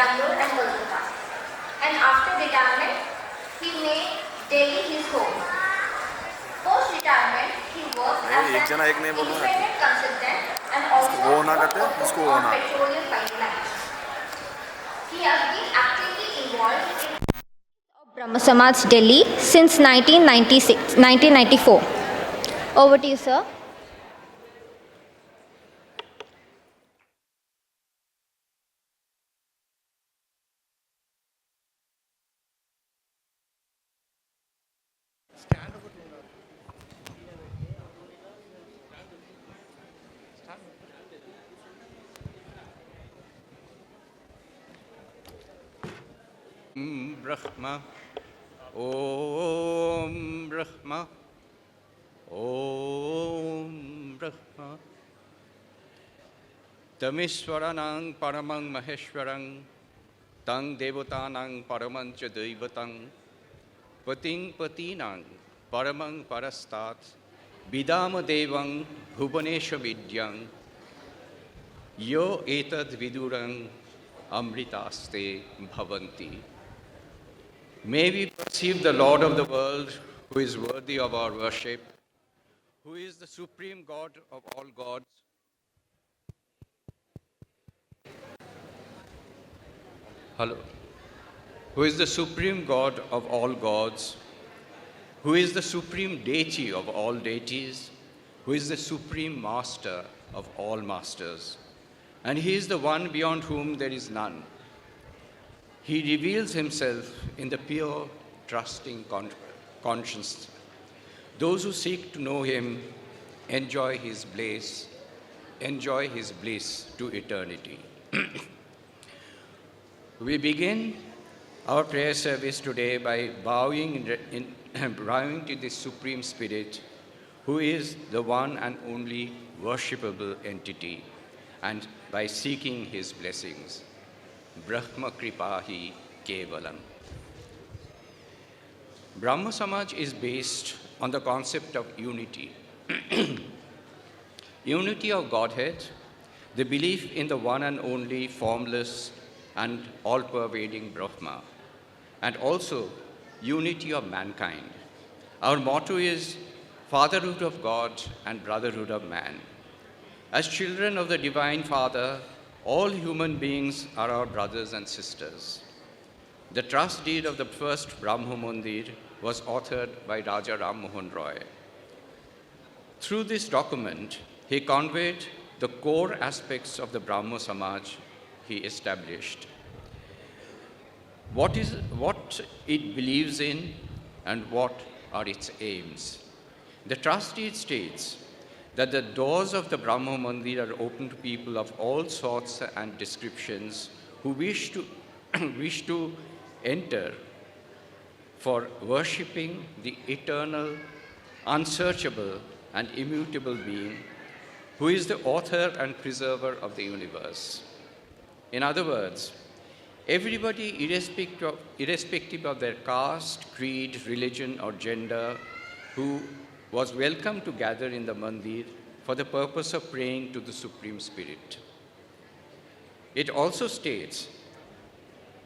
Bangalore and Kolkata. And after retirement, he made Delhi his home. Post-retirement, he worked as an independent consultant and also worked on petroleum pipelines. He has been actively involved in Brahma Samaj Delhi since 1994. Over to you, sir. Brahma, Om Brahma, Om Brahma. Tamishwaranang Paramang Maheshwarang, Tang Devatanang Paramancha Devatang, Pating Patinang Paramang Parastat, Bidama Devang Bhubanesha Vidyang, Yo Etad Vidurang Amritaste Bhavanti. May we perceive the Lord of the world, who is worthy of our worship, who is the supreme God of all gods, who is the supreme God of all gods, who is the supreme deity of all deities, who is the supreme master of all masters. And he is the one beyond whom there is none. He reveals himself in the pure, trusting conscience. Those who seek to know him enjoy his bliss to eternity. We begin our prayer service today by bowing to the Supreme Spirit, who is the one and only worshipable entity, and by seeking his blessings. Brahma Kripahi Kevalam. Brahma Samaj is based on the concept of unity. Unity of Godhead, the belief in the one and only formless and all-pervading Brahma, and also unity of mankind. Our motto is fatherhood of God and brotherhood of man. As children of the Divine Father, all human beings are our brothers and sisters. The trust deed of the first Brahmo Mandir was authored by Raja Ram Mohan Roy. Through this document, he conveyed the core aspects of the Brahmo Samaj he established. What it believes in and what are its aims. The trust deed states that the doors of the Brahmo Mandir are open to people of all sorts and descriptions who wish to enter for worshipping the eternal, unsearchable, and immutable being who is the author and preserver of the universe. In other words, everybody, irrespective of their caste, creed, religion, or gender, who was welcome to gather in the mandir for the purpose of praying to the Supreme Spirit. It also states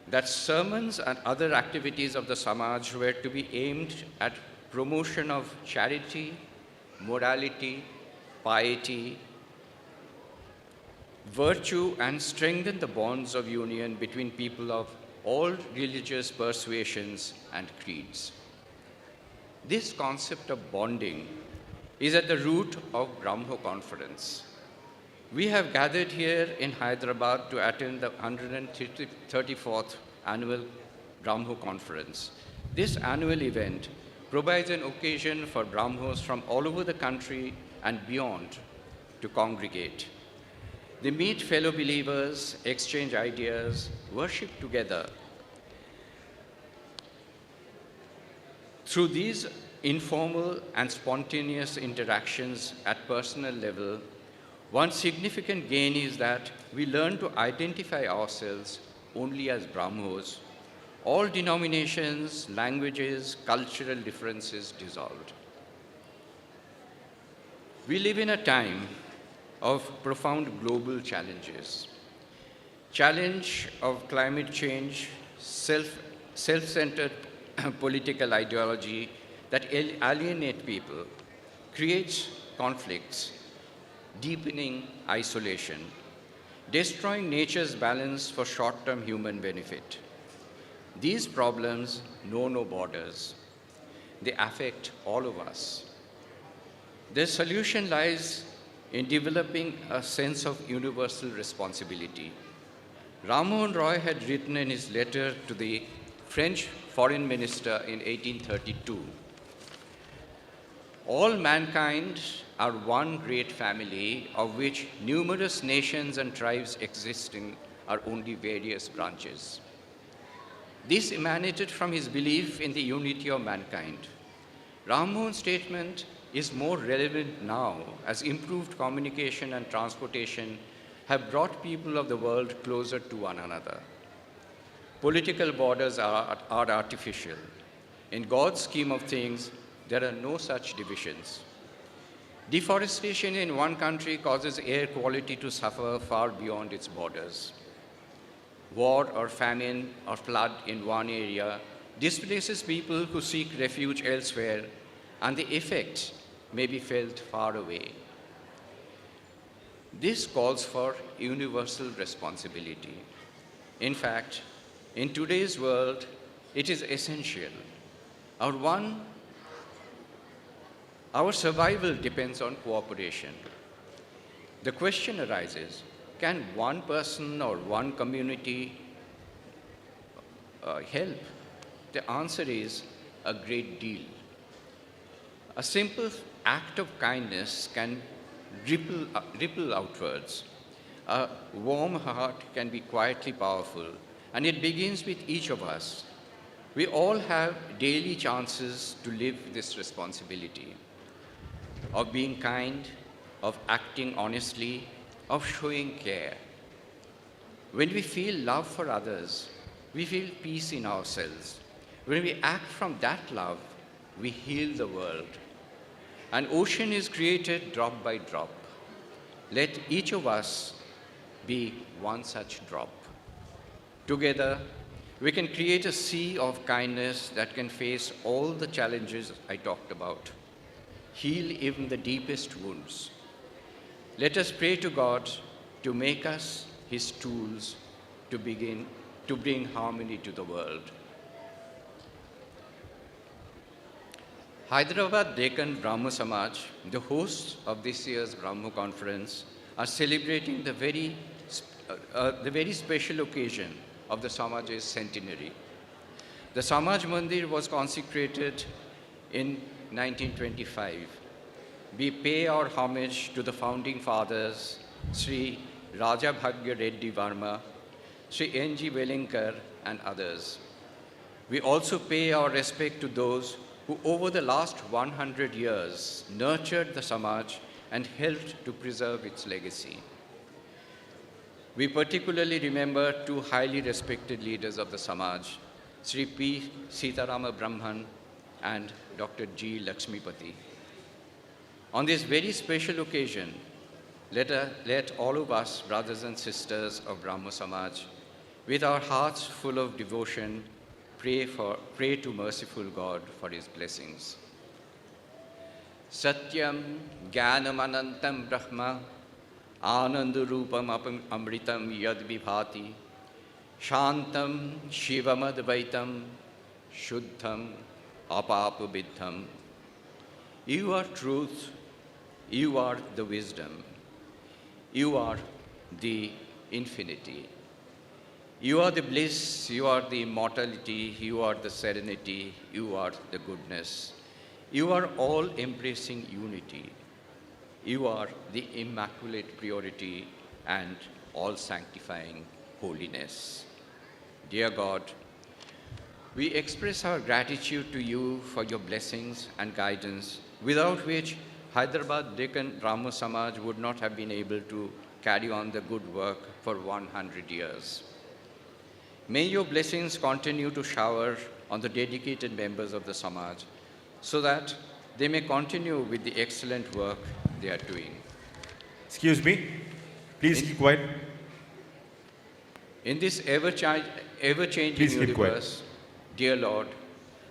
that sermons and other activities of the Samaj were to be aimed at promotion of charity, morality, piety, virtue, and strengthen the bonds of union between people of all religious persuasions and creeds. This concept of bonding is at the root of Brahmo Conference. We have gathered here in Hyderabad to attend the 134th Annual Brahmo Conference. This annual event provides an occasion for Brahmos from all over the country and beyond to congregate. They meet fellow believers, exchange ideas, worship together. Through these informal and spontaneous interactions at personal level, one significant gain is that we learn to identify ourselves only as Brahmos, all denominations, languages, cultural differences dissolved. We live in a time of profound global challenges. Challenge of climate change, self-centered political ideology that alienate people, creates conflicts, deepening isolation, destroying nature's balance for short-term human benefit. These problems know no borders. They affect all of us. The solution lies in developing a sense of universal responsibility. Ram Mohan Roy had written in his letter to the French foreign minister in 1832, all mankind are one great family of which numerous nations and tribes existing are only various branches. This emanated from his belief in the unity of mankind. Ram Mohan's statement is more relevant now as improved communication and transportation have brought people of the world closer to one another. Political borders are artificial. In God's scheme of things, there are no such divisions. Deforestation in one country causes air quality to suffer far beyond its borders. War or famine or flood in one area displaces people who seek refuge elsewhere, and the effects may be felt far away. This calls for universal responsibility. In fact, in today's world, it is essential. Our survival depends on cooperation. The question arises, can one person or one community help? The answer is a great deal. A simple act of kindness can ripple outwards. A warm heart can be quietly powerful, and it begins with each of us. We all have daily chances to live this responsibility of being kind, of acting honestly, of showing care. When we feel love for others, we feel peace in ourselves. When we act from that love, we heal the world. An ocean is created drop by drop. Let each of us be one such drop. Together, we can create a sea of kindness that can face all the challenges I talked about, heal even the deepest wounds. Let us pray to God to make us His tools to bring harmony to the world. Hyderabad Deccan Brahma Samaj, the hosts of this year's Brahmo conference, are celebrating the very special occasion of the Samaj's centenary. The Samaj Mandir was consecrated in 1925. We pay our homage to the founding fathers, Sri Raja Bhagya Reddy Varma, Sri N.G. Velinkar, and others. We also pay our respect to those who over the last 100 years nurtured the Samaj and helped to preserve its legacy. We particularly remember two highly respected leaders of the Samaj, Sri P. Sitarama Brahman and Dr. G. Lakshmipati. On this very special occasion, let all of us, brothers and sisters of Brahmo Samaj, with our hearts full of devotion, pray to merciful God for His blessings. Satyam Jnanam Anantam Brahma Anandurupam Amritam Yad Vibhati Shantam Shivam Advaitam Shuddham Apapabidham. You are truth, you are the wisdom, you are the infinity. You are the bliss, you are the immortality, you are the serenity, you are the goodness. You are all embracing unity. You are the immaculate purity and all sanctifying holiness. Dear God, we express our gratitude to you for your blessings and guidance, without which Hyderabad Deccan Brahma Samaj would not have been able to carry on the good work for 100 years. May your blessings continue to shower on the dedicated members of the Samaj so that they may continue with the excellent work they are doing. Excuse me, please keep quiet. In this ever-changing Please keep quiet. universe, dear Lord,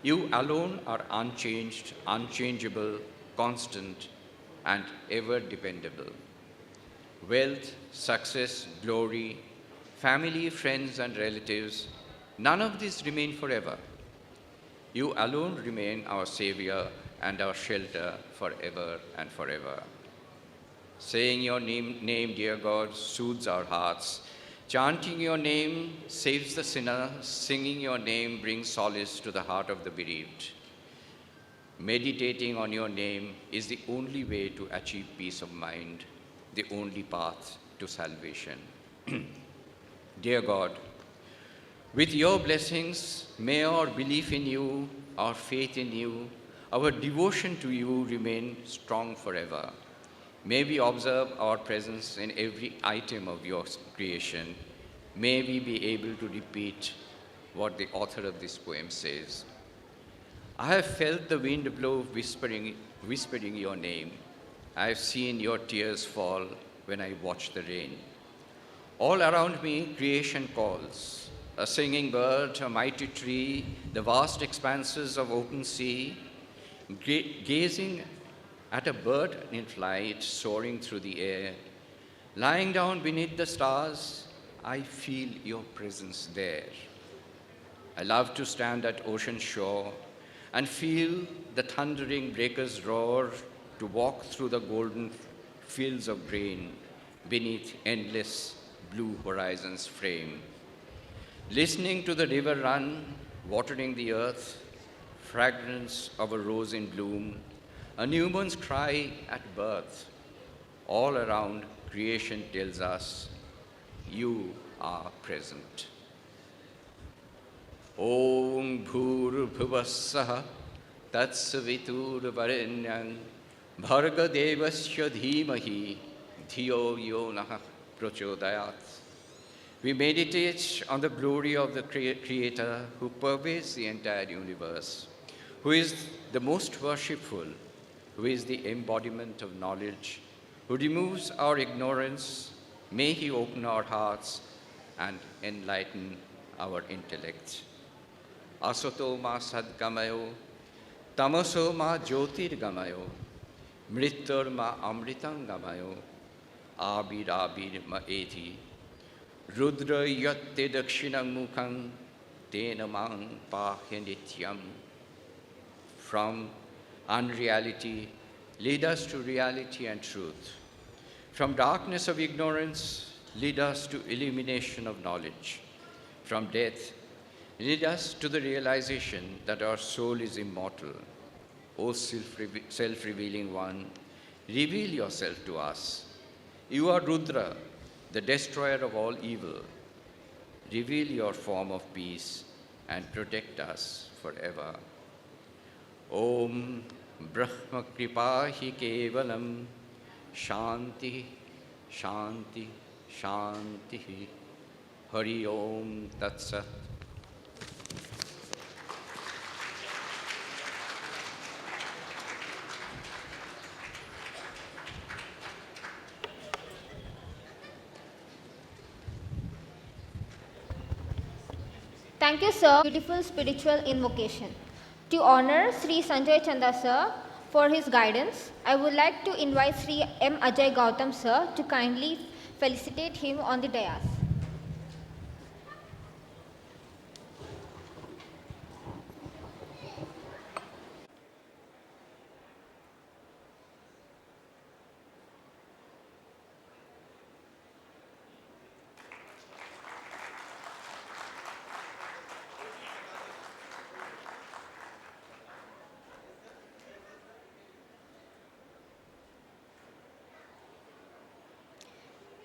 you alone are unchanged, unchangeable, constant, and ever dependable. Wealth, success, glory, family, friends, and relatives, none of these remain forever. You alone remain our Savior and our shelter forever and forever. Saying your name, dear God, soothes our hearts. Chanting your name saves the sinner. Singing your name brings solace to the heart of the bereaved. Meditating on your name is the only way to achieve peace of mind, the only path to salvation. Dear God, with your blessings, may our belief in you, our faith in you, our devotion to you remain strong forever. May we observe our presence in every item of your creation. May we be able to repeat what the author of this poem says. I have felt the wind blow, whispering your name. I have seen your tears fall when I watch the rain. All around me, creation calls. A singing bird, a mighty tree, the vast expanses of open sea, gazing at a bird in flight soaring through the air. Lying down beneath the stars, I feel your presence there. I love to stand at ocean shore and feel the thundering breakers roar, to walk through the golden fields of grain beneath endless blue horizons frame. Listening to the river run, watering the earth, fragrance of a rose in bloom, a newborn's cry at birth. All around, creation tells us, you are present. Om Bhur Bhuvassaha Tatsaviturvarenyang Bharga Devasya Dhimahi Dhiyo Yo Naha Prachodayat. We meditate on the glory of the Creator who pervades the entire universe, who is the most worshipful, who is the embodiment of knowledge, who removes our ignorance. May He open our hearts and enlighten our intellect. Asato ma sadgamayo, tamaso ma jyotirgamayo, mrittur ma amritangamayo, abir ma eti, rudra yatte dakshinam mukham, tena mang pahya nityam. From unreality, lead us to reality and truth. From darkness of ignorance, lead us to illumination of knowledge. From death, lead us to the realization that our soul is immortal. O self-revealing one, reveal yourself to us. You are Rudra, the destroyer of all evil. Reveal your form of peace and protect us forever. Om Brahma Kripahi Kevalam Shanti Shanti Shanti Hari Om Tat Sat. Thank you, sir. Beautiful spiritual invocation. To honor Sri Sanjay Chanda sir for his guidance, I would like to invite Sri M. Ajay Gautam sir to kindly felicitate him on the dais.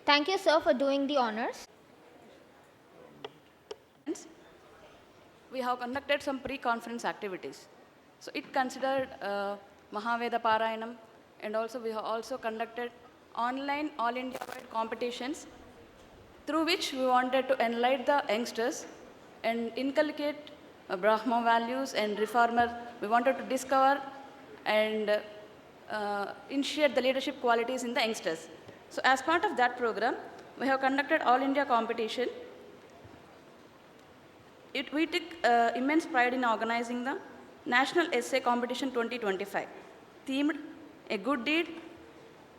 Thank you, sir, for doing the honors. We have conducted some pre-conference activities. So it considered Mahaveda Parayanam, and also we have also conducted online all India-wide competitions through which we wanted to enlighten the youngsters and inculcate Brahmo values and reformer. We wanted to discover and initiate the leadership qualities in the youngsters. So as part of that program, we have conducted all India competition We took immense pride in organizing the National Essay Competition 2025, themed A Good Deed,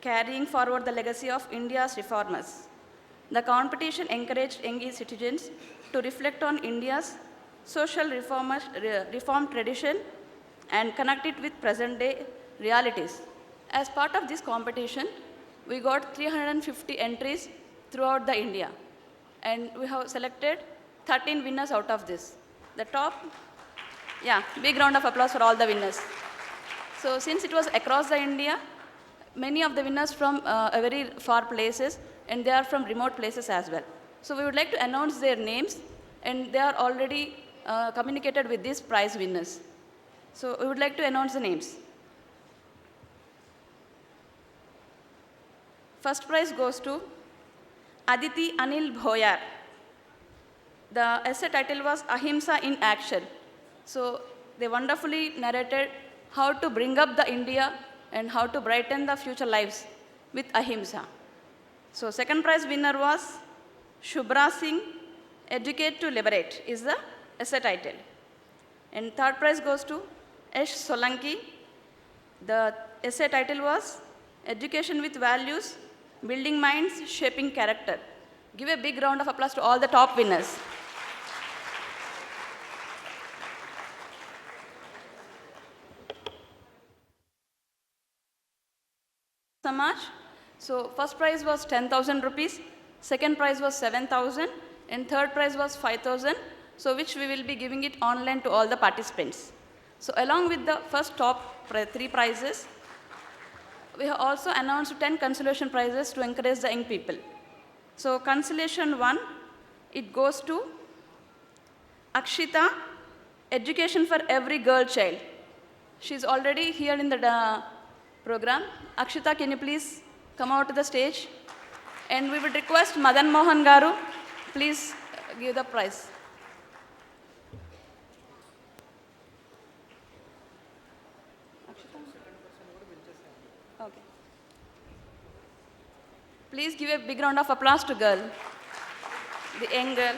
Carrying Forward the Legacy of India's Reformers. The competition encouraged young citizens to reflect on India's social reform tradition and connect it with present-day realities. As part of this competition, we got 350 entries throughout the India, and we have selected 13 winners out of this. The top, yeah, big round of applause for all the winners. So since it was across the India, many of the winners from very far places, and they are from remote places as well. So we would like to announce their names, and they are already communicated with these prize winners. So we would like to announce the names. First prize goes to Aditi Anil Bhoyar. The essay title was Ahimsa in Action. So they wonderfully narrated how to bring up the India and how to brighten the future lives with Ahimsa. So second prize winner was Shubhra Singh, Educate to Liberate is the essay title. And third prize goes to Esh Solanki. The essay title was Education with Values, Building Minds, Shaping Character. Give a big round of applause to all the top winners. Samaj. So first prize was 10,000 rupees, second prize was 7,000, and third prize was 5,000, so which we will be giving it online to all the participants. So along with the first top three prizes, we have also announced 10 consolation prizes to encourage the young people. So consolation 1, it goes to Akshita, Education for Every Girl Child. She's already here in the program. Akshita, can you please come out to the stage? And we would request Madan Mohan Garu, please give the prize. Okay. Please give a big round of applause to girl, the young girl.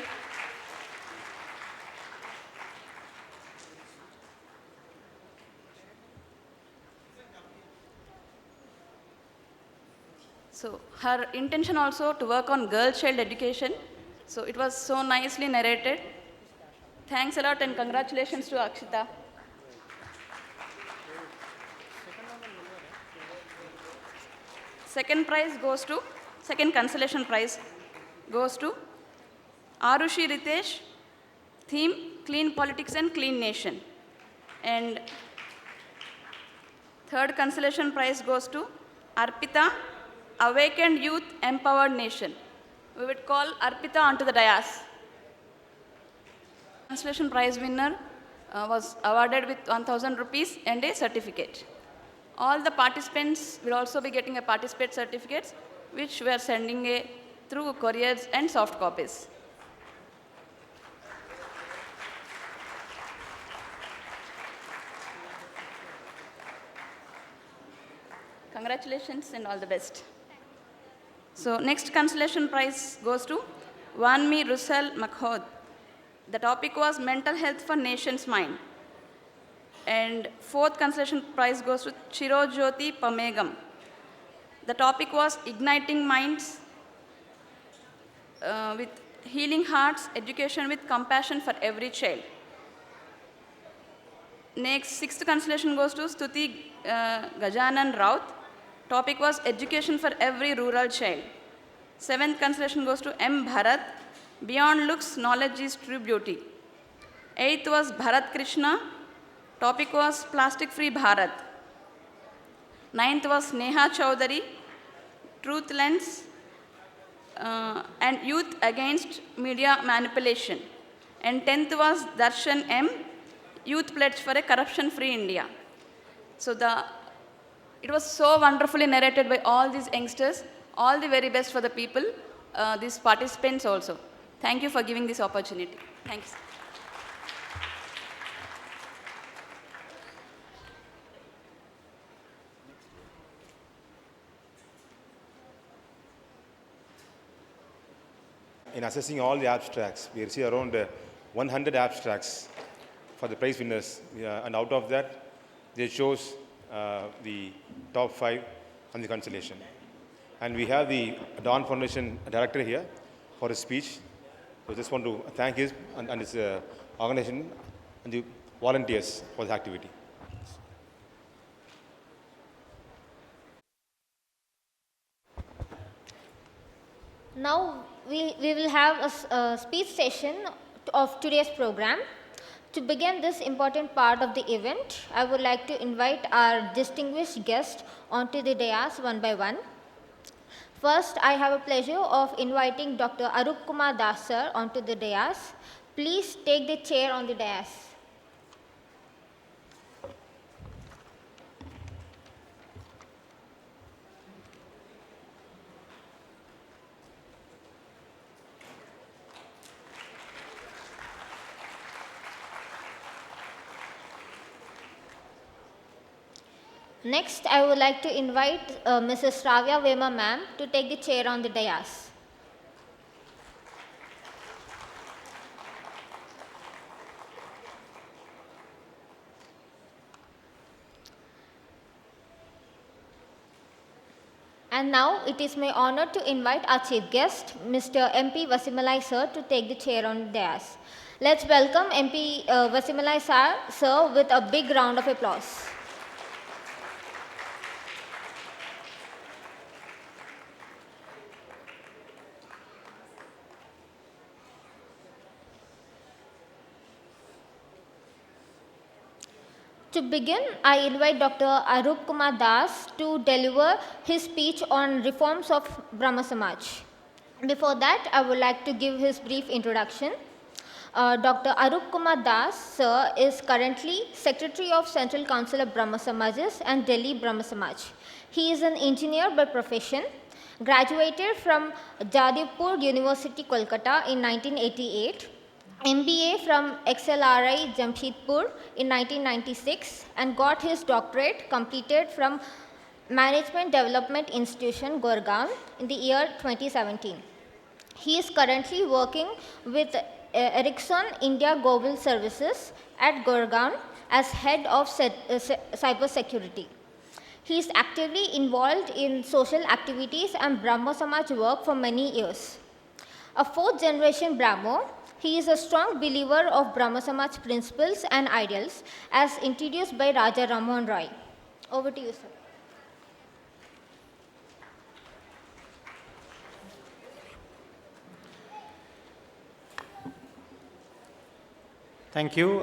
So her intention also to work on girl-child education. So it was so nicely narrated. Thanks a lot and congratulations to Akshita. Second consolation prize goes to Arushi Ritesh, theme Clean Politics and Clean Nation. And third consolation prize goes to Arpita, Awakened Youth Empowered Nation. We would call Arpita onto the dais. Consolation prize winner was awarded with 1,000 rupees and a certificate. All the participants will also be getting a participate certificates, which we are sending through couriers and soft copies. Congratulations and all the best. So next consolation prize goes to Vanmi Russell Makhod. The topic was Mental Health for Nation's Mind. And fourth consolation prize goes to Chirojyoti Pamegam. The topic was Igniting Minds with Healing Hearts, Education with Compassion for Every Child. Next, sixth consolation goes to Stuti Gajanan Raut. Topic was Education for Every Rural Child. Seventh consolation goes to M. Bharat. Beyond Looks, Knowledge is True Beauty. Eighth was Bharat Krishna. Topic was Plastic Free Bharat. Ninth was Neha Chowdhury, Truth Lens and Youth Against Media Manipulation. And 10th was Darshan M, Youth Pledge for a Corruption-Free India. So it was so wonderfully narrated by all these youngsters. All the very best for the people, these participants also. Thank you for giving this opportunity. Thanks. In assessing all the abstracts, we receive around 100 abstracts for the prize winners. And out of that, they chose the top 5 on the constellation. And we have the Dawn Foundation director here for his speech. So I just want to thank his and his organization and the volunteers for the activity. Now we will have a speech session of today's program. To begin this important part of the event, I would like to invite our distinguished guests onto the dais one by one. First, I have a pleasure of inviting Dr. Arup Kumar Das sir onto the dais. Please take the chair on the dais. Next, I would like to invite Mrs. Shravya Vema ma'am to take the chair on the dais. And now it is my honor to invite our chief guest, Mr. MP Vasimalai sir, to take the chair on the dais. Let's welcome MP Vasimalai sir with a big round of applause. To begin, I invite Dr. Arup Kumar Das to deliver his speech on reforms of Brahma Samaj. Before that, I would like to give his brief introduction. Dr. Arup Kumar Das, sir, is currently Secretary of Central Council of Brahma Samajas and Delhi Brahma Samaj. He is an engineer by profession, graduated from Jadavpur University, Kolkata in 1988, MBA from XLRI Jamshedpur in 1996 and got his doctorate completed from Management Development Institution, Gurgaon in the year 2017. He is currently working with Ericsson India Global Services at Gurgaon as head of cyber security. He is actively involved in social activities and Brahmo Samaj work for many years. A fourth generation Brahmo, he is a strong believer of Brahmo Samaj principles and ideals as introduced by Raja Ram Mohan Roy. Over to you, sir. Thank you.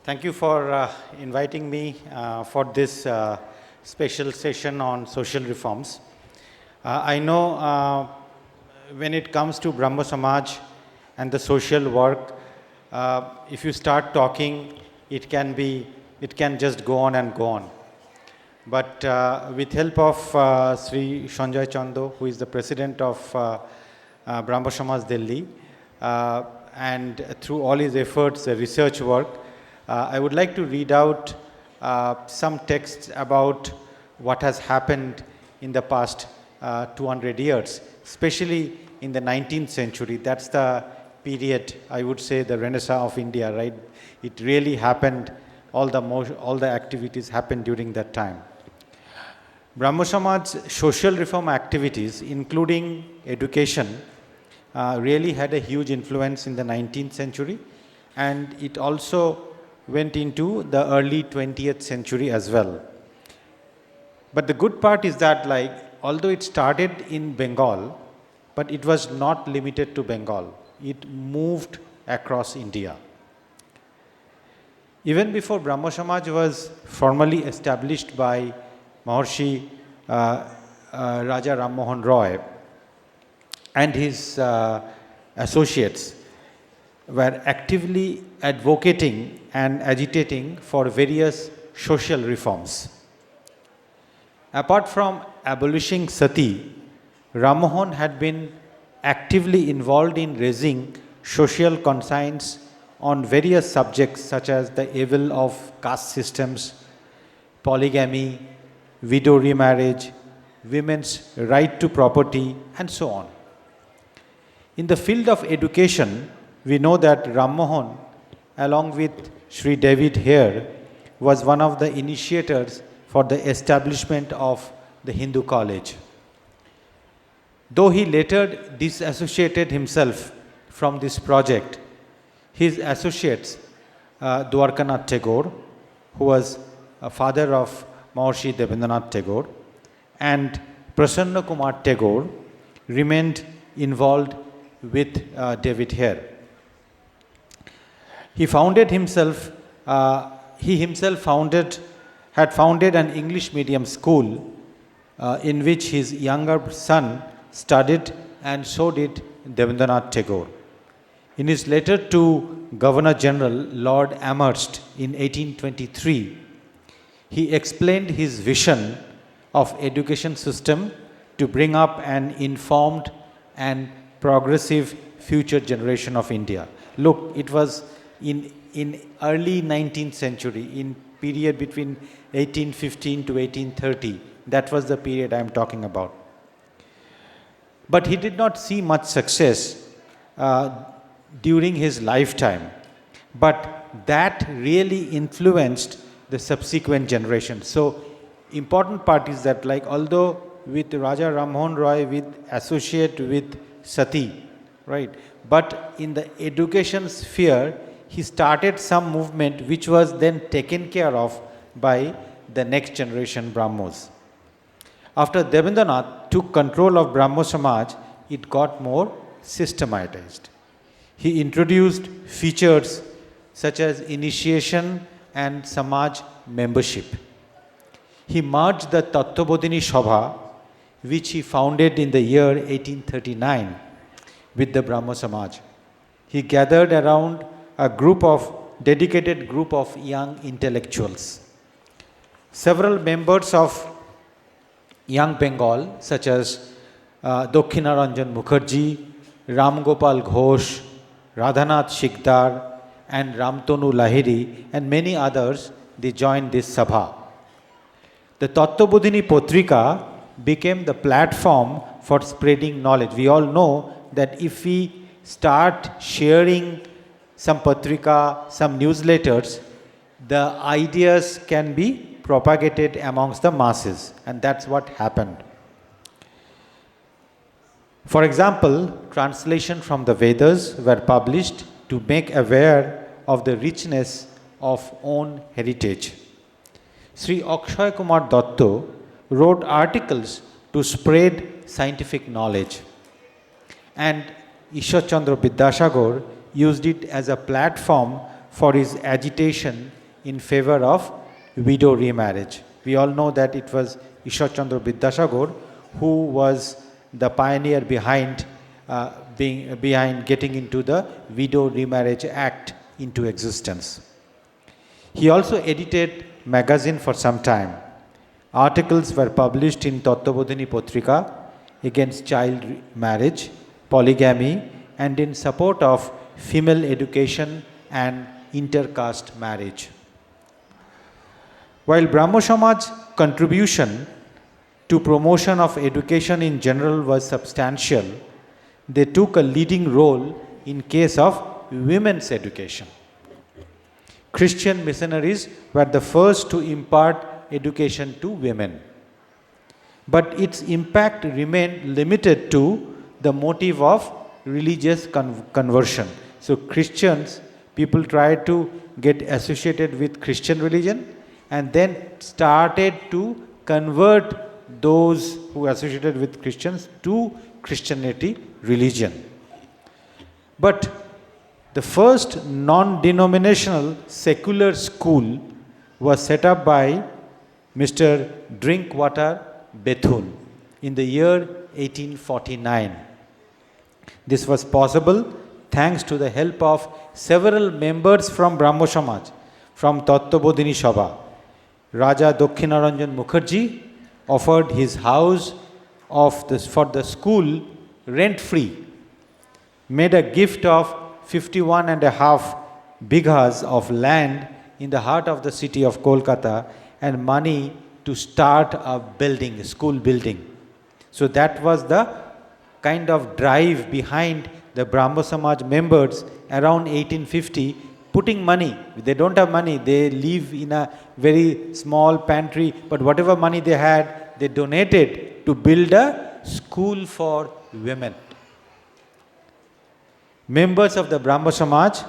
Thank you for inviting me for this special session on social reforms. I know when it comes to Brahmo Samaj and the social work, if you start talking, it can just go on and go on. But with help of Sri Sanjay Chando, who is the president of Brahmo Samaj Delhi, and through all his efforts, research work, I would like to read out some texts about what has happened in the past 200 years, especially in the 19th century. That's the period, I would say, the Renaissance of India, right? It really happened, all the activities happened during that time. Brahmo Samaj's social reform activities, including education, really had a huge influence in the 19th century, and it also went into the early 20th century as well. But the good part is that, like, although it started in Bengal, but it was not limited to Bengal. It moved across India. Even before Brahmo Samaj was formally established by Maharishi Raja Ram Mohan Roy, and his associates were actively advocating and agitating for various social reforms. Apart from abolishing sati, Ram Mohan had been actively involved in raising social conscience on various subjects such as the evil of caste systems, polygamy, widow remarriage, women's right to property, and so on. In the field of education, we know that Ram Mohan, along with Sri David Hare, was one of the initiators for the establishment of the Hindu college. Though he later disassociated himself from this project, his associates, Dwarkanath Tagore, who was a father of Maharishi Debendranath Tagore, and Prasanna Kumar Tagore, remained involved with David Hare. He himself had founded an English medium school in which his younger son studied, and so did Debendranath Tagore. In his letter to Governor General Lord Amherst in 1823, he explained his vision of education system to bring up an informed and progressive future generation of India. Look, it was in early 19th century, in period between 1815 to 1830. That was the period I am talking about. But he did not see much success during his lifetime. But that really influenced the subsequent generations. So, important part is that, like, although with Raja Ram Mohan Roy with associate with Sati, right? But in the education sphere, he started some movement which was then taken care of by the next generation Brahmos. After Debendranath took control of Brahmo Samaj, it got more systematized. He introduced features such as initiation and Samaj membership. He merged the Tattvabodhini Sabha, which he founded in the year 1839, with the Brahmo Samaj. He gathered around a dedicated group of young intellectuals. Several members of Young Bengal, such as Dakshinaranjan Mukherjee, Ram Gopal Ghosh, Radhanath Shikdar, and Ramtonu Lahiri, and many others, they joined this Sabha. The Tattvabodhini Potrika became the platform for spreading knowledge. We all know that if we start sharing some Patrika, some newsletters, the ideas can be propagated amongst the masses, and that's what happened. For example, translation from the Vedas were published to make aware of the richness of own heritage. Sri Akshay Kumar Datta wrote articles to spread scientific knowledge, and Ishwar Chandra Vidyasagar used it as a platform for his agitation in favor of widow remarriage. We all know that it was Ishwar Chandra Vidyasagar who was the pioneer behind getting into the Widow Remarriage Act into existence. He also edited magazine for some time. Articles were published in Tattvabodhini Potrika against child marriage, polygamy, and in support of female education and intercaste marriage. While Brahmo Samaj's contribution to promotion of education in general was substantial, they took a leading role in case of women's education. Christian missionaries were the first to impart education to women. But its impact remained limited to the motive of religious conversion. So Christians, people tried to get associated with Christian religion and then started to convert those who associated with Christians to Christianity religion. But the first non-denominational secular school was set up by Mr. Drinkwater Bethune in the year 1849. This was possible thanks to the help of several members from Brahmo Samaj, from Tattvabodhini Sabha. Raja Dakshinaranjan Mukherjee offered his house for the school rent-free, made a gift of 51.5 bighas of land in the heart of the city of Kolkata and money to start a building, a school building. So that was the kind of drive behind the Brahmo Samaj members around 1850, putting money. They don't have money, they live in a very small pantry, but whatever money they had, they donated to build a school for women. Members of the Brahmo Samaj,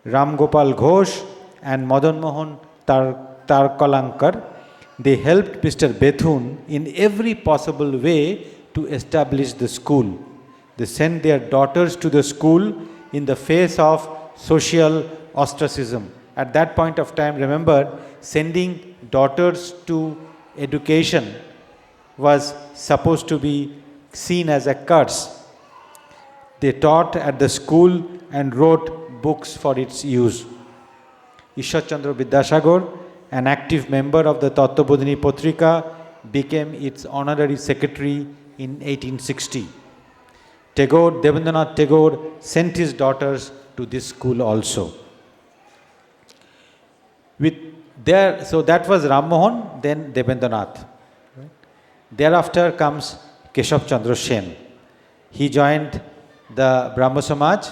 Ram Gopal Ghosh and Madan Mohan Tarkalankar, they helped Mr. Bethune in every possible way to establish the school. They sent their daughters to the school in the face of social ostracism. At that point of time, remember, sending daughters to education was supposed to be seen as a curse. They taught at the school and wrote books for its use. Ishwar Chandra Vidyasagar, an active member of the Tattvabodhini Patrika, became its honorary secretary in 1860. Debendranath Tagore sent his daughters to this school also. So that was Ram Mohan, then Debendranath. Thereafter comes Keshav Chandra Sen. He joined the Brahmo Samaj.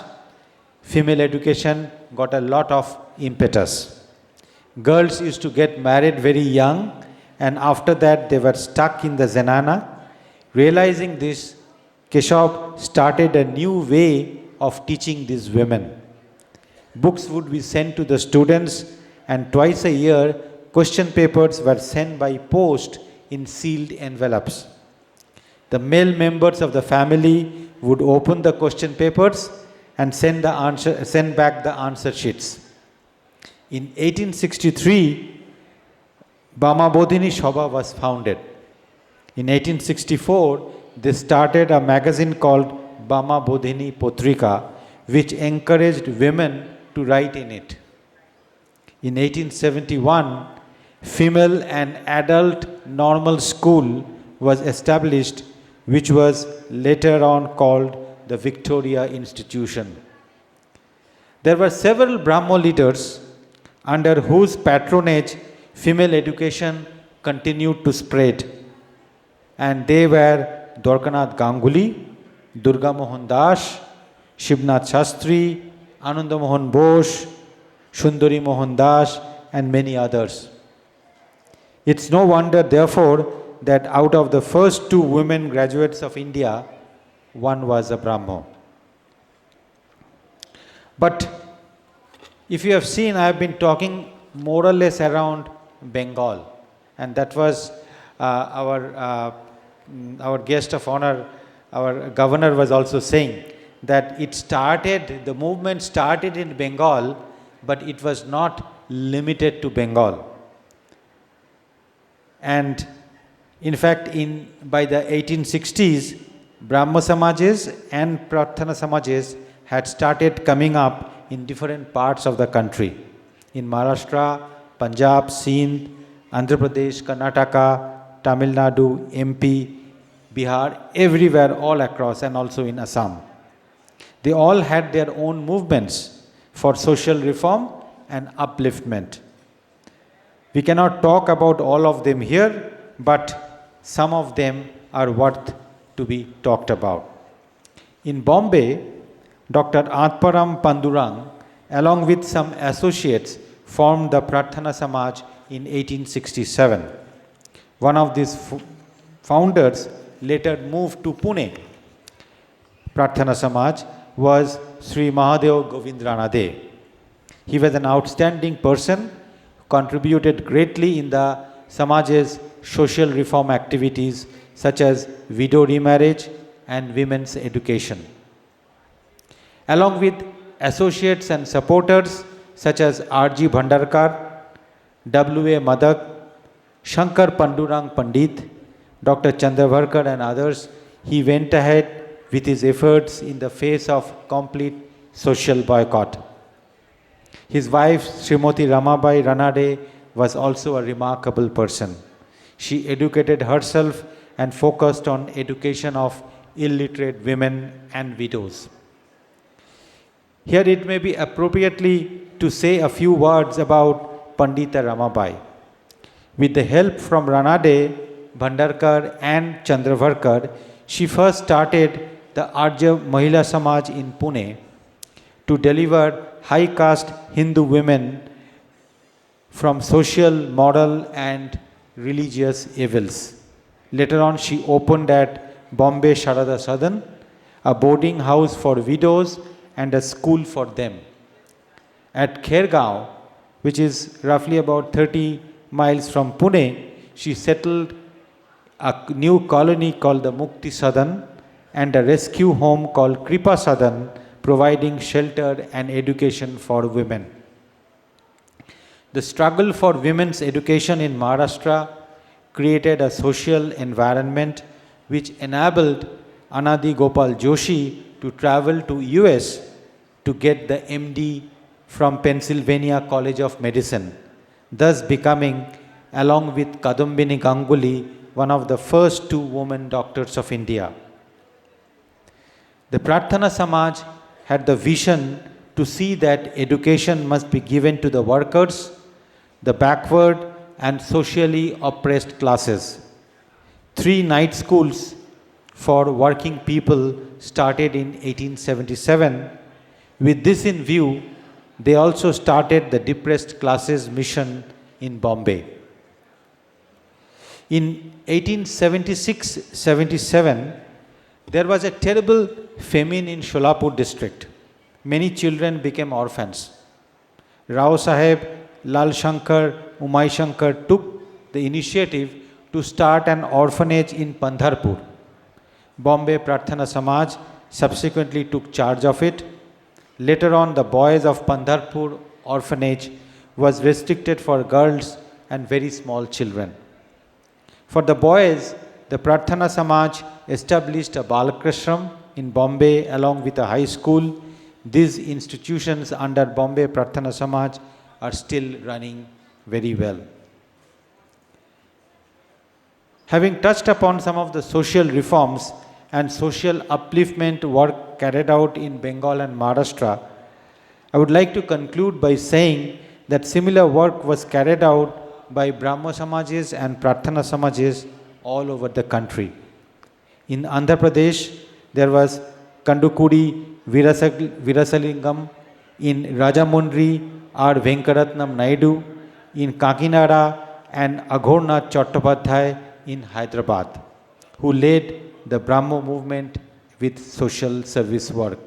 Female education got a lot of impetus. Girls used to get married very young, and after that they were stuck in the zenana. Realizing this, Keshav started a new way of teaching these women. Books would be sent to the students, and twice a year question papers were sent by post in sealed envelopes. The male members of the family would open the question papers and send back the answer sheets. In 1863, Brahma Bodhini Sabha was founded. In 1864, they started a magazine called Brahma Bodhini Patrika, which encouraged women to write in it. In 1871, female and adult normal school was established, which was later on called the Victoria Institution. There were several Brahmo leaders under whose patronage female education continued to spread, and they were Dwarkanath Ganguly, Durga Mohan Das, Shivnath Shastri, Ananda Mohan Bose, Sundari Mohan Das, and many others. It's no wonder, therefore, that out of the first two women graduates of India, one was a Brahmo. But if you have seen, I have been talking more or less around Bengal, and that was our guest of honor, our governor was also saying that the movement started in Bengal, but it was not limited to Bengal. And in fact, by the 1860s, Brahmo Samajes and Prarthana Samajes had started coming up in different parts of the country. In Maharashtra, Punjab, Sindh, Andhra Pradesh, Karnataka, Tamil Nadu, MP, Bihar, everywhere, all across, and also in Assam. They all had their own movements for social reform and upliftment. We cannot talk about all of them here, but some of them are worth to be talked about. In Bombay, Dr. Atparam Pandurang, along with some associates, formed the Prarthana Samaj in 1867. One of these founders later moved to Pune. Prarthana Samaj was Sri Mahadev Govindranade. He was an outstanding person who contributed greatly in the Samaj's social reform activities such as widow remarriage and women's education. Along with associates and supporters such as R.G. Bhandarkar, W.A. Madak, Shankar Pandurang Pandit, Dr. Chandrabharkar and others, he went ahead with his efforts in the face of complete social boycott. His wife, Srimati Ramabai Ranade, was also a remarkable person. She educated herself and focused on education of illiterate women and widows. Here it may be appropriately to say a few words about Pandita Ramabai. With the help from Ranade, Bhandarkar and Chandrabharkar, She first started the Arya Mahila Samaj in Pune to deliver high caste Hindu women from social, moral, and religious evils. Later on, she opened at Bombay Sharada Sadan, a boarding house for widows and a school for them. At Khergaon, which is roughly about 30 miles from Pune, she settled a new colony called the Mukti Sadan and a rescue home called Kripa Sadan, providing shelter and education for women. The struggle for women's education in Maharashtra created a social environment which enabled Anadi Gopal Joshi to travel to US to get the MD from Pennsylvania College of Medicine, thus becoming, along with Kadambini Ganguly, one of the first two women doctors of India. The Prarthana Samaj had the vision to see that education must be given to the workers, the backward and socially oppressed classes. 3 night schools for working people started in 1877. With this in view, they also started the depressed classes mission in Bombay. In 1876-77, there was a terrible famine in Sholapur district. Many children became orphans. Rao Saheb, Lal Shankar, Umay Shankar took the initiative to start an orphanage in Pandharpur. Bombay Prarthana Samaj subsequently took charge of it. Later on, the boys of Pandharpur orphanage was restricted for girls and very small children. For the boys, the Prarthana Samaj established a Balakrishram in Bombay along with a high school. These institutions under Bombay Prarthana Samaj are still running very well. Having touched upon some of the social reforms and social upliftment work carried out in Bengal and Maharashtra, I would like to conclude by saying that similar work was carried out by Brahmo Samajes and Prarthana Samajes all over the country. In Andhra Pradesh, there was Kandukudi Virasalingam, in Rajamundry, R. Venkaratnam Naidu, in Kakinada, and Aghornath Chattopadhyay in Hyderabad, who led the Brahmo movement with social service work.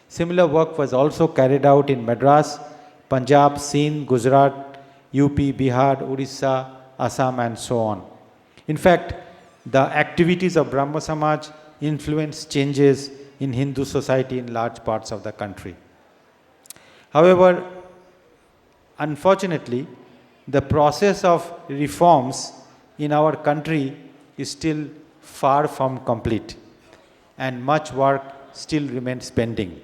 Similar work was also carried out in Madras, Punjab, Sindh, Gujarat, UP, Bihar, Orissa, Assam, and so on. In fact, the activities of Brahmo Samaj influenced changes in Hindu society in large parts of the country. However, unfortunately, the process of reforms in our country is still far from complete, and much work still remains pending.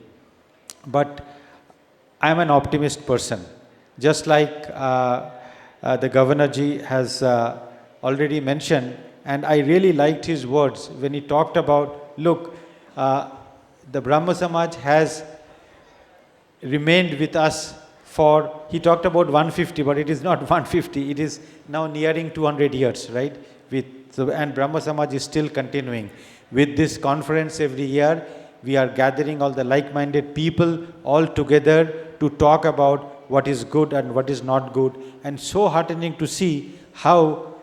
But I am an optimist person. Just like the Governor ji has already mentioned, and I really liked his words when he talked about, look, the Brahmo Samaj has remained with us for, he talked about 150, but it is not 150, it is now nearing 200 years, right? And Brahmo Samaj is still continuing. With this conference every year, we are gathering all the like-minded people all together to talk about what is good and what is not good. And so heartening to see how,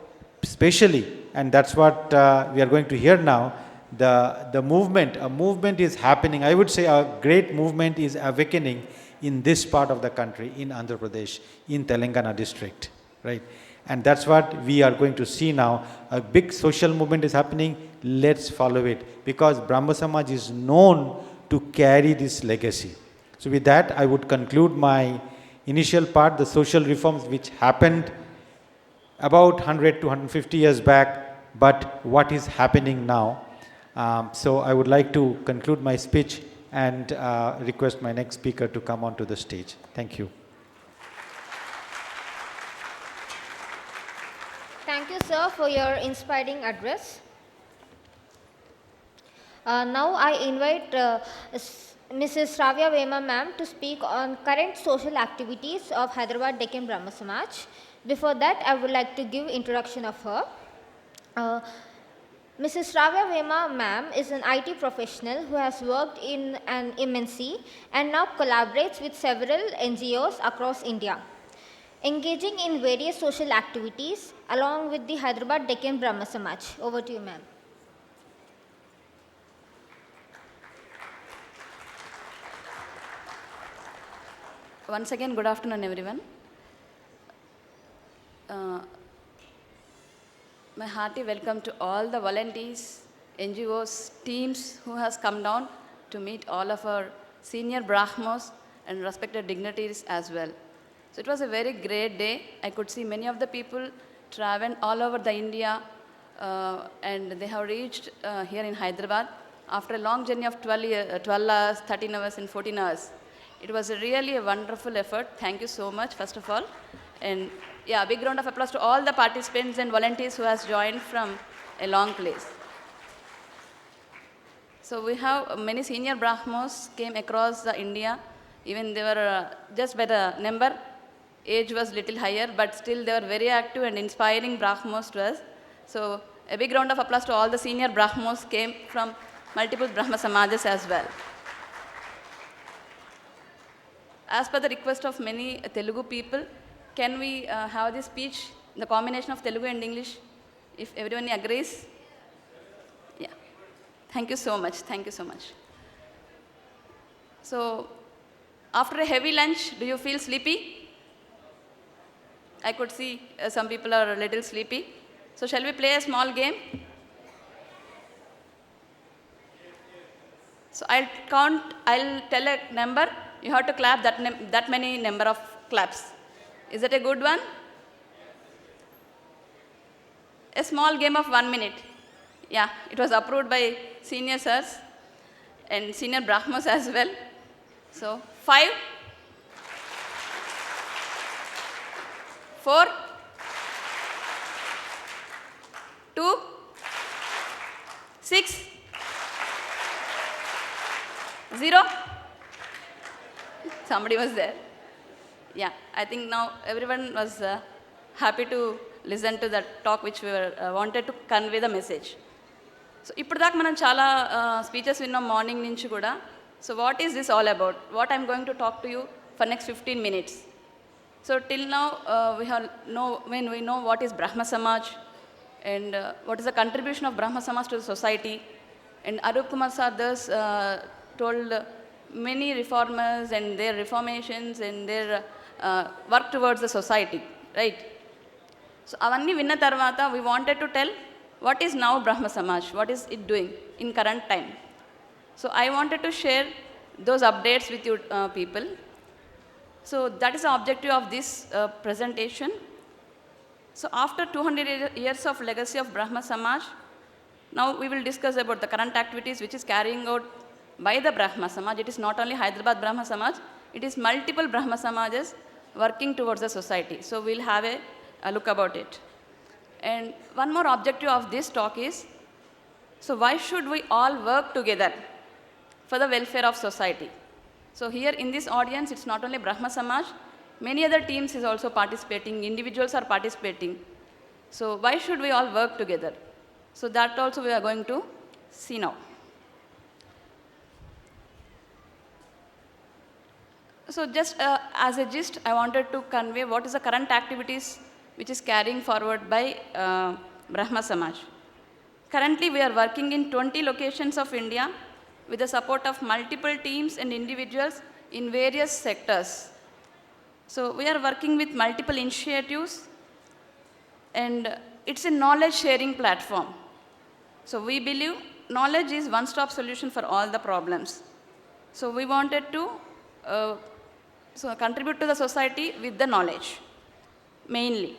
especially, and that's what we are going to hear now, a movement is happening. I would say a great movement is awakening in this part of the country, in Andhra Pradesh, in Telangana district, right? And that's what we are going to see now. A big social movement is happening. Let's follow it, because Brahmo Samaj is known to carry this legacy. So with that, I would conclude my initial part, the social reforms which happened about 100 to 150 years back, but what is happening now. So I would like to conclude my speech and request my next speaker to come onto the stage. Thank you. Thank you, sir, for your inspiring address. Now I invite Mrs. Shravya Vema ma'am to speak on current social activities of Hyderabad Deccan Brahma Samaj. Before that, I would like to give introduction of her. Mrs. Shravya Vema ma'am is an IT professional who has worked in an MNC and now collaborates with several NGOs across India, engaging in various social activities along with the Hyderabad Deccan Brahma Samaj. Over to you, ma'am. Once again, good afternoon, everyone. My hearty welcome to all the volunteers, NGOs, teams who has come down to meet all of our senior Brahmos and respected dignitaries as well. So it was a very great day. I could see many of the people traveling all over the India and they have reached here in Hyderabad after a long journey of 12 hours, 13 hours and 14 hours. It was really a wonderful effort. Thank you so much, first of all. And yeah, big round of applause to all the participants and volunteers who has joined from a long place. So we have many senior Brahmos came across the India. Even they were just by the number, age was little higher, but still they were very active and inspiring Brahmos to us. So a big round of applause to all the senior Brahmos came from multiple Brahma Samajas as well. As per the request of many Telugu people, can we have this speech, the combination of Telugu and English, if everyone agrees? Yeah. Thank you so much. Thank you so much. So, after a heavy lunch, do you feel sleepy? I could see some people are a little sleepy. So, shall we play a small game? So, I'll tell a number. You have to clap that many number of claps. Is that a good one? A small game of 1 minute. Yeah, it was approved by senior sirs and senior Brahmos as well. So, 5, 4, 2, 6, 0. Somebody was there. Yeah, I think now everyone was happy to listen to that talk which we were, wanted to convey the message. So, ippudaka manam chala speeches vinnam morning nunchi kuda. So, what is this all about? What I am going to talk to you for next 15 minutes. So, till now when we know what is Brahma Samaj and what is the contribution of Brahma Samaj to the society, and Arup Kumar sir told many reformers and their reformations and their work towards the society, right? So, avanni vinna tarvata, we wanted to tell what is now Brahma Samaj, what is it doing in current time. So, I wanted to share those updates with you people. So, that is the objective of this presentation. So, after 200 years of legacy of Brahma Samaj, now we will discuss about the current activities which is carrying out by the Brahma Samaj. It is not only Hyderabad Brahma Samaj, it is multiple Brahma Samajas working towards the society. So, we will have a look about it. And one more objective of this talk is, so why should we all work together for the welfare of society? So, here in this audience, it's not only Brahma Samaj, many other teams is also participating, individuals are participating. So, why should we all work together? So, that also we are going to see now. So, just as a gist, I wanted to convey what is the current activities which is carrying forward by Brahma Samaj. Currently, we are working in 20 locations of India with the support of multiple teams and individuals in various sectors. So, we are working with multiple initiatives and it's a knowledge sharing platform. So, we believe knowledge is one-stop solution for all the problems. So, we wanted to contribute to the society with the knowledge, mainly.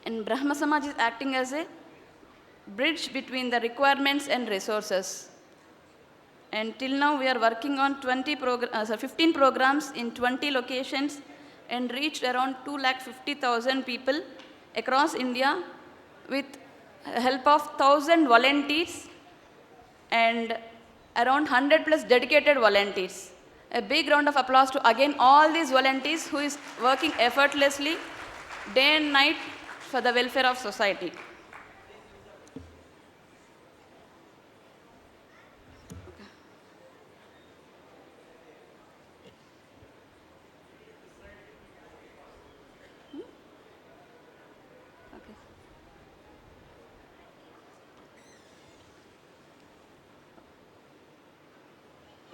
And Brahma Samaj is acting as a bridge between the requirements and resources. And till now, we are working on 15 programs in 20 locations and reached around 250,000 people across India with help of 1,000 volunteers and around 100 plus dedicated volunteers. A big round of applause to again all these volunteers who is working effortlessly day and night for the welfare of society.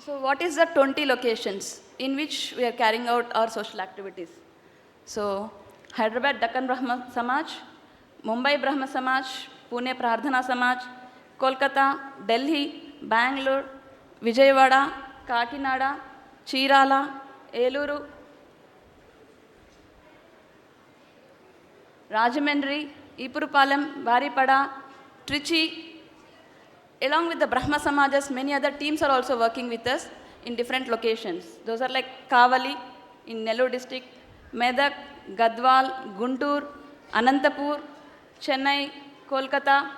So what is the 20 locations in which we are carrying out our social activities? So Hyderabad Deccan Brahma Samaj, Mumbai Brahma Samaj, Pune Prardhana Samaj, Kolkata, Delhi, Bangalore, Vijayawada, Kakinada, Chirala, Eluru, Rajamandri, Ipurupalam, Varipada, Trichy. Along with the Brahma Samajas, many other teams are also working with us in different locations. Those are like Kavali in Nellore district, Medak, Gadwal, Guntur, Anantapur, Chennai, Kolkata.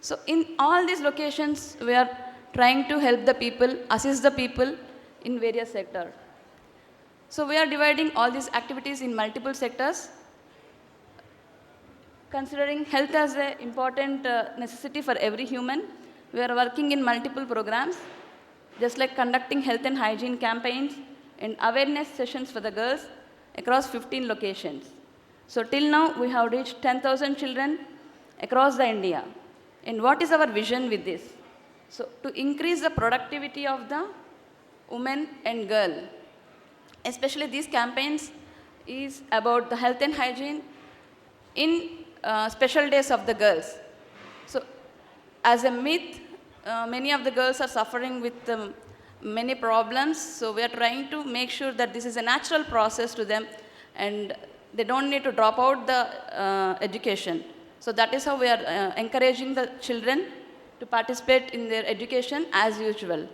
So in all these locations, we are trying to help the people, assist the people in various sectors. So we are dividing all these activities in multiple sectors, considering health as an important necessity for every human. We are working in multiple programs, just like conducting health and hygiene campaigns and awareness sessions for the girls across 15 locations. So till now, we have reached 10,000 children across the India. And what is our vision with this? So to increase the productivity of the women and girl, especially these campaigns is about the health and hygiene in special days of the girls. So as a myth, many of the girls are suffering with many problems. So we are trying to make sure that this is a natural process to them and they don't need to drop out the education. So that is how we are encouraging the children to participate in their education as usual.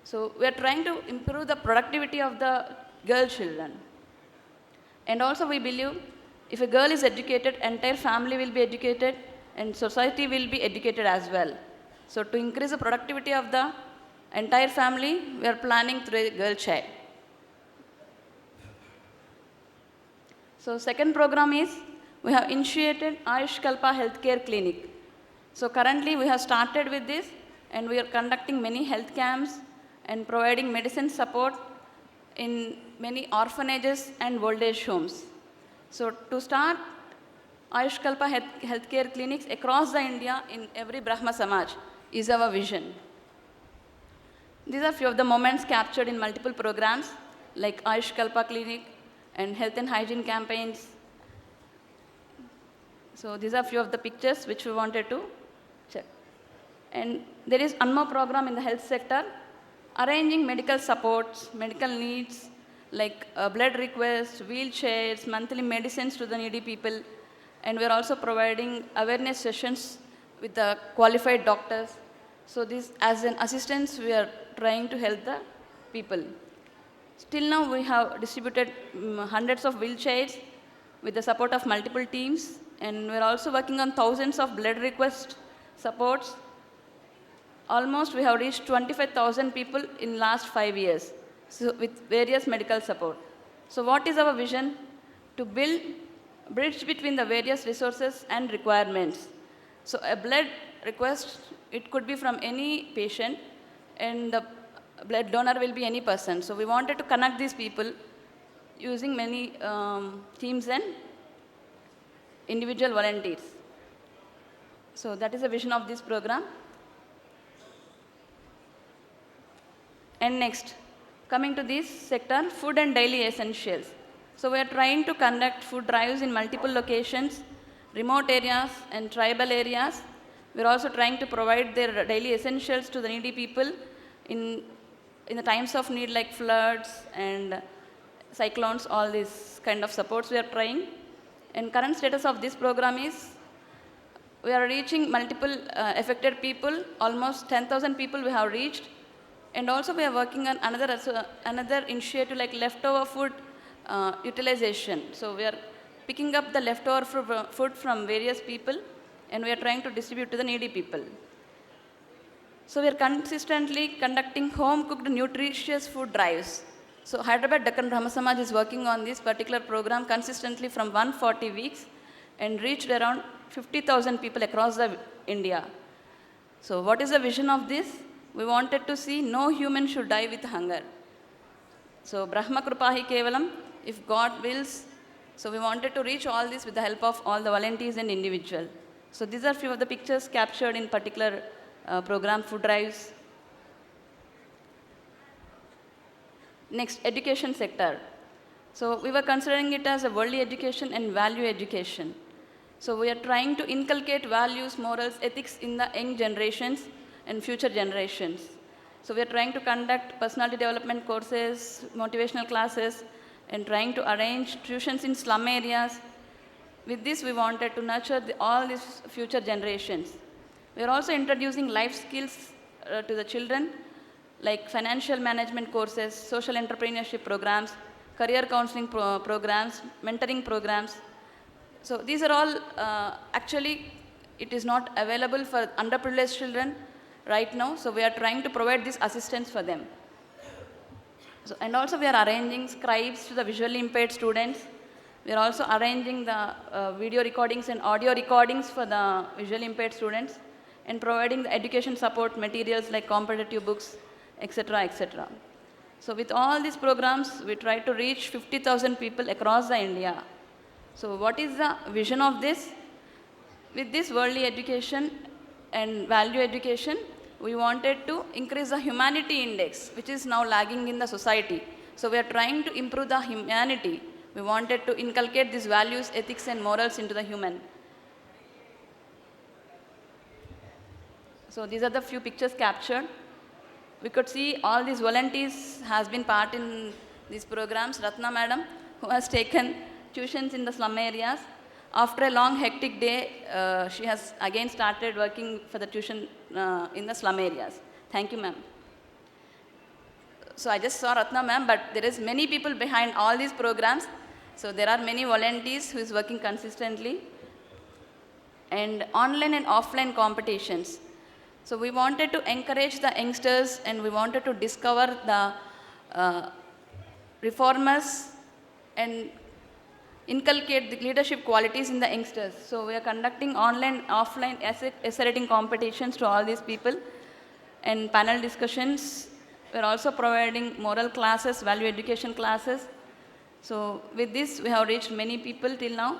So we are trying to improve the productivity of the girl children. And also we believe if a girl is educated, entire family will be educated and society will be educated as well. So to increase the productivity of the entire family, we are planning through a girl child. So second program is, we have initiated Ayush Kalpa Healthcare Clinic. So currently we have started with this and we are conducting many health camps and providing medicine support in many orphanages and old age homes. So to start Ayush Kalpa healthcare clinics across the India in every Brahma Samaj is our vision. These are few of the moments captured in multiple programs like Ayush Kalpa Clinic and health and hygiene campaigns. So these are few of the pictures which we wanted to check. And there is Anmo program in the health sector, arranging medical supports, medical needs like blood requests, wheelchairs, monthly medicines to the needy people. And we are also providing awareness sessions with the qualified doctors. So this, as an assistance, we are trying to help the people. Till now, we have distributed hundreds of wheelchairs with the support of multiple teams. And we are also working on thousands of blood request supports. Almost we have reached 25,000 people in last 5 years, so with various medical support. So what is our vision? To build bridge between the various resources and requirements. So a blood request, it could be from any patient and the blood donor will be any person. So we wanted to connect these people using many teams and individual volunteers. So that is the vision of this program. And next, coming to this sector, food and daily essentials. So we are trying to conduct food drives in multiple locations, remote areas and tribal areas. We are also trying to provide their daily essentials to the needy people in the times of need like floods and cyclones, all these kind of supports we are trying. And current status of this program is, we are reaching multiple affected people, almost 10,000 people we have reached. And also we are working on another initiative like leftover food utilization. So we are picking up the leftover food from various people and we are trying to distribute to the needy people. So we are consistently conducting home-cooked nutritious food drives. So Hyderabad Deccan Brahma Samaj is working on this particular program consistently from 140 weeks and reached around 50,000 people across the India. So what is the vision of this? We wanted to see no human should die with hunger. So Brahma Krupahi Kevalam, if God wills. So we wanted to reach all this with the help of all the volunteers and individuals. So these are few of the pictures captured in particular program food drives. Next, education sector. So we were considering it as a worldly education and value education. So we are trying to inculcate values, morals, ethics in the young generations and future generations. So we are trying to conduct personality development courses, motivational classes, and trying to arrange tuitions in slum areas. With this, we wanted to nurture all these future generations. We are also introducing life skills to the children, like financial management courses, social entrepreneurship programs, career counseling programs, mentoring programs. So these are all, actually, it is not available for underprivileged children right now, so we are trying to provide this assistance for them. So, and also we are arranging scribes to the visually impaired students. We are also arranging the video recordings and audio recordings for the visually impaired students and providing the education support materials like competitive books, etc., etc. So with all these programs, we try to reach 50,000 people across the India. So what is the vision of this? With this worldly education and value education, we wanted to increase the humanity index, which is now lagging in the society. So we are trying to improve the humanity. We wanted to inculcate these values, ethics, and morals into the human. So these are the few pictures captured. We could see all these volunteers has been part in these programs. Ratna madam, who has taken tuitions in the slum areas. After a long hectic day, she has again started working for the tuition in the slum areas. Thank you, ma'am. So I just saw Ratna ma'am, but there is many people behind all these programs. So there are many volunteers who is working consistently. And online and offline competitions. So we wanted to encourage the youngsters and we wanted to discover the reformers and inculcate the leadership qualities in the youngsters. So we are conducting online, offline essay writing competitions to all these people and panel discussions. We are also providing moral classes, value education classes. So with this, we have reached many people till now.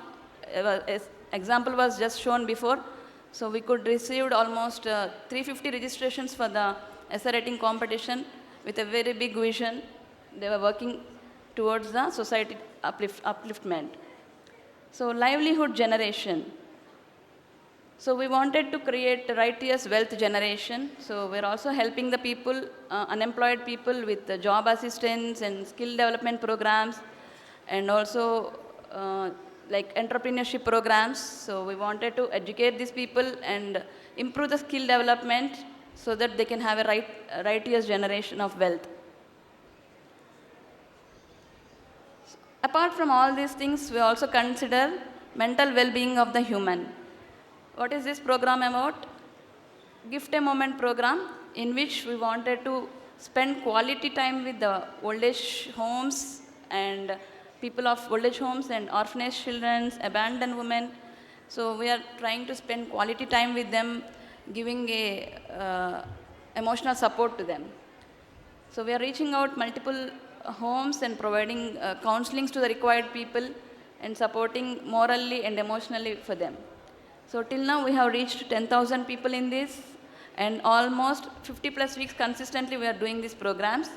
Example was just shown before. So we could receive almost 350 registrations for the essay writing competition with a very big vision. They were working towards the society upliftment. So livelihood generation. So we wanted to create a righteous wealth generation. So we're also helping the people, unemployed people with the job assistance and skill development programs and also like entrepreneurship programs. So we wanted to educate these people and improve the skill development so that they can have a righteous generation of wealth. Apart from all these things, we also consider mental well-being of the human. What is this program about? Gift a Moment program, in which we wanted to spend quality time with the old age homes and people of old age homes and orphanage children, abandoned women. So we are trying to spend quality time with them, giving a emotional support to them. So we are reaching out multiple homes and providing counselings to the required people and supporting morally and emotionally for them. So till now we have reached 10,000 people in this and almost 50 plus weeks consistently we are doing these programs.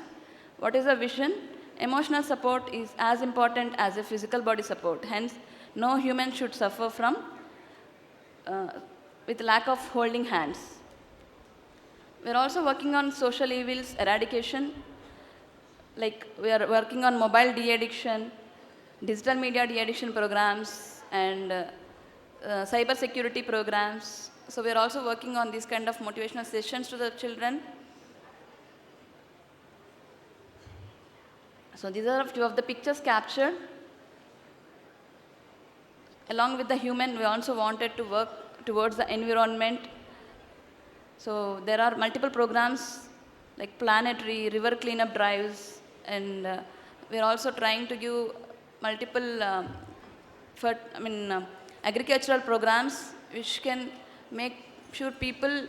What is the vision? Emotional support is as important as a physical body support. Hence, no human should suffer from with lack of holding hands. We are also working on social evils eradication. Like we are working on mobile de-addiction, digital media de-addiction programs, and cyber security programs. So we are also working on these kind of motivational sessions to the children. So these are a few of the pictures captured. Along with the human, we also wanted to work towards the environment. So there are multiple programs like planetary, river cleanup drives, and we are also trying to give multiple agricultural programs which can make sure people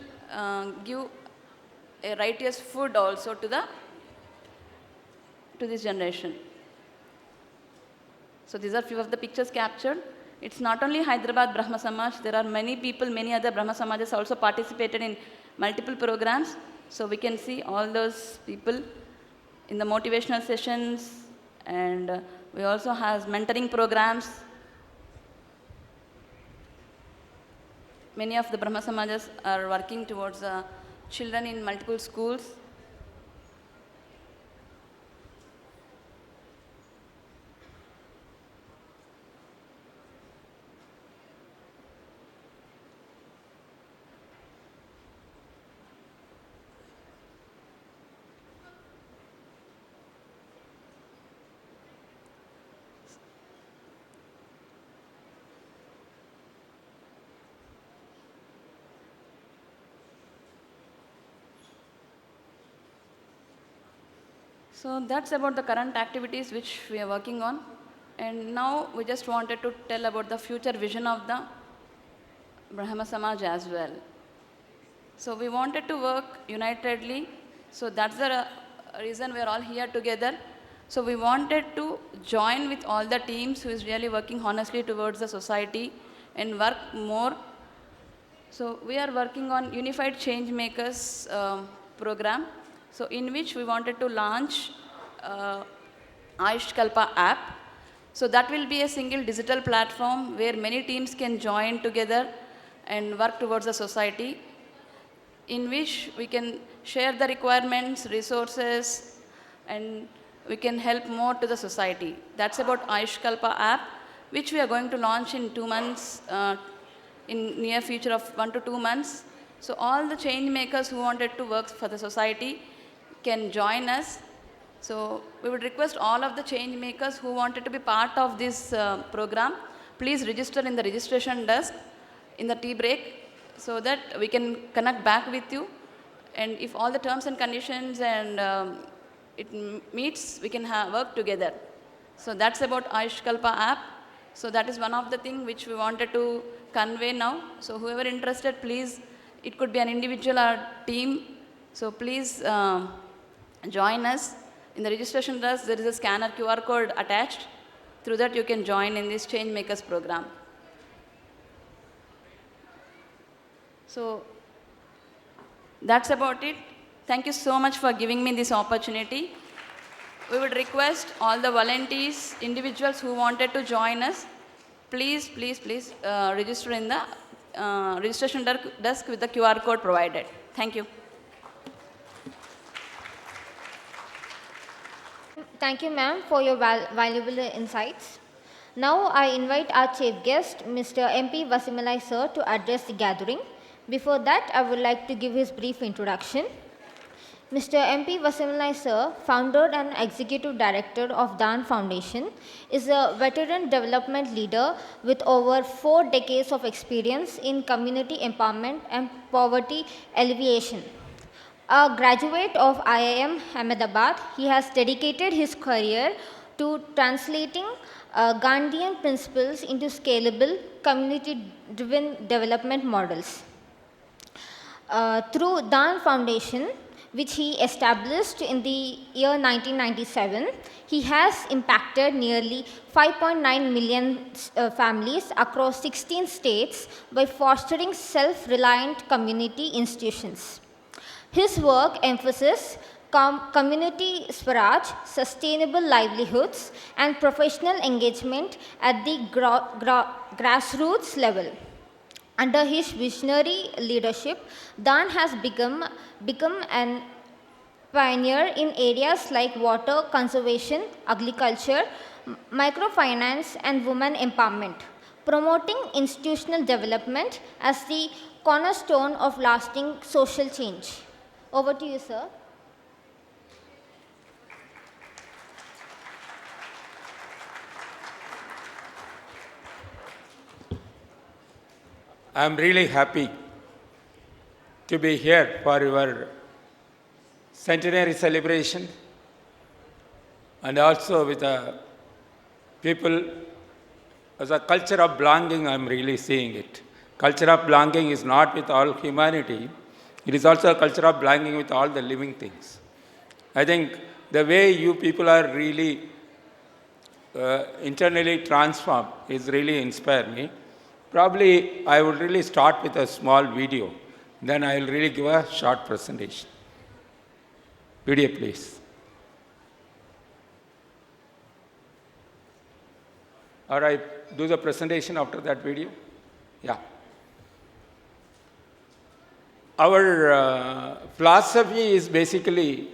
give a righteous food also to this generation. So these are few of the pictures captured. It's not only Hyderabad Brahma Samaj, there are many people, many other Brahma Samajas also participated in multiple programs. So we can see all those people in the motivational sessions, and we also have mentoring programs. Many of the Brahma Samajas are working towards children in multiple schools. So that's about the current activities which we are working on. And now we just wanted to tell about the future vision of the Brahma Samaj as well. So we wanted to work unitedly. So that's the reason we are all here together. So we wanted to join with all the teams who is really working honestly towards the society and work more. So we are working on Unified Change Makers program. So in which we wanted to launch Ayush Kalpa app. So that will be a single digital platform where many teams can join together and work towards the society, in which we can share the requirements, resources, and we can help more to the society. That's about Ayush Kalpa app, which we are going to launch in 2 months, in near future of 1 to 2 months. So all the change makers who wanted to work for the society can join us. So we would request all of the change makers who wanted to be part of this program, please register in the registration desk in the tea break, so that we can connect back with you. And if all the terms and conditions and it meets, we can work together. So that's about Ayush Kalpa app. So that is one of the things which we wanted to convey now. So whoever interested, please, it could be an individual or team. So please join us. In the registration desk, there is a scanner QR code attached. Through that, you can join in this Change Makers program. So that's about it. Thank you so much for giving me this opportunity. We would request all the volunteers, individuals who wanted to join us, please, please, please register in the registration desk with the QR code provided. Thank you. Thank you, ma'am, for your valuable insights. Now I invite our chief guest, Mr. MP Vasimalai sir, to address the gathering. Before that, I would like to give his brief introduction. Mr. MP Vasimalai sir, founder and executive director of Dan Foundation, is a veteran development leader with over 4 decades of experience in community empowerment and poverty alleviation. A graduate of IIM Ahmedabad, he has dedicated his career to translating Gandhian principles into scalable, community-driven development models. Through Dan Foundation, which he established in the year 1997, he has impacted nearly 5.9 million families across 16 states by fostering self-reliant community institutions. His work emphasizes community swaraj, sustainable livelihoods, and professional engagement at the grassroots level. Under his visionary leadership, Dan has become an pioneer in areas like water conservation, agriculture, microfinance, and women empowerment, promoting institutional development as the cornerstone of lasting social change. Over to you, sir. I am really happy to be here for your centenary celebration, and also with the people. As a culture of belonging, I am really seeing it. Culture of belonging is not with all humanity. It is also a culture of belonging with all the living things. I think the way you people are really internally transformed is really inspired me. Probably I would really start with a small video. Then I will really give a short presentation. Video, please. or I do the presentation after that video? Yeah. Our philosophy is basically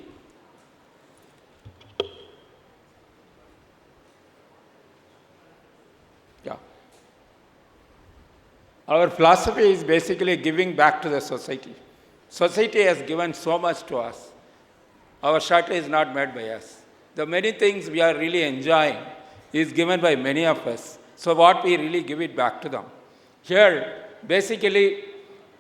our philosophy is basically giving back to the society. Society has given so much to us. Our shirt is not made by us. The many things we are really enjoying is given by many of us. So what we really give it back to them. Here, basically,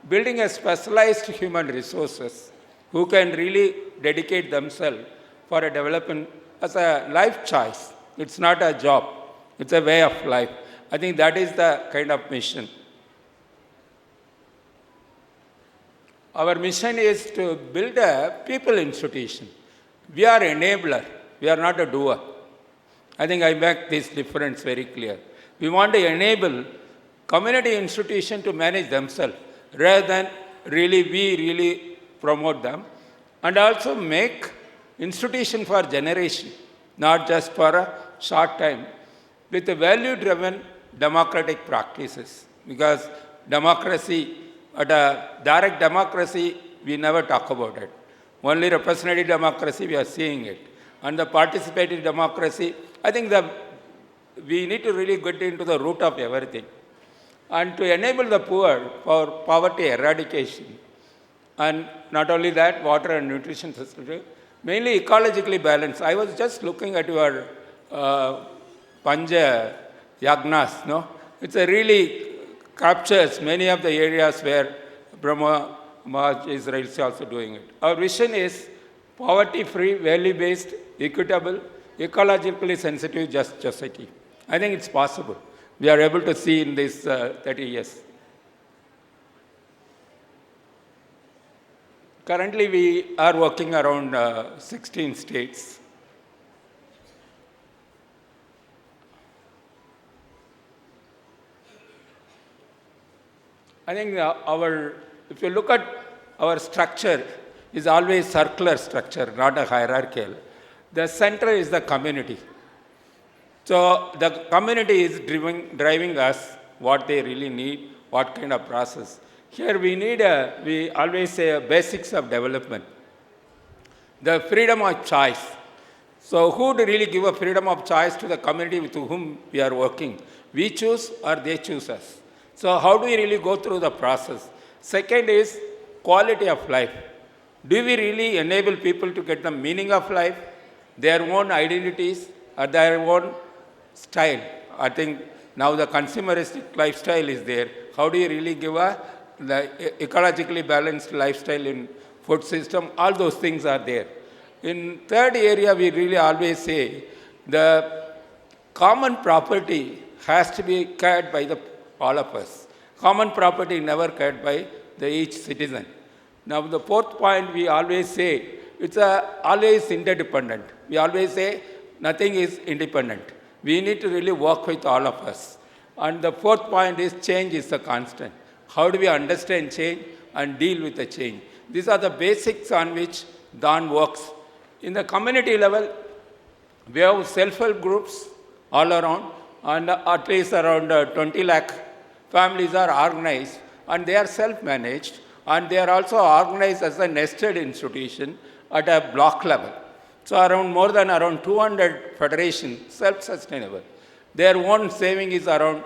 building a specialized human resources who can really dedicate themselves for a development as a life choice. It's not a job. It's a way of life. I think that is the kind of mission. Our mission is to build a people institution. We are enabler. We are not a doer. I think I make this difference very clear. We want to enable community institution to manage themselves rather than we really promote them, and also make institution for generation, not just for a short time, with a value-driven democratic practices. Because democracy, at a direct democracy, we never talk about it. Only representative democracy, we are seeing it. And the participative democracy, I think we need to really get into the root of everything. And to enable the poor for poverty eradication. And not only that, water and nutrition system, mainly ecologically balanced. I was just looking at your Panja Yagnas, no? It's a really captures many of the areas where Brahma Samaj Israel is also doing it. Our vision is poverty-free, value-based, equitable, ecologically sensitive just society. I think it's possible. We are able to see in these 30 years. Currently, we are working around 16 states. I think if you look at our structure, is always circular structure, not a hierarchical. The center is the community. So the community is driving us what they really need, what kind of process. Here we always say basics of development. The freedom of choice. So who to really give a freedom of choice to the community with whom we are working? We choose or they choose us. So how do we really go through the process? Second is quality of life. Do we really enable people to get the meaning of life, their own identities, or their own style? I think now the consumeristic lifestyle is there. How do you really give the ecologically balanced lifestyle in food system? All those things are there. In third area, we really always say the common property has to be cared by all of us. Common property never cared by each citizen. Now, the fourth point, we always say, it's always interdependent. We always say, nothing is independent. We need to really work with all of us. And the fourth point is, change is the constant. How do we understand change and deal with the change? These are the basics on which DAN works. In the community level, we have self-help groups all around, and at least around 20 lakh families are organized, and they are self-managed, and they are also organized as a nested institution at a block level. So more than 200 federations, self-sustainable. Their own saving is around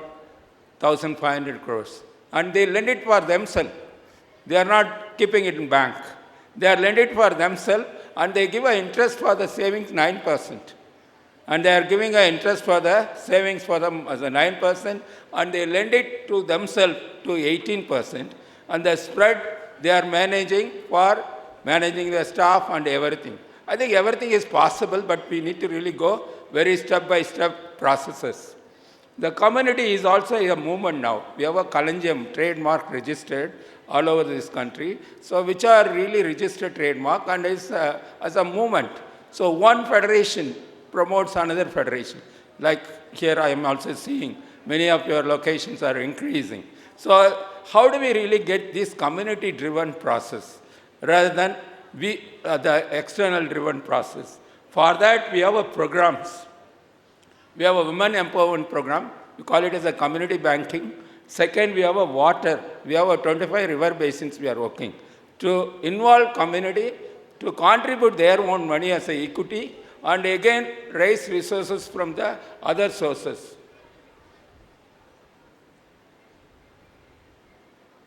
1,500 crores. And they lend it for themselves. They are not keeping it in bank. They are lend it for themselves, and they give an interest for the savings 9%. And they are giving an interest for the savings for them as a 9%, and they lend it to themselves to 18%. And the spread they are managing for managing the staff and everything. I think everything is possible, but we need to really go very step-by-step processes. The community is also a movement now. We have a Kalanjam trademark registered all over this country, so which are really registered trademark and is as a movement. So one federation promotes another federation. Like here I am also seeing many of your locations are increasing. So how do we really get this community-driven process rather than the external-driven process? For that, we have programs. We have a women empowerment program. We call it as a community banking. Second, we have a water. We have a 25 river basins we are working to involve community to contribute their own money as a equity and again raise resources from the other sources.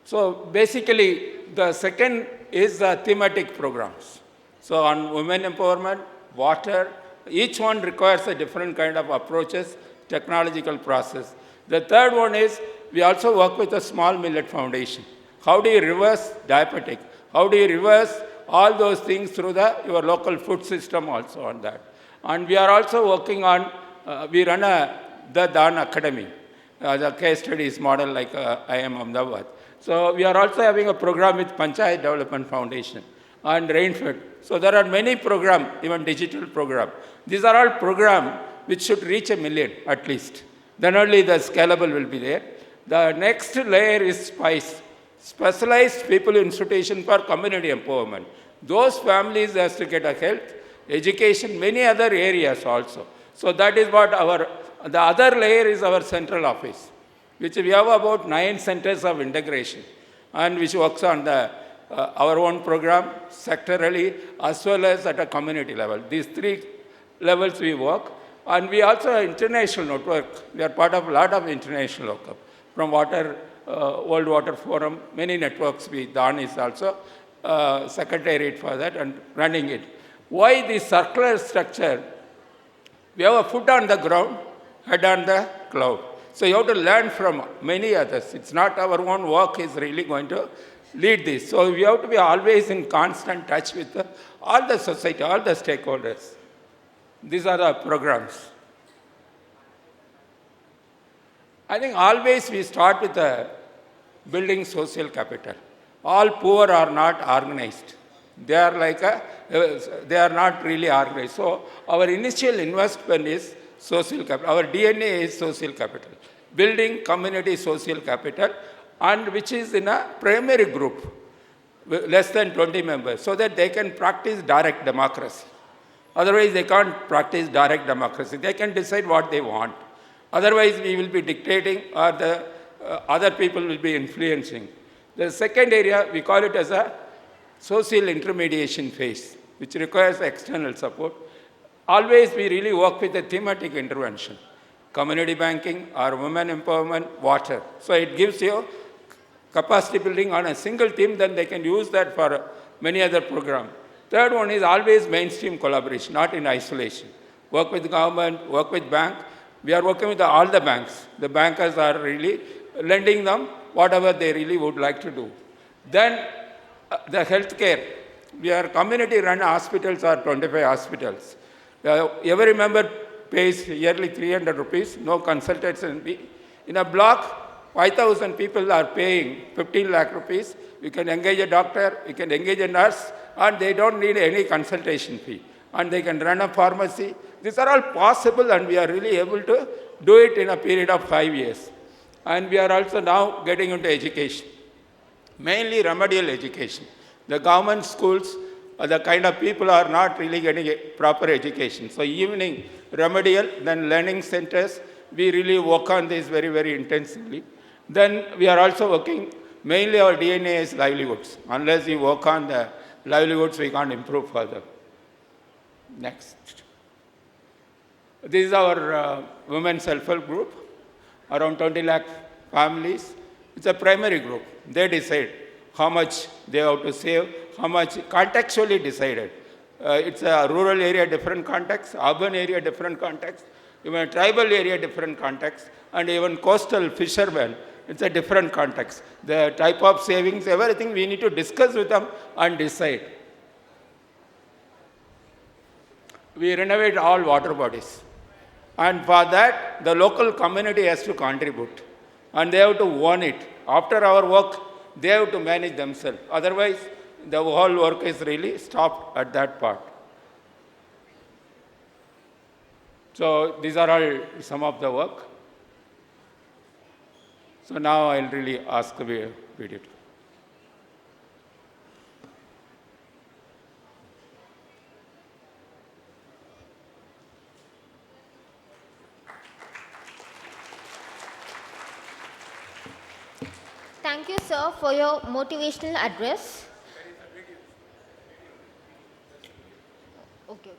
So basically, the second is the thematic programs. So on women empowerment, water, each one requires a different kind of approaches, technological process. The third one is we also work with a small millet foundation. How do you reverse diabetic? How do you reverse all those things through your local food system also on that? And we are also working on, we run the Dan Academy, the case studies model like IIM Ahmedabad. So we are also having a program with Panchayat Development Foundation and Rainfed. So there are many programs, even digital program. These are all programs which should reach 1 million at least. Then only the scalable will be there. The next layer is SPICE, Specialized People Institution for Community Empowerment. Those families has to get a health, education, many other areas also. So that is what the other layer is our central office, which we have about 9 centers of integration and which works on our own program sectorally as well as at a community level. These 3 levels we work. And we also have international network. We are part of a lot of international network. From World Water Forum, many networks. Dan is also secretariat for that and running it. Why this circular structure? We have a foot on the ground, head on the cloud. So you have to learn from many others. It's not our own work is really going to lead this. So we have to be always in constant touch with all the society, all the stakeholders. These are the programs. I think always we start with building social capital. All poor are not organized. They are they are not really organized. So our initial investment is social capital. Our DNA is social capital. Building community social capital and which is in a primary group, less than 20 members, so that they can practice direct democracy. Otherwise, they can't practice direct democracy. They can decide what they want. Otherwise, we will be dictating or the other people will be influencing. The second area, we call it as a social intermediation phase, which requires external support. Always, we really work with a thematic intervention. Community banking or women empowerment, water. So it gives you capacity building on a single theme, then they can use that for many other programs. Third one is always mainstream collaboration, not in isolation. Work with government, work with bank. We are working with all the banks. The bankers are really lending them whatever they really would like to do. Then the healthcare. We are community-run hospitals or 25 hospitals. Every member pays yearly 300 rupees, no consultation fee. In a block, 5,000 people are paying 15 lakh rupees. We can engage a doctor, we can engage a nurse, and they don't need any consultation fee. And they can run a pharmacy. These are all possible, and we are really able to do it in a period of 5 years. And we are also now getting into education, mainly remedial education. The government schools, the kind of people are not really getting a proper education. So evening, remedial, then learning centers, we really work on this very, very intensively. Then we are also working, mainly our DNA is livelihoods. Unless we work on the livelihoods, we can't improve further. Next. This is our women self-help group, around 20 lakh families. It's a primary group. They decide how much they have to save, how much contextually decided. It's a rural area, different context, urban area, different context, even a tribal area, different context, and even coastal fishermen, it's a different context. The type of savings, everything we need to discuss with them and decide. We renovate all water bodies. And for that, the local community has to contribute. And they have to own it. After our work, they have to manage themselves. Otherwise, the whole work is really stopped at that part. So these are all some of the work. So now I'll really ask the video. Thank you, sir, for your motivational address. Okay.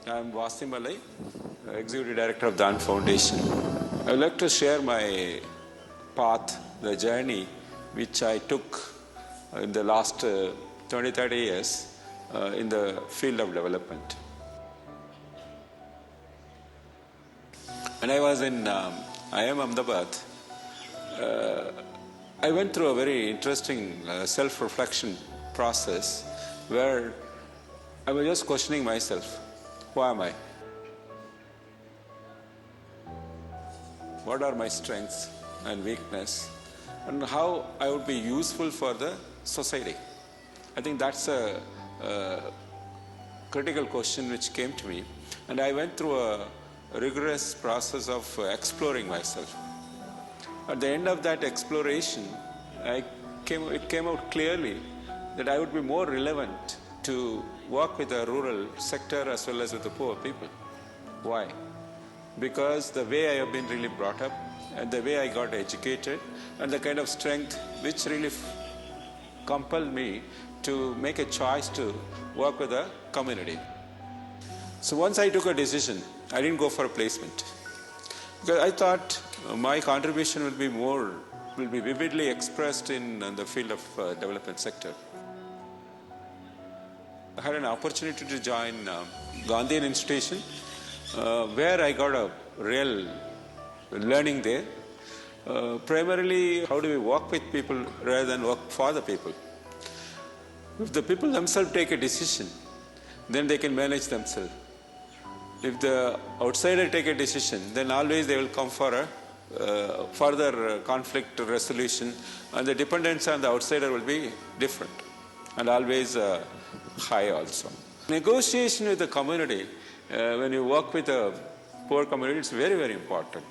I'm Vasim Malai, Executive Director of Dan Foundation. I would like to share my path, the journey which I took in the last 20, 30 years in the field of development. When I was in IIM Ahmedabad, I went through a very interesting self-reflection process where I was just questioning myself. Who am I? What are my strengths and weaknesses? And how I would be useful for the society? I think that's a critical question which came to me. And I went through a rigorous process of exploring myself. At the end of that exploration, it came out clearly that I would be more relevant to work with the rural sector as well as with the poor people. Why? Because the way I have been really brought up and the way I got educated and the kind of strength which really compelled me to make a choice to work with the community. So once I took a decision, I didn't go for a placement. Because I thought my contribution will be vividly expressed in the field of development sector. I had an opportunity to join Gandhian Institution, where I got a real learning there. Primarily, how do we work with people rather than work for the people? If the people themselves take a decision, then they can manage themselves. If the outsider take a decision, then always they will come for a further conflict resolution, and the dependence on the outsider will be different and always high also. Negotiation with the community, when you work with a poor community, it's very, very important.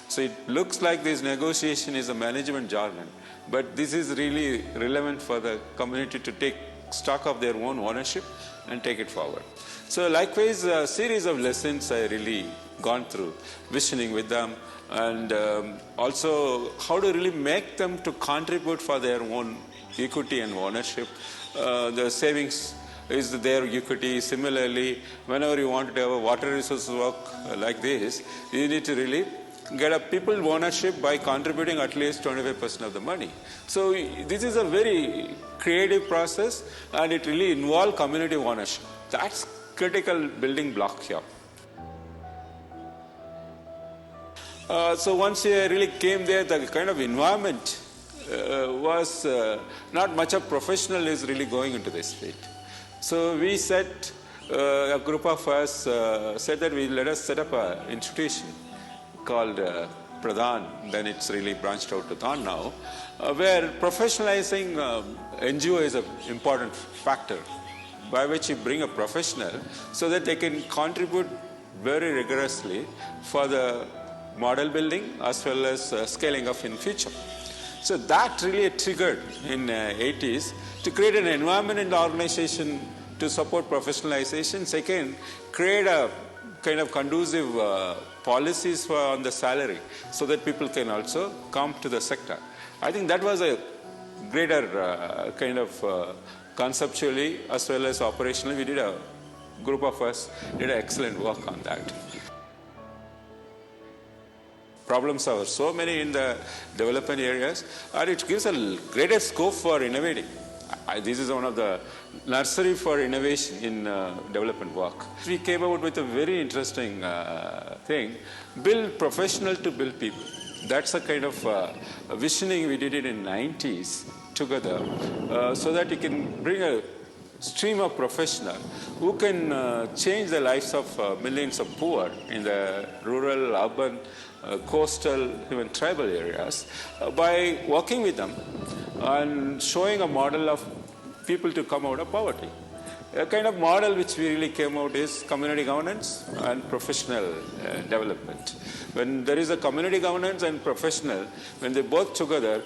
So it looks like this negotiation is a management jargon, but this is really relevant for the community to take stock of their own ownership and take it forward. So likewise, a series of lessons I really gone through, visioning with them, and also how to really make them to contribute for their own equity and ownership. The savings is their equity. Similarly, whenever you want to have a water resources work like this, you need to really get a people ownership by contributing at least 25% of the money. So this is a very creative process, and it really involves community ownership. That's critical building block here. So once I really came there, the kind of environment was not much of professionals really going into this field. So we set, a group of us said that let us set up an institution called Pradhan, then it's really branched out to Dhan now, where professionalizing NGO is an important factor, by which you bring a professional so that they can contribute very rigorously for the model building as well as scaling up in future. So that really triggered in 80s to create an environment in the organization to support professionalization. Second, create a kind of conducive policies on the salary so that people can also come to the sector. I think that was a greater kind of conceptually as well as operationally. We did a group of us did excellent work on that. Problems are so many in the development areas, and it gives a greater scope for innovating. This is one of the nursery for innovation in development work. We came out with a very interesting thing, build professional to build people. That's a kind of visioning we did it in 90s together, so that you can bring a stream of professionals who can change the lives of millions of poor in the rural, urban, coastal, even tribal areas, by working with them and showing a model of people to come out of poverty. A kind of model which we really came out is community governance and professional development. When there is a community governance and professional, when they both together,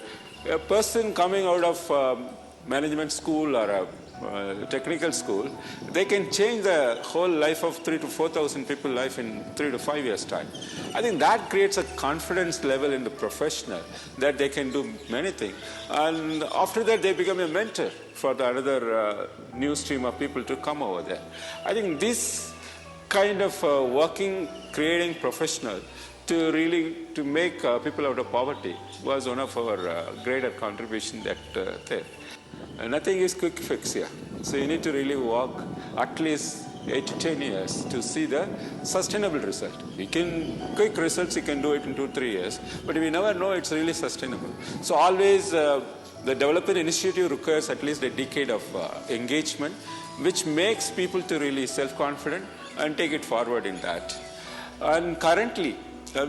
a person coming out of management school or a technical school, they can change the whole life of 3,000 to 4,000 people life in 3 to 5 years time. I think that creates a confidence level in the professional that they can do many things. And after that, they become a mentor for the another new stream of people to come over there. I think this kind of working, creating professional to make people out of poverty was one of our greater contribution that there. Nothing is quick fix here. So you need to really work at least 8 to 10 years to see the sustainable result. Quick results, you can do it in 2 to 3 years, but we never know it's really sustainable. So always the development initiative requires at least a decade of engagement, which makes people to really self-confident and take it forward in that. And currently,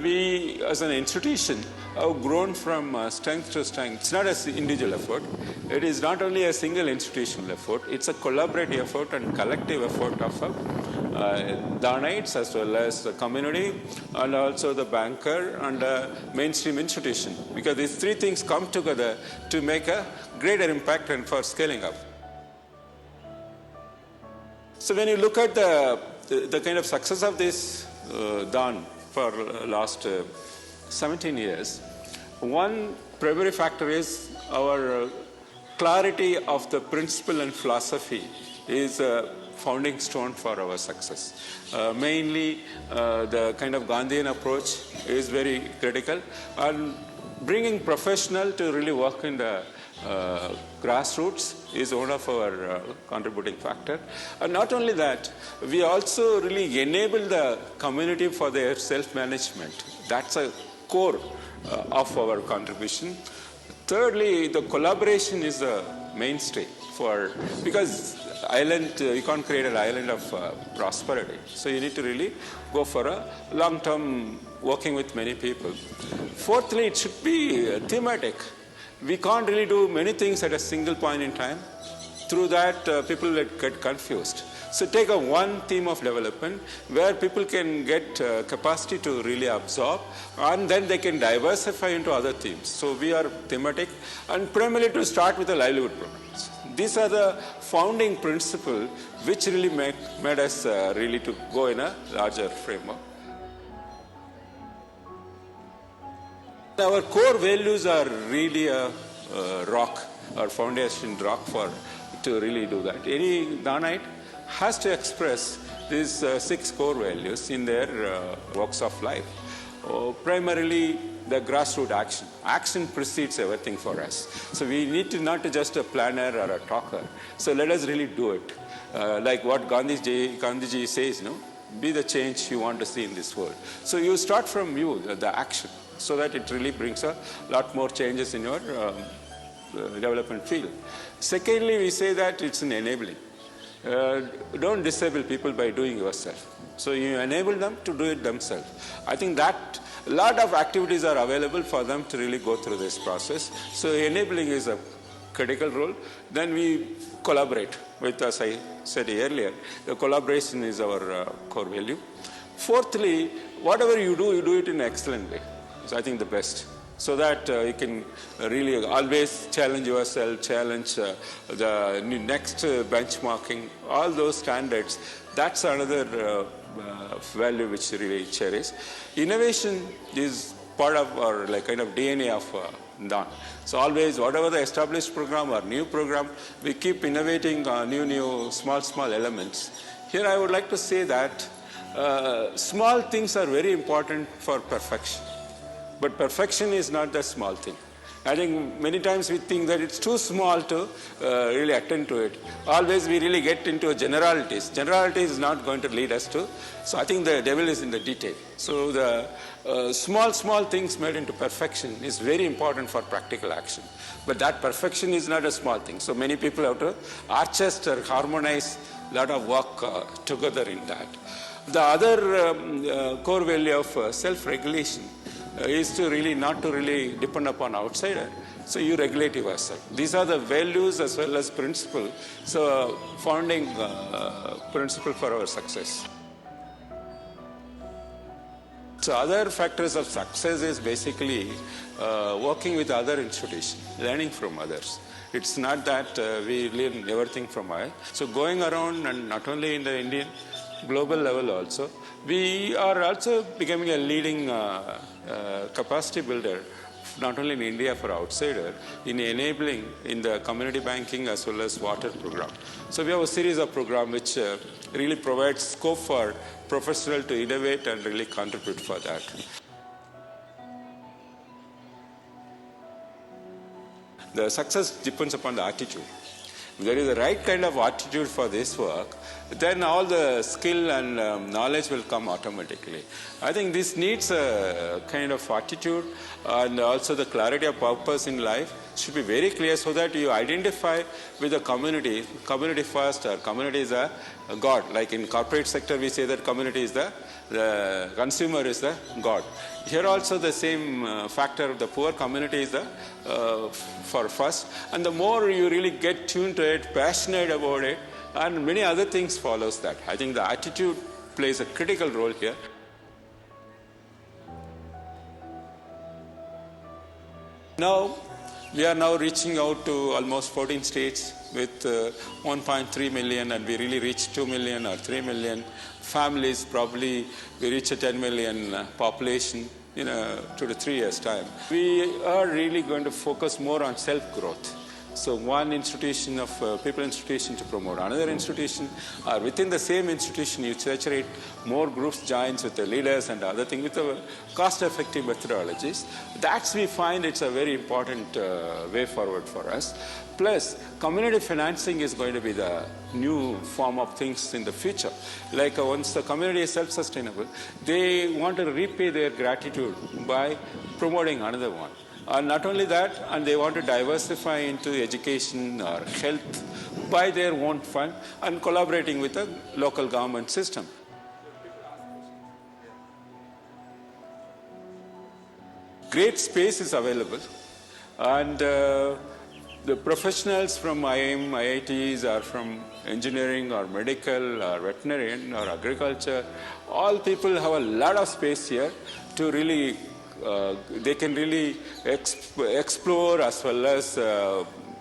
we as an institution have grown from strength to strength. It's not an individual effort. It is not only a single institutional effort. It's a collaborative effort and collective effort of Danites as well as the community and also the banker and the mainstream institution. Because these three things come together to make a greater impact and for scaling up. So when you look at the kind of success of this Daan for last 17 years, one primary factor is our clarity of the principle and philosophy is a founding stone for our success. Mainly, the kind of Gandhian approach is very critical, and bringing professional to really work in the grassroots is one of our contributing factor. And not only that, we also really enable the community for their self-management. That's a core of our contribution. Thirdly, the collaboration is a mainstay because island, you can't create an island of prosperity. So you need to really go for a long-term working with many people. Fourthly, it should be thematic. We can't really do many things at a single point in time. Through that, people get confused. So take one theme of development where people can get capacity to really absorb, and then they can diversify into other themes. So we are thematic, and primarily to start with the livelihood programs. These are the founding principles which really made us really to go in a larger framework. Our core values are really a rock, or foundation rock to really do that. Any Danite has to express these 6 core values in their walks of life. Primarily, the grassroots action. Action precedes everything for us. So we need to not just a planner or a talker. So let us really do it. Like what Gandhiji says, be the change you want to see in this world. So you start from you, the action, so that it really brings a lot more changes in your development field. Secondly, we say that it's an enabling. Don't disable people by doing yourself. So you enable them to do it themselves. I think that a lot of activities are available for them to really go through this process. So enabling is a critical role. Then we collaborate with, as I said earlier, the collaboration is our core value. Fourthly, whatever you do it in an excellent way. So I think the best. So that you can really always challenge yourself, challenge the next benchmarking, all those standards. That's another value which really cherish. Innovation is part of our kind of DNA of Daan. So always, whatever the established program or new program, we keep innovating new small elements. Here I would like to say that small things are very important for perfection. But perfection is not the small thing. I think many times we think that it's too small to really attend to it. Always we really get into generalities. Generality is not going to lead us to. So I think the devil is in the detail. So the small things made into perfection is very important for practical action. But that perfection is not a small thing. So many people have to orchestra, harmonize a lot of work together in that. The other core value of self-regulation. is to really not to really depend upon outsider. So you regulate yourself. These are the values as well as principle. So founding principle for our success. So other factors of success is basically working with other institutions, learning from others. It's not that we learn everything from I. So going around, and not only in the Indian, global level also, we are also becoming a leading capacity builder, not only in India for outsider, in enabling in the community banking as well as water program. So we have a series of programs which really provides scope for professionals to innovate and really contribute for that. The success depends upon the attitude. If there is the right kind of attitude for this work, then all the skill and knowledge will come automatically. I think this needs a kind of attitude, and also the clarity of purpose in life should be very clear so that you identify with the community first, or community is a God. Like in corporate sector, we say that community is the consumer is the God. Here also the same factor of the poor community is the for first, and the more you really get tuned to it, passionate about it, and many other things follows that. I think the attitude plays a critical role here. Now, we are now reaching out to almost 14 states with 1.3 million, and we really reach 2 million or 3 million families. Probably we reach a 10 million population in 2 to 3 years' time. We are really going to focus more on self-growth. So one institution of people institution to promote another institution, or within the same institution you saturate more groups joins with the leaders and other things with the cost-effective methodologies. That's we find it's a very important way forward for us. Plus, community financing is going to be the new form of things in the future. Like once the community is self-sustainable, they want to repay their gratitude by promoting another one. And not only that, and they want to diversify into education or health by their own fund and collaborating with the local government system. Great space is available, and the professionals from IIM, IITs, or from engineering or medical or veterinarian or agriculture, all people have a lot of space here to really they can really explore as well as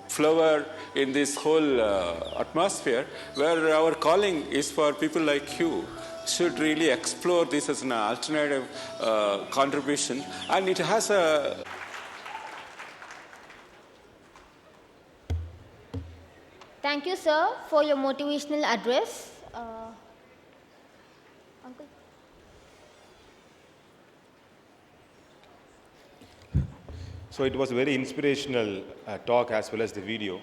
flower in this whole atmosphere, where our calling is for people like you should really explore this as an alternative contribution, and it has a Thank you, sir, for your motivational address. Uncle. So it was a very inspirational talk as well as the video.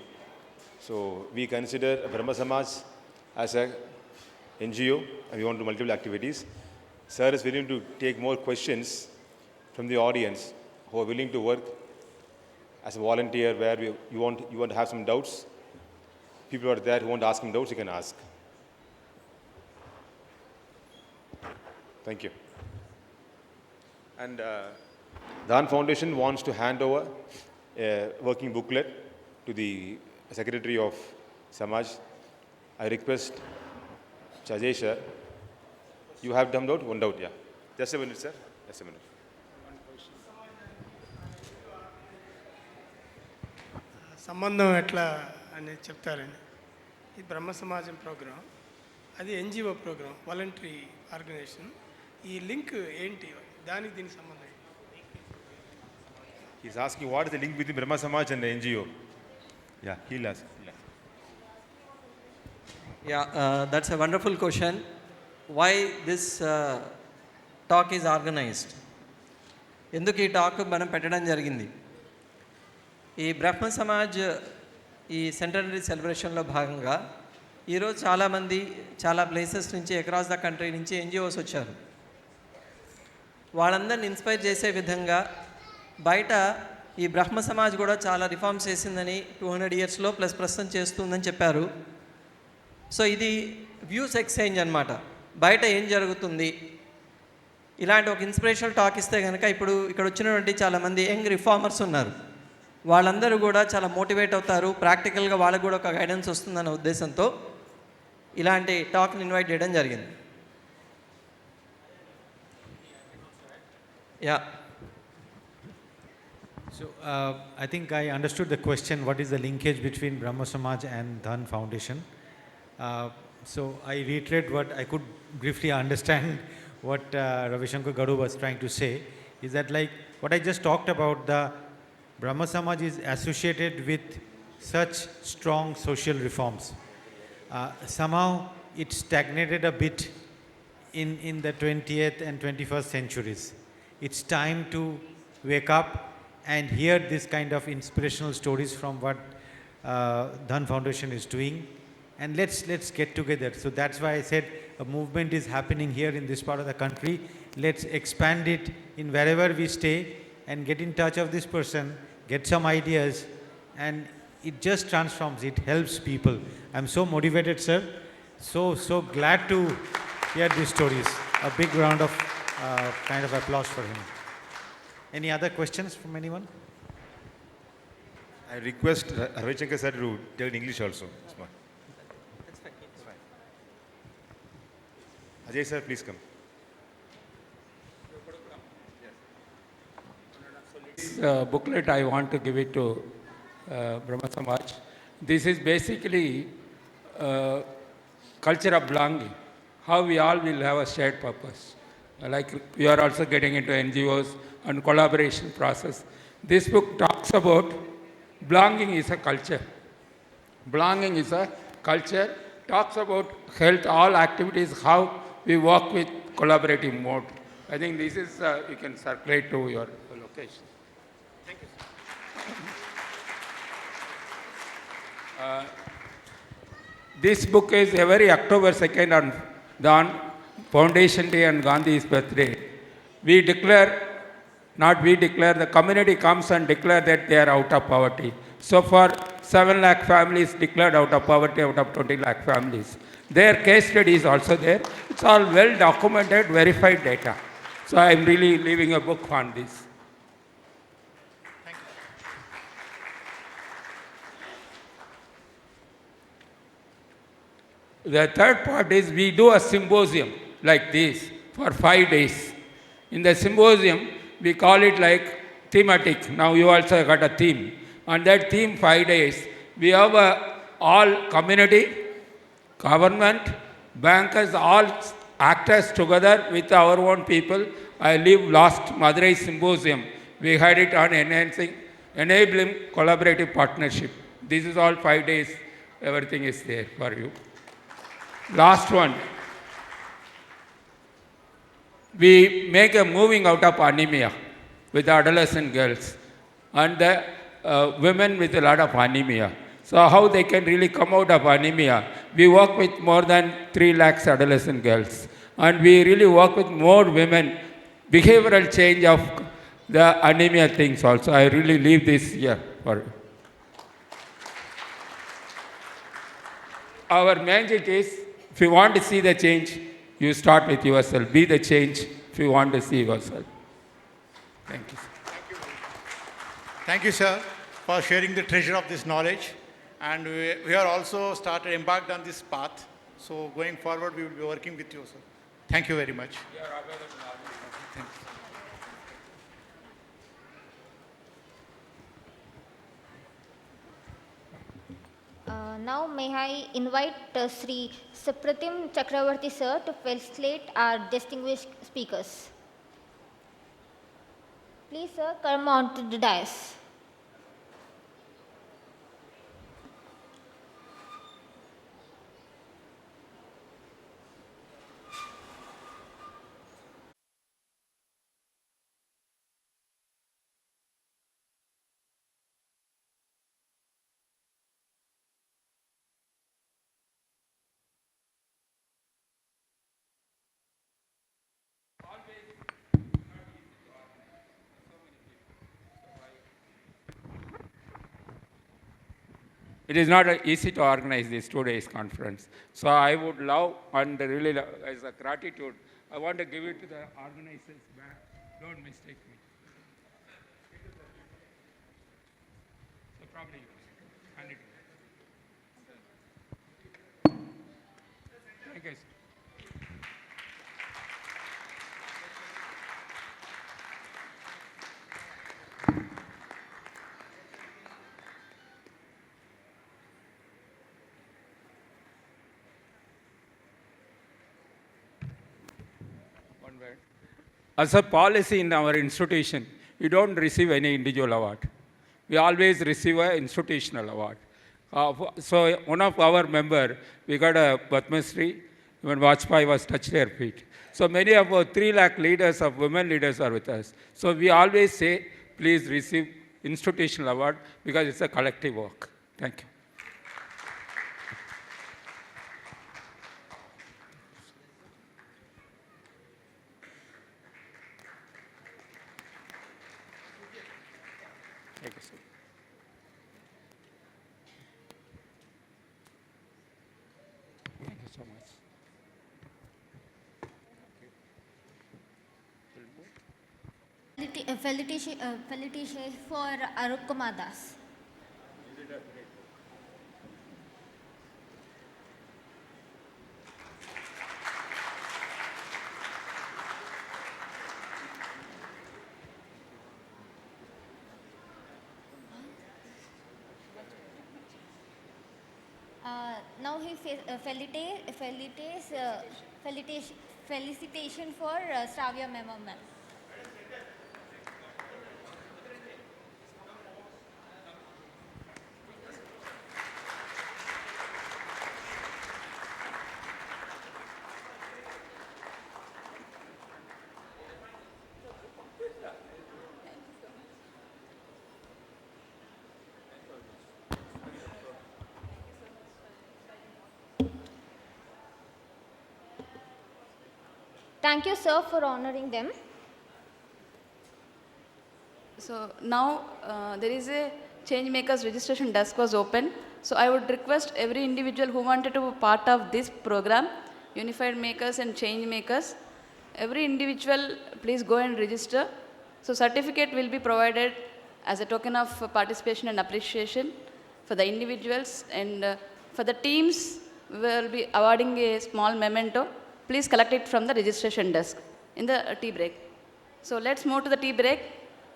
So we consider Brahma Samaj as a NGO, and we want to do multiple activities. Sir is willing to take more questions from the audience who are willing to work as a volunteer, where you want to have some doubts. People are there who want to ask him doubts, you can ask. Thank you. And Dan Foundation wants to hand over a working booklet to the Secretary of Samaj. I request Chajesh sir. You have dumb doubt? One doubt, yeah. Just a minute, sir. Just a minute. సంబంధం ఎట్లా అనేది చెప్తారని ఈ బ్రహ్మ సమాజం programme అది NGO programme voluntary organisation ఈ link ఏంటి దానికి దీనికి సంబంధం ఏంటి He's asking what is the link between Brahma Samaj and the NGO? Yeah, he'll ask. Yeah, that's a wonderful question. Why this talk is organized? ఎందుకు ఈ talk మనం పెట్టడం జరిగింది? ఈ బ్రహ్మ సమాజ్ ఈ సెంటనరీ సెలబ్రేషన్లో భాగంగా ఈరోజు చాలామంది చాలా ప్లేసెస్ నుంచి అక్రాస్ ద కంట్రీ నుంచి ఎన్జిఓస్ వచ్చారు. వాళ్ళందరిని ఇన్స్పైర్ చేసే విధంగా బయట ఈ బ్రహ్మ సమాజ్ కూడా చాలా రిఫార్మ్స్ చేసిందని 200 ఇయర్స్లో ప్లస్ ప్రస్తుతం చేస్తుందని చెప్పారు. సో ఇది వ్యూస్ ఎక్స్చేంజ్ అనమాట. బయట ఏం జరుగుతుంది, ఇలాంటి ఒక ఇన్స్పిరేషనల్ టాక్ ఇస్తే కనుక ఇప్పుడు ఇక్కడ వచ్చినటువంటి చాలామంది యంగ్ రిఫార్మర్స్ ఉన్నారు, వాళ్ళందరూ కూడా చాలా మోటివేట్ అవుతారు, ప్రాక్టికల్గా వాళ్ళకు కూడా ఒక గైడెన్స్ వస్తుందన్న ఉద్దేశంతో ఇలాంటి టాక్ని ఇన్వైట్ చేయడం జరిగింది. Yeah. So, I think I understood the question, what is the linkage between Brahma Samaj and Dhan Foundation? So, I reiterate what I could briefly understand what Ravi Shankar Garu was trying to say, is that like what I just talked about, the Brahma Samaj is associated with such strong social reforms. Somehow it stagnated a bit in the 20th and 21st centuries. It's time to wake up and hear this kind of inspirational stories from what Dhan Foundation is doing, and let's get together. So that's why I said a movement is happening here in this part of the country. Let's expand it in wherever we stay and get in touch of this person, get some ideas, and it just transforms, it helps people. I'm so motivated, sir. So glad to hear these stories. A big round of kind of applause for him. Any other questions from anyone? I request Ravi Shankar sir to tell in English also. Smart. That's fine. Ajay sir, please come. This booklet, I want to give it to Brahma Samaj. This is basically culture of belonging, how we all will have a shared purpose. Like we are also getting into NGOs and collaboration process. This book talks about belonging is a culture. Belonging is a culture, talks about health, all activities, how we work with collaborative mode. I think this is, you can circulate to your location. Thank you. This book is every October 2nd on Foundation Day and Gandhi's birthday. We declare, not we declare, the community comes and declare that they are out of poverty. So far, 7 lakh families declared out of poverty out of 20 lakh families. Their case study is also there. It's all well documented, verified data. So I'm really leaving a book on this. The third part is we do a symposium like this for 5 days. In the symposium, we call it like thematic. Now you also got a theme. On that theme, 5 days, we have all community, government, bankers, all actors together with our own people. I live last Madurai symposium. We had it on enabling collaborative partnership. This is all 5 days. Everything is there for you. Last one. We make a moving out of anemia with adolescent girls and the women with a lot of anemia. So how they can really come out of anemia? We work with more than 3 lakhs adolescent girls, and we really work with more women, behavioral change of the anemia things also. I really leave this here for you. Our magic is, if you want to see the change, you start with yourself. Be the change if you want to see yourself. Thank you. Thank you, sir, for sharing the treasure of this knowledge. And we are also embarked on this path. So going forward, we will be working with you, sir. Thank you very much. Thanks. Now may I invite Sri Supratim Chakravarti sir to facilitate our distinguished speakers. Please sir, come on to the dais. It is not easy to organize this 2 days conference. So I would love, and really as a gratitude, I want to give it to the organizers back. Don't mistake me. So probably hand it over. Thank you, sir. One word. As a policy in our institution, we don't receive any individual award. We always receive an institutional award. So one of our member, we got a Padma Shri, when Vajpayee was touched their feet. So many of our 3 lakh leaders of women leaders are with us. So we always say, please receive institutional award because it's a collective work. Thank you. Thank you, sir. Thank you so much. Felicitation for Arup Kumar Das. Now he felicitation for Shravya Memo Ma'am. Thank you, sir, for honoring them. So now there is a change makers registration desk was open. So I would request every individual who wanted to be part of this program, unified makers and change makers, every individual please go and register. So certificate will be provided as a token of participation and appreciation for the individuals, and for the teams we will be awarding a small memento. Please collect it from the registration desk in the tea break. So let's move to the tea break.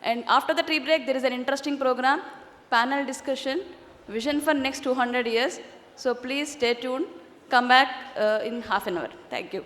And after the tea break, there is an interesting program, panel discussion, vision for next 200 years. So please stay tuned. Come back in half an hour. Thank you.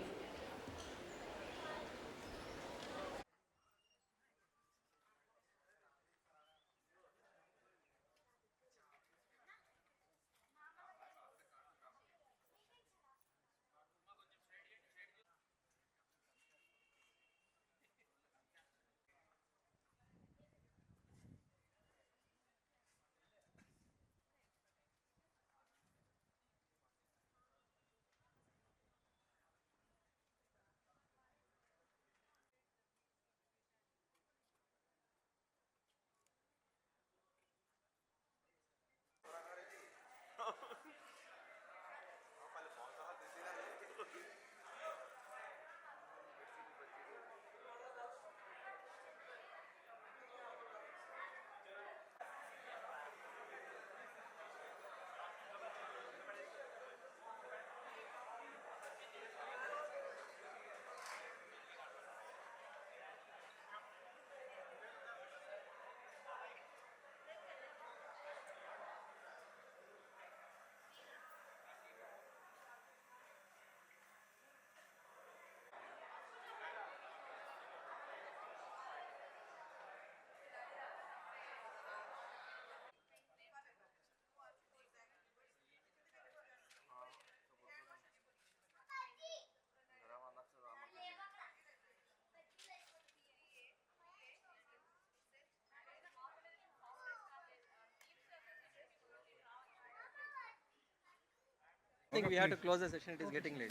I think we have to close the session. It is getting late.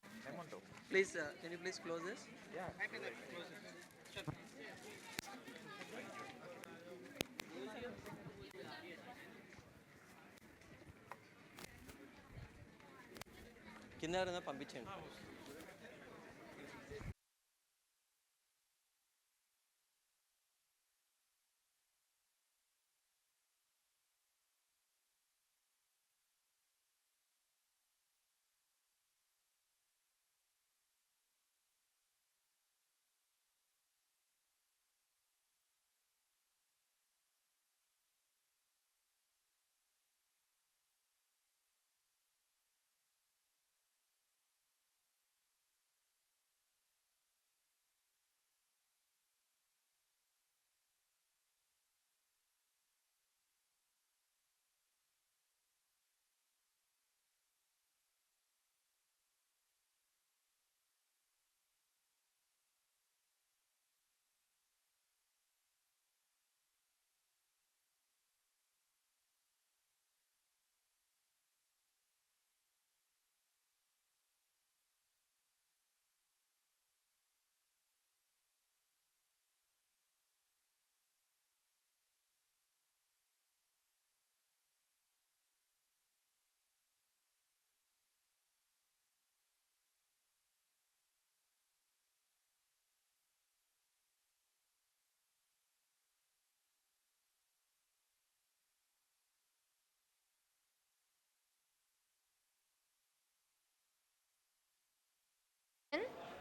Please, can you please close this? కింద ఎవరైనా పంపించండి.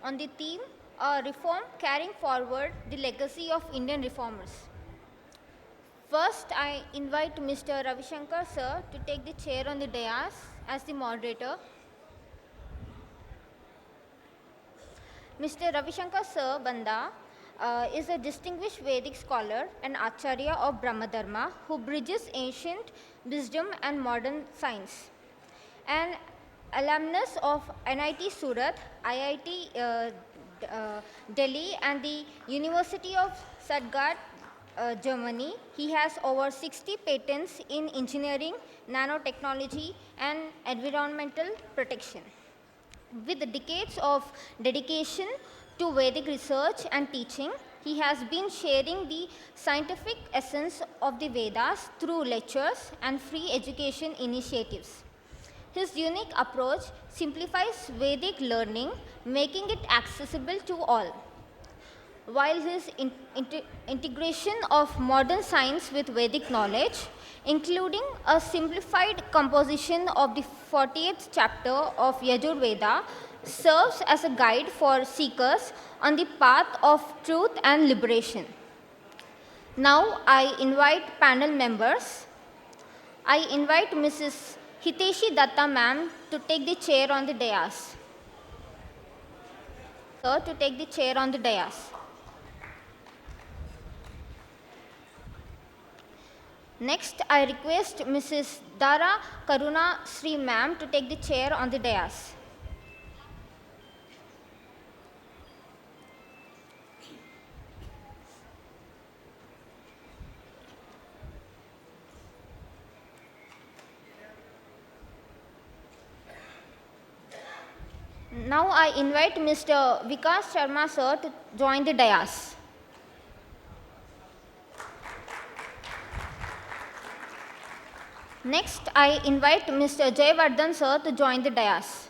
on the theme Reform Carrying Forward the Legacy of Indian Reformers. First, I invite Mr. Ravi Shankar sir to take the chair on the dais as the moderator. Mr. Ravi Shankar sir Banda is a distinguished Vedic scholar and Acharya of Brahma Dharma who bridges ancient wisdom and modern science. An alumnus of NIT Surat, IIT Delhi and the University of Stuttgart, Germany. He has over 60 patents in engineering, nanotechnology and environmental protection. With decades of dedication to Vedic research and teaching, he has been sharing the scientific essence of the Vedas through lectures and free education initiatives. His unique approach simplifies Vedic learning, making it accessible to all. While his integration of modern science with Vedic knowledge, including a simplified composition of the 40th chapter of Yajur Veda, serves as a guide for seekers on the path of truth and liberation. Now I invite panel members. I invite Mrs. Hiteshi Datta ma'am to take the chair on the dais. Sir, to take the chair on the dais. Next, I request Mrs. Dara Karuna Sri ma'am to take the chair on the dais. Now I invite Mr. Vikas Sharma sir to join the dais. Next, I invite Mr. Jayavardhan sir to join the dais.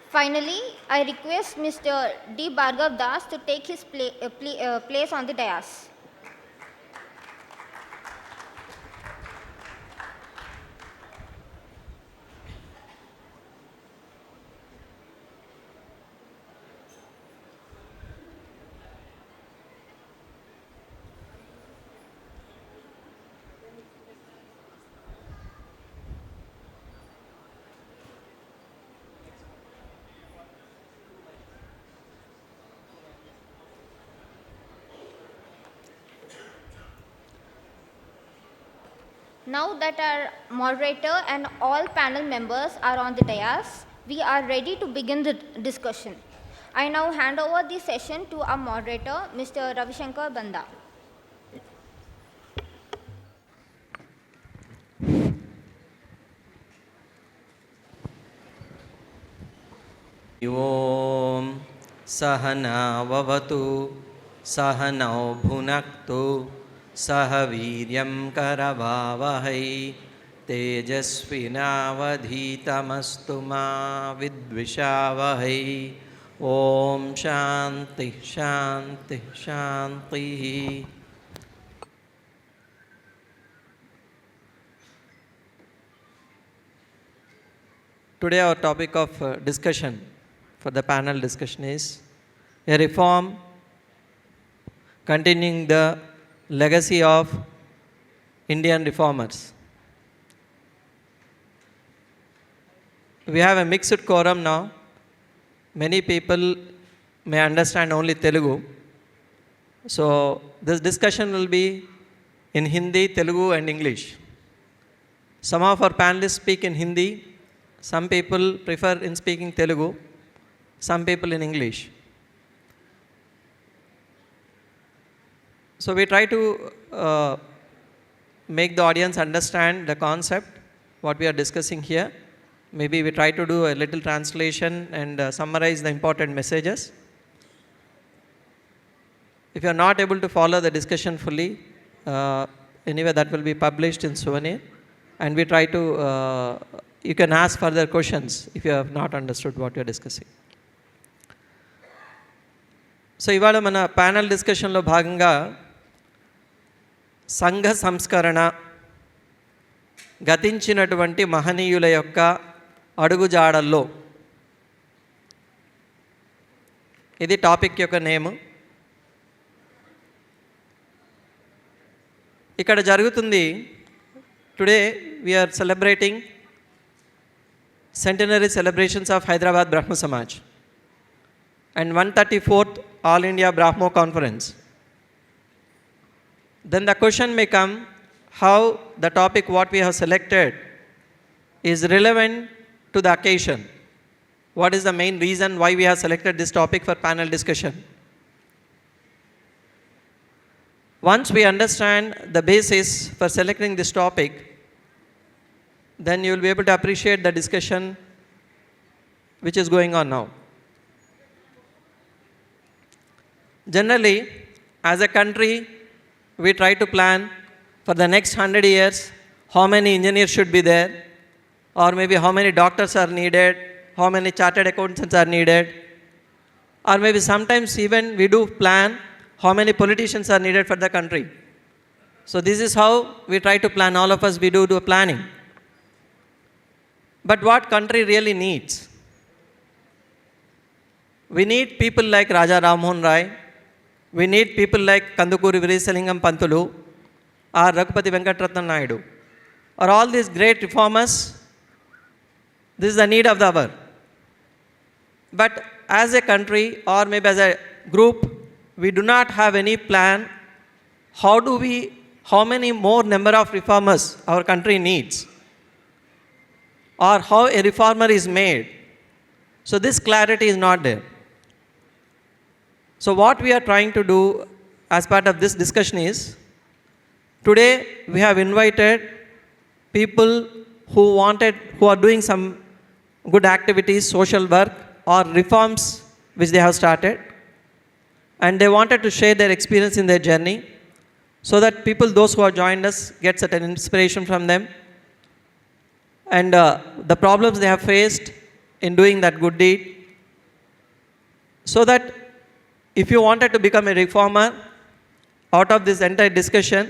Finally, I request Mr. D. Bhargav Das to take his place on the dais. Now that our moderator and all panel members are on the dais, we are ready to begin the discussion. I now hand over the session to our moderator, Mr. Ravi Shankar Banda. Om Sahana Vavatu Sahanau Bhunaktu Sahaviryam Karavavahai Tejasvinavadhitamastu ma Vidvishavahai Om Shanti Shanti Shanti. Today our topic of discussion for the panel discussion is a reform continuing the legacy of Indian reformers. We have a mixed quorum now. Many people may understand only Telugu. So this discussion will be in Hindi, Telugu and English. Some of our panelists speak in Hindi. Some people prefer in speaking Telugu. Some people in English. So we try to make the audience understand the concept, what we are discussing here. Maybe we try to do a little translation and summarize the important messages. If you are not able to follow the discussion fully, anyway that will be published in Souvenir. And we try to, you can ask further questions if you have not understood what you are discussing. So ఇవాళ మన panel డిస్కషన్లో భాగంగా సంఘ సంస్కరణ, గతించినటువంటి మహనీయుల యొక్క అడుగుజాడల్లో ఇది టాపిక్ యొక్క నేమ్. ఇక్కడ జరుగుతుంది, today we are celebrating centenary celebrations of Hyderabad Brahma Samaj and 134th All India Brahmo Conference. Then the question may come, how the topic what we have selected is relevant to the occasion. What is the main reason why we have selected this topic for panel discussion? Once we understand the basis for selecting this topic, then you will be able to appreciate the discussion which is going on now. Generally, as a country, we try to plan for the next 100 years how many engineers should be there, or maybe how many doctors are needed, how many chartered accountants are needed, or maybe sometimes even we do plan how many politicians are needed for the country. So this is how we try to plan. All of us, we do planning. But what country really needs? We need people like Raja Rammohan Rai. We need people like Kandukuri Virisalingam Pantulu or Raghupati Venkatratna Naidu, or all these great reformers. This is the need of the hour. But as a country, or maybe as a group, we do not have any plan. How many more number of reformers our country needs, or how a reformer is made. So this clarity is not there. So what we are trying to do as part of this discussion is, today we have invited people who are doing some good activities, social work or reforms which they have started, and they wanted to share their experience in their journey, so that people, those who have joined us, get certain inspiration from them, and the problems they have faced in doing that good deed, so that if you wanted to become a reformer, out of this entire discussion,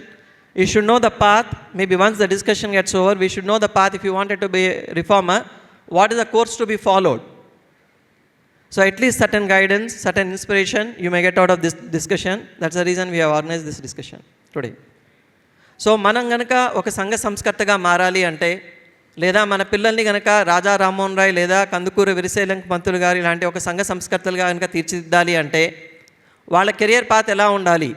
you should know the path. Maybe once the discussion gets over, we should know the path. If you wanted to be a reformer, what is the course to be followed? So at least certain guidance, certain inspiration you may get out of this discussion. That's the reason we have organized this discussion today. So మనం గనక ఒక సంఘ సంస్కర్తగా మారాలి అంటే, లేదా మన పిల్లల్ని కనుక రాజా రామ్మోహన్ రాయ్ లేదా కందుకూరి విరిసేలంక పంతులు గారు ఇలాంటి ఒక సంఘ సంస్కర్తలుగా కనుక తీర్చిదిద్దాలి అంటే, వాళ్ళ కెరియర్ పాత్ ఎలా ఉండాలి?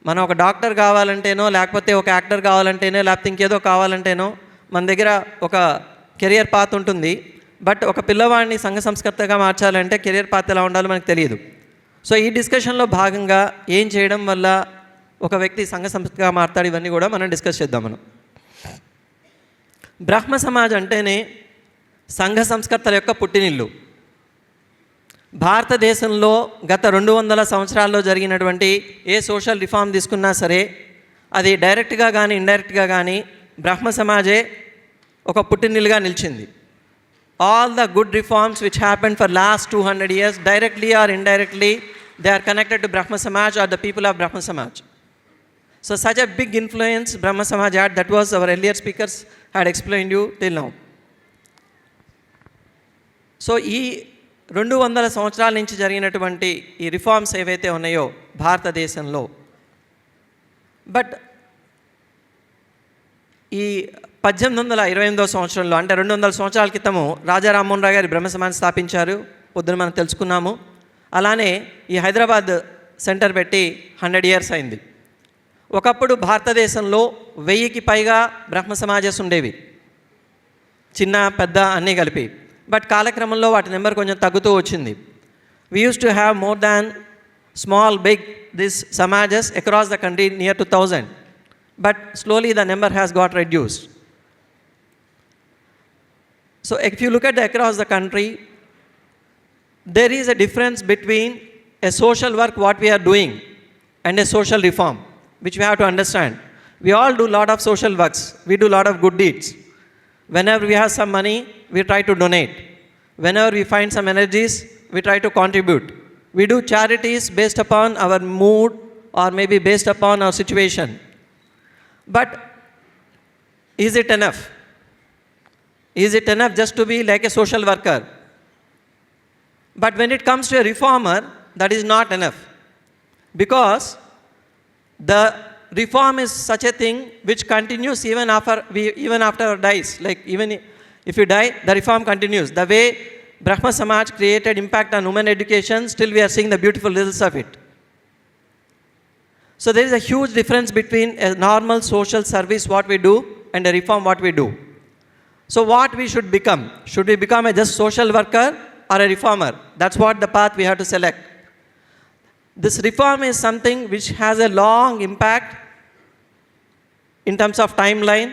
మనం ఒక డాక్టర్ కావాలంటేనో, లేకపోతే ఒక యాక్టర్ కావాలంటేనో, లేకపోతే ఇంకేదో కావాలంటేనో మన దగ్గర ఒక కెరియర్ పాత్ ఉంటుంది. బట్ ఒక పిల్లవాడిని సంఘ సంస్కర్తగా మార్చాలంటే కెరియర్ పాత్ ఎలా ఉండాలో మనకు తెలియదు. సో ఈ డిస్కషన్లో భాగంగా ఏం చేయడం వల్ల ఒక వ్యక్తి సంఘ సంస్కర్తగా మారుతాడు, ఇవన్నీ కూడా మనం డిస్కస్ చేద్దాం. మనం బ్రహ్మ సమాజ్ అంటేనే సంఘ సంస్కర్తల యొక్క పుట్టినిల్లు. భారతదేశంలో గత 200 సంవత్సరాల్లో జరిగినటువంటి ఏ సోషల్ రిఫార్మ్ తీసుకున్నా సరే, అది డైరెక్ట్గా కానీ ఇండైరెక్ట్గా కానీ బ్రహ్మ సమాజే ఒక పుట్టినిల్లుగా నిలిచింది. All the good reforms which happen for last 200 years, directly or indirectly, they are connected to Brahma Samaj or the people of Brahma Samaj. So such a big influence Brahma Samaj had, that was our earlier speakers had explained you till now. So ఈ 200 సంవత్సరాల నుంచి జరిగినటువంటి ఈ reforms ఏవైతే ఉన్నాయో భారతదేశంలో, but ఈ 1828వ సంవత్సరంలో, అంటే 200 సంవత్సరాల క్రితము రాజా రామ్మోహన్ రాయ్ గారి బ్రహ్మ సమాజ్ స్థాపించారు. పొద్దున మనం తెలుసుకున్నాము. అలానే ఈ హైదరాబాద్ సెంటర్ పెట్టి 100 years అయింది. ఒకప్పుడు భారతదేశంలో 1000కి పైగా బ్రహ్మ సమాజెస్ ఉండేవి, చిన్న పెద్ద అన్నీ కలిపి. బట్ కాలక్రమంలో వాటి నెంబర్ కొంచెం తగ్గుతూ వచ్చింది. We use to have more than small big this సమాజెస్ across the country, near to 1000. But slowly the number has got reduced. So if you look at the across the country, there is a difference between a social work what we are doing and a social reform, which we have to understand. We all do lot of social works, we do lot of good deeds. Whenever we have some money, we try to donate. Whenever we find some energies, we try to contribute. We do charities based upon our mood or maybe based upon our situation. But is it enough? Is it enough just to be like a social worker? But when it comes to a reformer, that is not enough. Because the reform is such a thing which continues even after our dies. Like even if you die, the reform continues. The way Brahma Samaj created impact on women education, still we are seeing the beautiful results of it. So there is a huge difference between a normal social service, what we do, and a reform, what we do. So what we should become? Should we become a just social worker or a reformer? That's what the path we have to select. This reform is something which has a long impact in terms of timeline,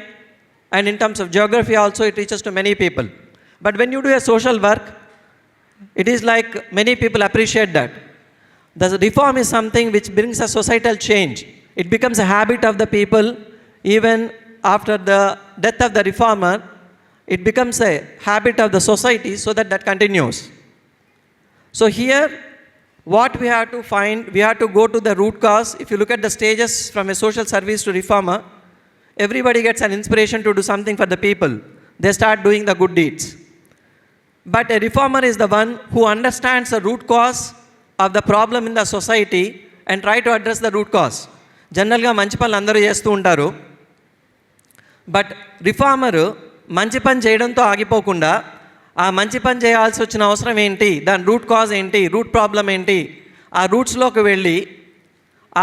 and in terms of geography also it reaches to many people. But when you do a social work, it is like many people appreciate that. The reform is something which brings a societal change. It becomes a habit of the people. Even after the death of the reformer, it becomes a habit of the society, so that continues. So here, what we have to find, we have to go to the root cause. If you look at the stages from a social service to reformer, everybody gets an inspiration to do something for the people. They start doing the good deeds. But a reformer is the one who understands the root cause of the problem in the society and try to address the root cause. జనరల్గా మంచి పనులు అందరూ చేస్తూ ఉంటారు. But రిఫార్మరు మంచి పని చేయడంతో ఆగిపోకుండా ఆ మంచి పని చేయాల్సి వచ్చిన అవసరం ఏంటి, దాని రూట్ కాజ్ ఏంటి, రూట్ ప్రాబ్లం ఏంటి, ఆ రూట్స్లోకి వెళ్ళి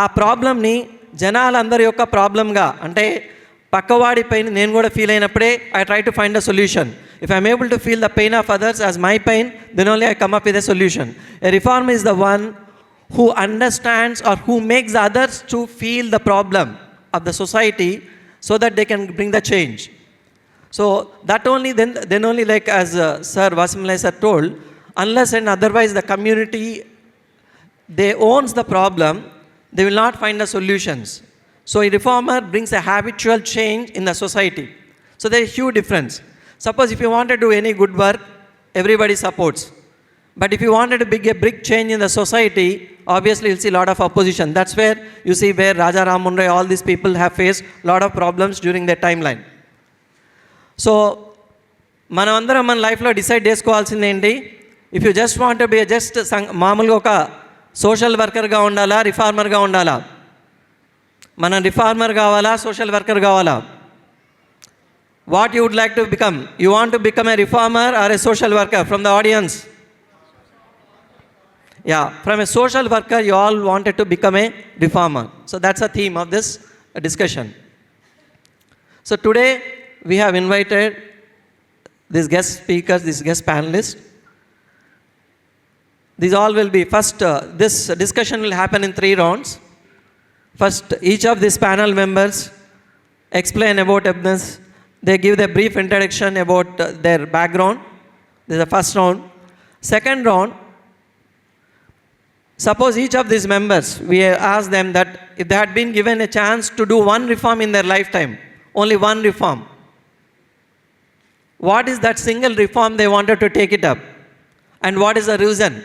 ఆ ప్రాబ్లమ్ని జనాలందరి యొక్క ప్రాబ్లంగా, అంటే పక్కవాడి పైన నేను కూడా ఫీల్ అయినప్పుడే I try to find a solution. If I am able to feel the pain of others as my pain, then only I come up with a solution. A reformer is the one who understands or who makes others to feel the problem of the society so that they can bring the change. So that only, then only, like as Sir Vasimlai sir told, unless and otherwise the community, they owns the problem, they will not find the solutions. So a reformer brings a habitual change in the society. So there is a huge difference. Suppose if you want to do any good work, everybody supports. But if you wanted to bring a big change in the society, obviously you'll see a lot of opposition. That's where you see where Raja Ram Mohan Roy, all these people have faced a lot of problems during their timeline. So, మనం అందరం మన లైఫ్లో decide చేసుకోవాల్సింది ఏంటి? If you just want to be just మామూలుగా ఒక social వర్కర్గా ఉండాలా, రిఫార్మర్గా ఉండాలా? మనం రిఫార్మర్ కావాలా, సోషల్ వర్కర్ కావాలా? What you would like to become? You want to become a reformer or a social worker? From the audience? Yeah, from a social worker, you all wanted to become a reformer. So that's the theme of this discussion. So today, we have invited these guest speakers, these guest panelists. These all will be, first, this discussion will happen in 3 rounds. First, each of these panel members explain about this. They give their brief introduction about their background. This is the first round. Second round, suppose each of these members, we ask them that if they had been given a chance to do one reform in their lifetime, only one reform, what is that single reform they wanted to take it up? And what is the reason?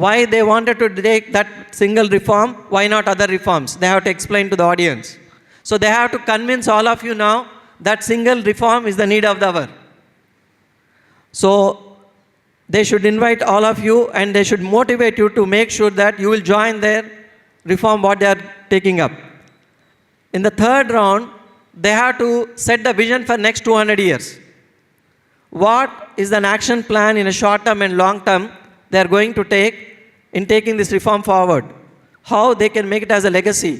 Why they wanted to take that single reform, why not other reforms? They have to explain to the audience. So they have to convince all of you now that single reform is the need of the hour. So they should invite all of you and they should motivate you to make sure that you will join their reform what they are taking up. In the third round, they have to set the vision for next 200 years. What is an action plan in a short term and long term they are going to take in taking this reform forward? How they can make it as a legacy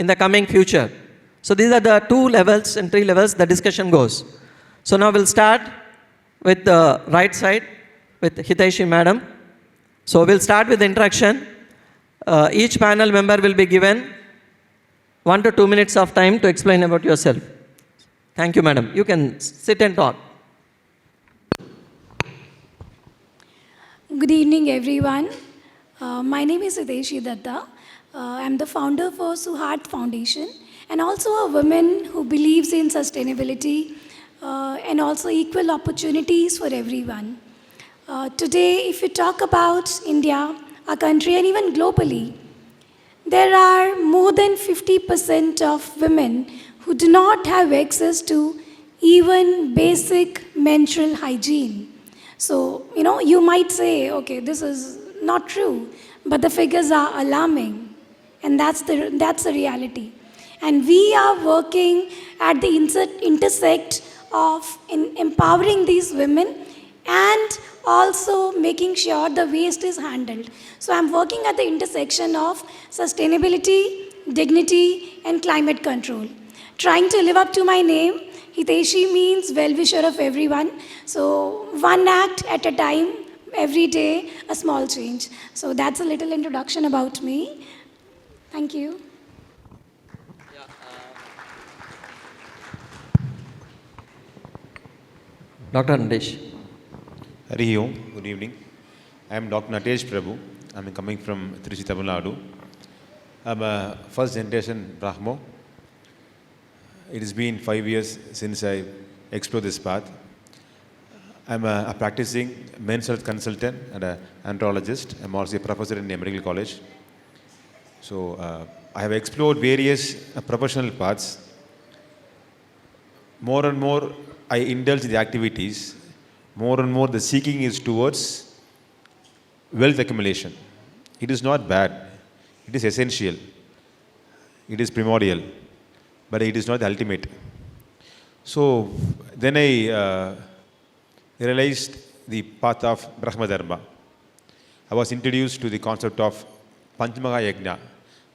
in the coming future. So these are the 2 levels and 3 levels the discussion goes. So now we'll start with the right side with Hitaishi madam. So we'll start with the introduction. Each panel member will be given 1 to 2 minutes of time to explain about yourself. Thank you, madam. You can sit and talk. Good evening, everyone. My name is Hideshi Datta. I'm the founder for Suhart Foundation and also a woman who believes in sustainability and also equal opportunities for everyone. Today, if you talk about India, our country, and even globally, there are more than 50% of women who do not have access to even basic menstrual hygiene. So, you might say, okay, this is not true, but the figures are alarming. And that's the reality. And we are working at the intersect of empowering these women and also making sure the waste is handled. So I'm working at the intersection of sustainability, dignity, and climate control. Trying to live up to my name, Hiteshi means well-wisher of everyone. So one act at a time, every day, a small change. So that's a little introduction about me. Thank you. Dr. Nadesh. Hari Om, good evening. I am Dr. Natesh Prabhu. I am coming from Trichy, Tamil Nadu. I am a first generation Brahmo. It has been 5 years since I explored this path. I am a practicing men's health consultant and an andrologist. I am also a professor in a medical college. So I have explored various professional paths. More and more I indulge in the activities, more and more the seeking is towards wealth accumulation. It is not bad. It is essential. It is primordial. But it is not the ultimate. So then I realized the path of Brahma Dharma. I was introduced to the concept of Panchamaha Yajna,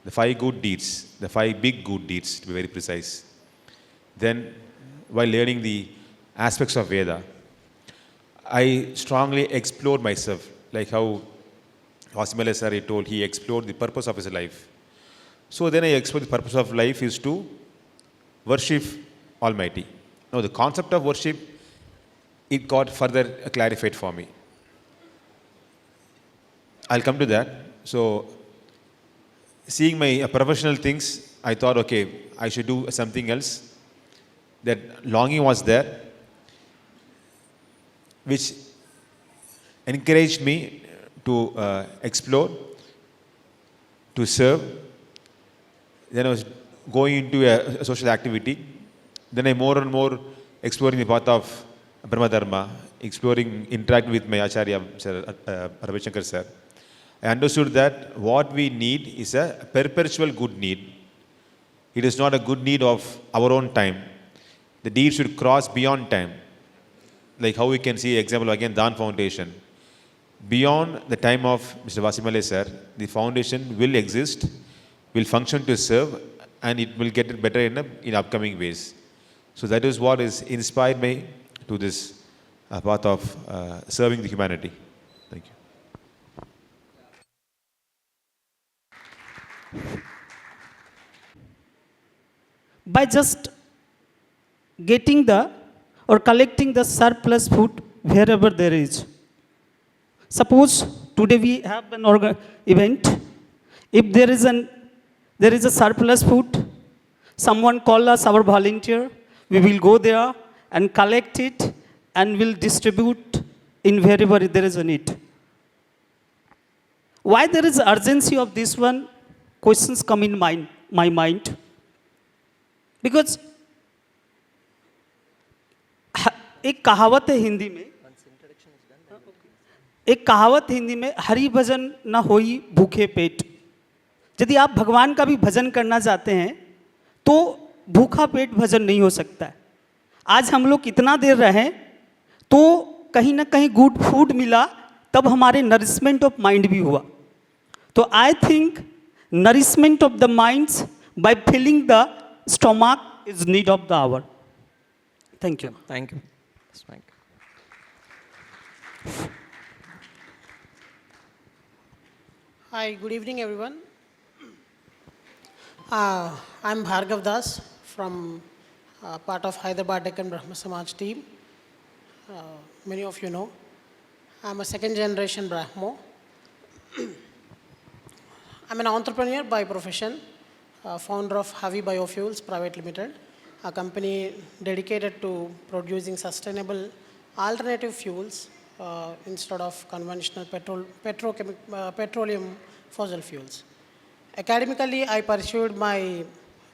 the 5 good deeds, the 5 big good deeds to be very precise. Then while learning the aspects of Veda, I strongly explored myself, like how Vasimala Sir told, he explored the purpose of his life. So then I explored the purpose of life is to worship Almighty. Now the concept of worship, it got further clarified for me. I'll come to that. So seeing my professional things, I thought, okay, I should do something else. That longing was there, which encouraged me to explore, to serve. Then I was going into a social activity. Then I more and more exploring the path of Brahma Dharma, exploring, interacting with my Acharya, Sir Ravi Shankar Sir. I understood that what we need is a perpetual good need. It is not a good need of our own time. The deed should cross beyond time. Like how we can see example again, Dan Foundation. Beyond the time of Mr. Vasimale Sir, the foundation will exist, will function to serve, and it will get it better in upcoming ways. So that is what has inspired me to this path of serving the humanity. Thank you. By just getting the or collecting the surplus food wherever there is. Suppose today we have an event. If there is a surplus food, someone call us, our volunteer. We will go there and collect it and will distribute in wherever there is a need. Why there is urgency of this one? Questions come in my mind. Because एक कहावत है हिंदी में हरि भजन न होई भूखे पेट। यदि आप भगवान का भी भजन करना चाहते हैं तो भूखा पेट भजन नहीं हो सकता है। आज हम लोग कितना देर रहे तो कहीं ना कहीं गुड फूड मिला, तब हमारे नरिशमेंट ऑफ माइंड भी हुआ। तो I think nourishment of the minds by filling the stomach is need of the hour. Thank you. Thank you. Thank you. Hi, good evening, everyone. I'm Bhargav Das from part of Hyderabad Deccan Brahma Samaj team. Many of you know. I'm a second generation Brahmo. I'm an entrepreneur by profession, founder of Havi Biofuels Private Limited, a company dedicated to producing sustainable alternative fuels instead of conventional petroleum fossil fuels. Academically, I pursued my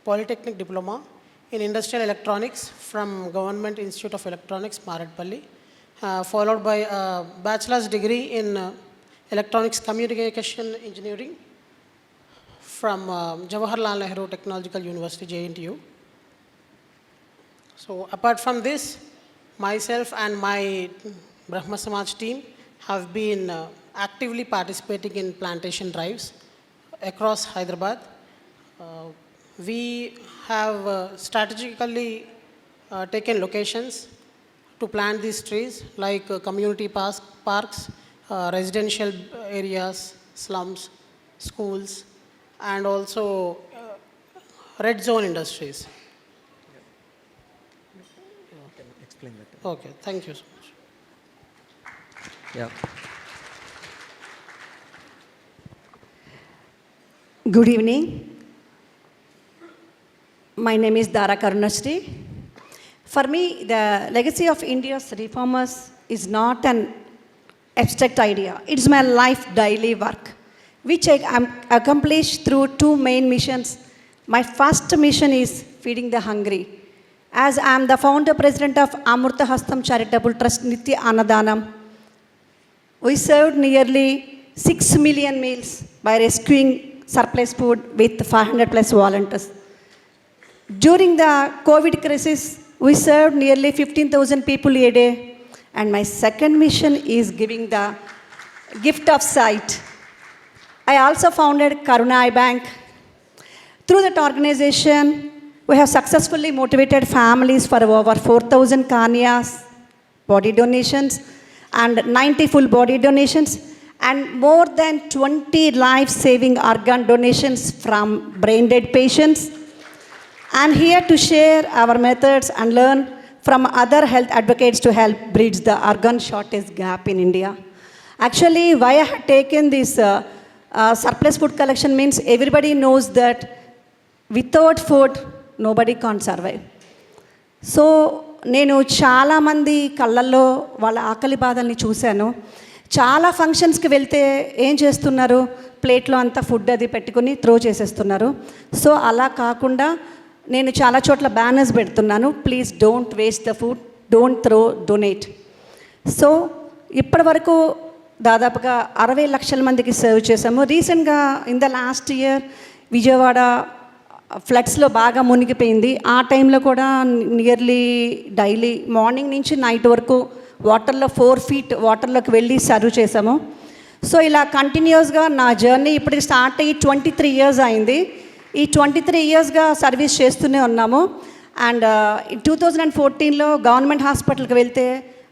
Polytechnic Diploma in Industrial Electronics from Government Institute of Electronics, Maradpalli, followed by a bachelor's degree in Electronics Communication Engineering from Jawaharlal Nehru Technological University, JNTU. So apart from this, myself and my Brahma Samaj team have been actively participating in plantation drives across Hyderabad. We have strategically taken locations to plant these trees like community parks, residential areas, slums, schools, and also red zone industries. Explain that. Okay, thank you so much. Yeah. Good evening. My name is Dara Karunashri. For me, the legacy of India's reformers is not an abstract idea. It's my life daily work, which I accomplished through two main missions. My first mission is feeding the hungry. As I am the founder president of Amrita Hastam Charitable Trust Nitya Annadanam, we served nearly 6 million meals by rescuing surplus food with 500 plus volunteers. During the COVID crisis, we served nearly 15,000 people a day. And my second mission is giving the gift of sight. I also founded Karuna Eye Bank. Through that organization, we have successfully motivated families for over 4,000 carnias, body donations, and 90 full body donations, and more than 20 life-saving organ donations from brain-dead patients. I'm here to share our methods and learn from other health advocates to help bridge the organ shortage gap in India. Actually, why I have taken this surplus food collection means everybody knows that without food, nobody can survive. So నేను చాలామంది కళ్ళల్లో వాళ్ళ ఆకలి బాధల్ని చూశాను. చాలా ఫంక్షన్స్కి వెళ్తే ఏం చేస్తున్నారు, ప్లేట్లో అంతా ఫుడ్ అది పెట్టుకుని త్రో చేసేస్తున్నారు. సో అలా కాకుండా నేను చాలా చోట్ల బ్యానర్స్ పెడుతున్నాను, please don't waste the food, don't throw, donate. So ఇప్పటి వరకు దాదాపుగా 60 లక్షల మందికి సర్వ్ చేసాము. రీసెంట్గా in the last year Vijayawada ఫ్లడ్స్లో బాగా మునిగిపోయింది. ఆ టైంలో కూడా నియర్లీ డైలీ మార్నింగ్ నుంచి నైట్ వరకు వాటర్లో 4 feet వాటర్లోకి వెళ్ళి సర్వ్ చేసాము. సో ఇలా కంటిన్యూస్గా నా జర్నీ ఇప్పటికి స్టార్ట్ అయ్యి 23 years అయింది. ఈ 23 yearsగా సర్వీస్ చేస్తూనే ఉన్నాము. అండ్ 2014లో గవర్నమెంట్ హాస్పిటల్కి వెళ్తే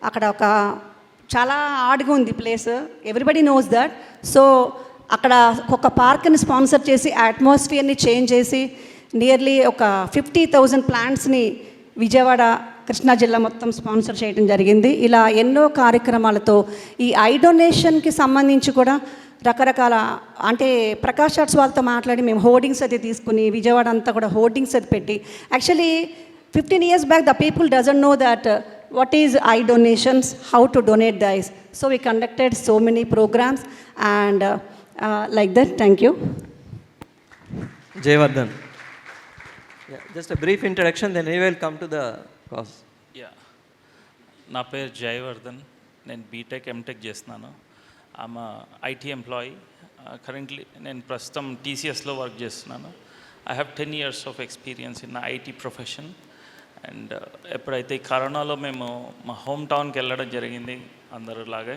అక్కడ ఒక చాలా ఆడుగా ఉంది place, everybody knows that. So అక్కడ ఒక పార్క్ని స్పాన్సర్ చేసి అట్మాస్ఫియర్ని చేంజ్ చేసి నియర్లీ ఒక 50,000 ప్లాంట్స్ని విజయవాడ కృష్ణా జిల్లా మొత్తం స్పాన్సర్ చేయడం జరిగింది. ఇలా ఎన్నో కార్యక్రమాలతో ఈ ఐ డొనేషన్కి సంబంధించి కూడా రకరకాల అంటే ప్రకాష్ ఆర్ట్స్ వాళ్ళతో మాట్లాడి మేము హోర్డింగ్స్ అది తీసుకుని విజయవాడ అంతా కూడా హోర్డింగ్స్ అది పెట్టి, actually 15 years back the people doesn't know that what is eye donations, how to donate the eyes. So we conducted so many programs and like that. Thank you. Jayavardhan. Yeah, just a brief introduction, then we will come to the cause. Yeah. నా పేరు జయవర్ధన్, నేను BTech MTech చేస్తున్నాను. I'm IT employee. Currently నేను ప్రస్తుతం టీసీఎస్లో work చేస్తున్నాను. I have 10 years of experience in IT profession. And ఎప్పుడైతే కరోనాలో మేము మా హోమ్ టౌన్కి వెళ్ళడం జరిగింది అందరిలాగే,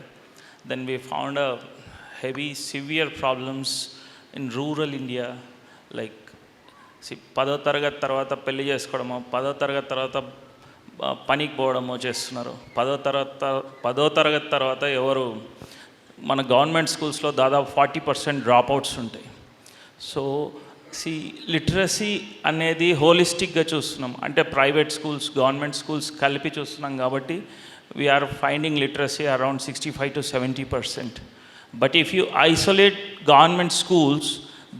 then we found a heavy severe problems in rural India. Like 10వ తరగతి తర్వాత పెళ్లి చేసుకోవడమో, 10వ తరగతి తర్వాత పనికి పోవడమో చేస్తున్నారు. 10వ తరగతి తర్వాత ఎవరు మన గవర్నమెంట్ స్కూల్స్లో దాదాపు 40% డ్రాప్అవుట్స్ ఉంటాయి. సో లిటరసీ అనేది హోలిస్టిక్గా చూస్తున్నాం, అంటే ప్రైవేట్ స్కూల్స్ గవర్నమెంట్ స్కూల్స్ కలిపి చూస్తున్నాం కాబట్టి we are finding literacy around 65 to 70%. But if you isolate government schools,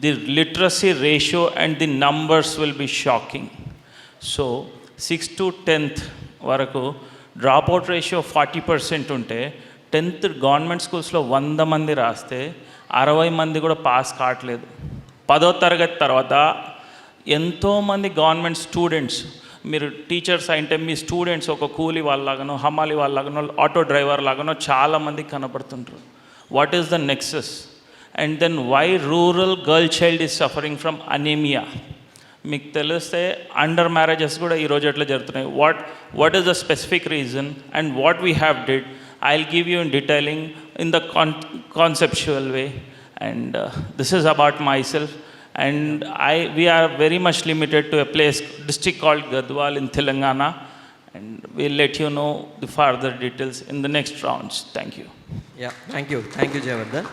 the literacy ratio and the numbers will be shocking. So 6th to 10th వరకు dropout ratio 40% ఉంటే 10th government స్కూల్స్లో 100 మంది రాస్తే 60 మంది కూడా పాస్ కావట్లేదు. 10వ తరగతి తర్వాత ఎంతోమంది గవర్నమెంట్ స్టూడెంట్స్, మీరు టీచర్స్ అంటే మీ స్టూడెంట్స్ ఒక కూలీ వాళ్ళలాగానో, హమాలి వాళ్ళలాగానో, ఆటో డ్రైవర్ లాగానో చాలామంది కనపడుతుంటారు. What is the nexus? And then why rural girl child is suffering from anemia? మీకు తెలిస్తే అండర్ మ్యారేజెస్ కూడా ఈరోజు ఎట్లా జరుగుతున్నాయి. What is the specific reason and what we have did I will give you in detailing in the conceptual way. And this is about my self. And we are very much limited to a place, district called Gadwal in Telangana, and we'll let you know the further details in the next rounds. Thank you. Yeah, thank you, Jayavardhan.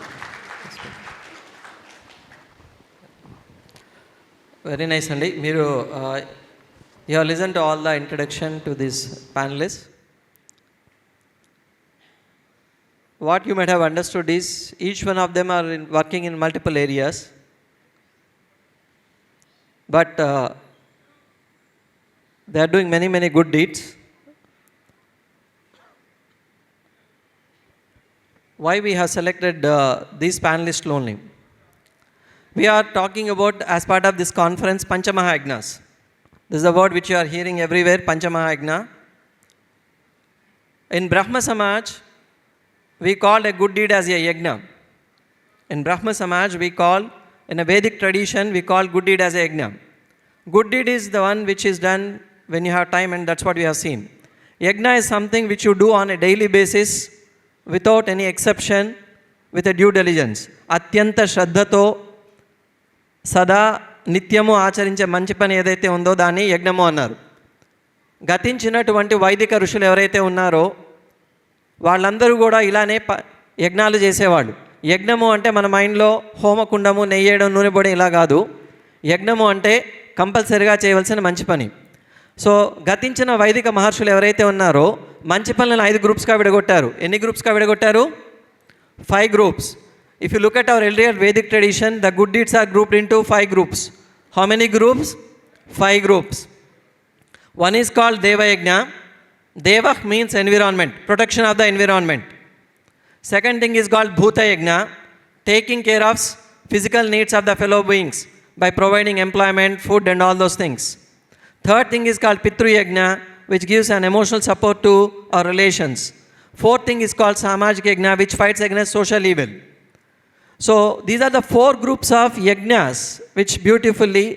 Very nice, Andy. You have listened to all the introduction to these panelists. What you might have understood is each one of them are working in multiple areas. But they are doing many, many good deeds. Why we have selected these panelists only? We are talking about, as part of this conference, Panchamahayagnas. This is a word which you are hearing everywhere, Panchamahayagna. In Brahma Samaj, we call a good deed as a yagna. In Brahma Samaj, we call, in a Vedic tradition, we call good deed as a yagna. Good deed is the one which is done when you have time, and that's what we have seen. Yagna is something which you do on a daily basis without any exception, with a due diligence. Atyanta shraddhato sada nityamu ఆచరించే మంచి పని ఏదైతే ఉందో దాన్ని యజ్ఞము అన్నారు. గతించినటువంటి వైదిక ఋషులు ఎవరైతే ఉన్నారో వాళ్ళందరూ కూడా ఇలానే యజ్ఞాలు చేసేవాళ్ళు. యజ్ఞము అంటే మన మైండ్లో హోమకుండము, నెయ్యేయడం, నూనె పొడి ఇలా కాదు. యజ్ఞము అంటే కంపల్సరిగా చేయవలసిన మంచి పని. సో గతించిన వైదిక మహర్షులు ఎవరైతే ఉన్నారో మంచి పనులను 5 గ్రూప్స్గా విడగొట్టారు. ఎన్ని గ్రూప్స్గా విడగొట్టారు? 5 groups. If you look at our earlier Vedic tradition, the good deeds are grouped into 5 groups. How many groups? 5 groups. One is called Deva Yajna. Deva means environment, protection of the environment. Second thing is called Bhuta Yajna, taking care of physical needs of the fellow beings by providing employment, food and all those things. Third thing is called Pitru Yajna, which gives an emotional support to our relations. Fourth thing is called Samajika Yajna, which fights against social evil. So these are the 4 groups of yajnas which beautifully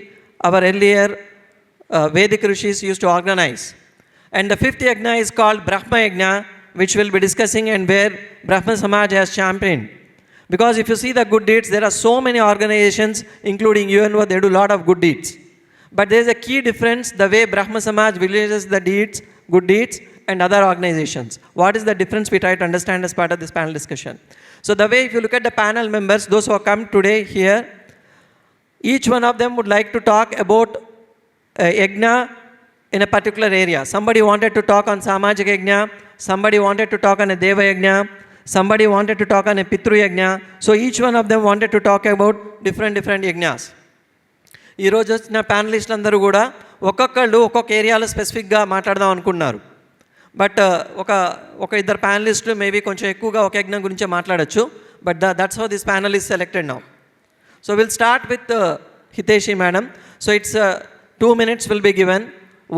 our earlier Vedic Rishis used to organize. And the 5th yajna is called Brahma Yajna, which we'll be discussing and where Brahma Samaj has championed. Because if you see the good deeds, there are so many organizations, including UNO, they do a lot of good deeds. But there is a key difference, the way Brahma Samaj visualizes the deeds, good deeds, and other organizations. What is the difference we try to understand as part of this panel discussion. So the way, if you look at the panel members, those who have come today here, each one of them would like to talk about yajna in a particular area. Somebody wanted to talk on Samajika Yajna, somebody wanted to talk on a Deva Yajna, somebody wanted to talk on a Pitru Yajna. So each one of them wanted to talk about different yajnas. ఈ రోజు వచ్చిన ప్యానలిస్టులు అందరూ కూడా ఒక్కొక్కళ్ళు ఒక్కొక్క ఏరియాలో స్పెసిఫిక్గా మాట్లాడదాం అనుకున్నారు. బట్ ఒక ఇద్దరు ప్యానలిస్టులు మేబీ కొంచెం ఎక్కువగా ఒక యజ్ఞం గురించే మాట్లాడచ్చు. But that's how this panel is selected now. So will start with Hiteshi madam. So it's 2 minutes will be given.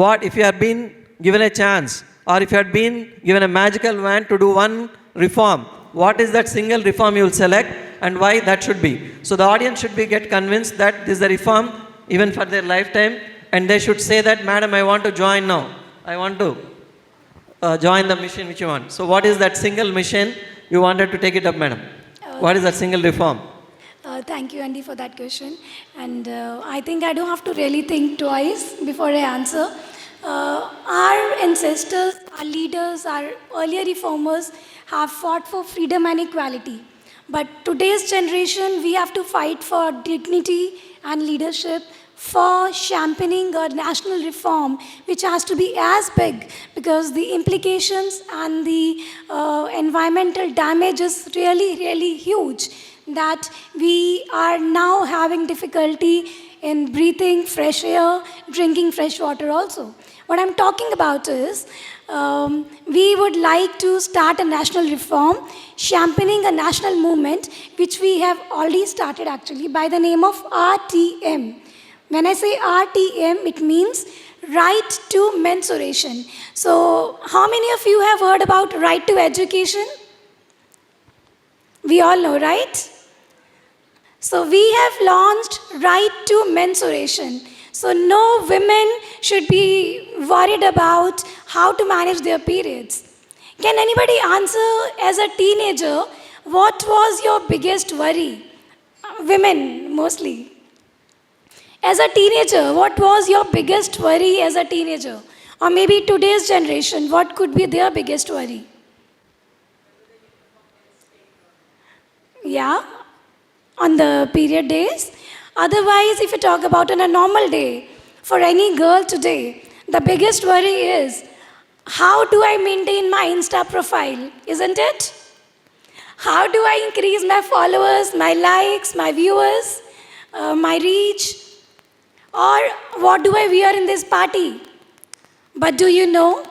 What if you have been given a chance, or if you had been given a magical wand to do one reform, what is that single reform you will select and why that should be? So the audience should get convinced that this is the reform even for their lifetime, and they should say that, madam, I want to join now. I want to join the mission which you want. So what is that single mission you wanted to take it up, madam? What is that single reform? Thank you, Andy, for that question. And I think I don't have to really think twice before I answer. Our ancestors, our leaders, our earlier reformers have fought for freedom and equality. But today's generation, we have to fight for dignity and leadership, for championing a national reform which has to be as big, because the implications and the environmental damage is really, really huge, that we are now having difficulty in breathing fresh air, drinking fresh water also. What I'm talking about is we would like to start a national reform, championing a national movement which we have already started actually by the name of RTM. When I say RTM, it means right to mensuration. So how many of you have heard about right to education? We all know, right? So we have launched right to menstruation. So no women should be worried about how to manage their periods. Can anybody answer as a teenager, what was your biggest worry? Women mostly. As a teenager, what was your biggest worry as a teenager? Or maybe today's generation, what could be their biggest worry? Yeah, on the period days. Otherwise, if you talk about on a normal day, for any girl today, the biggest worry is, how do I maintain my Insta profile, isn't it? How do I increase my followers, my likes, my viewers, my reach? Or what do I wear in this party? But do you know,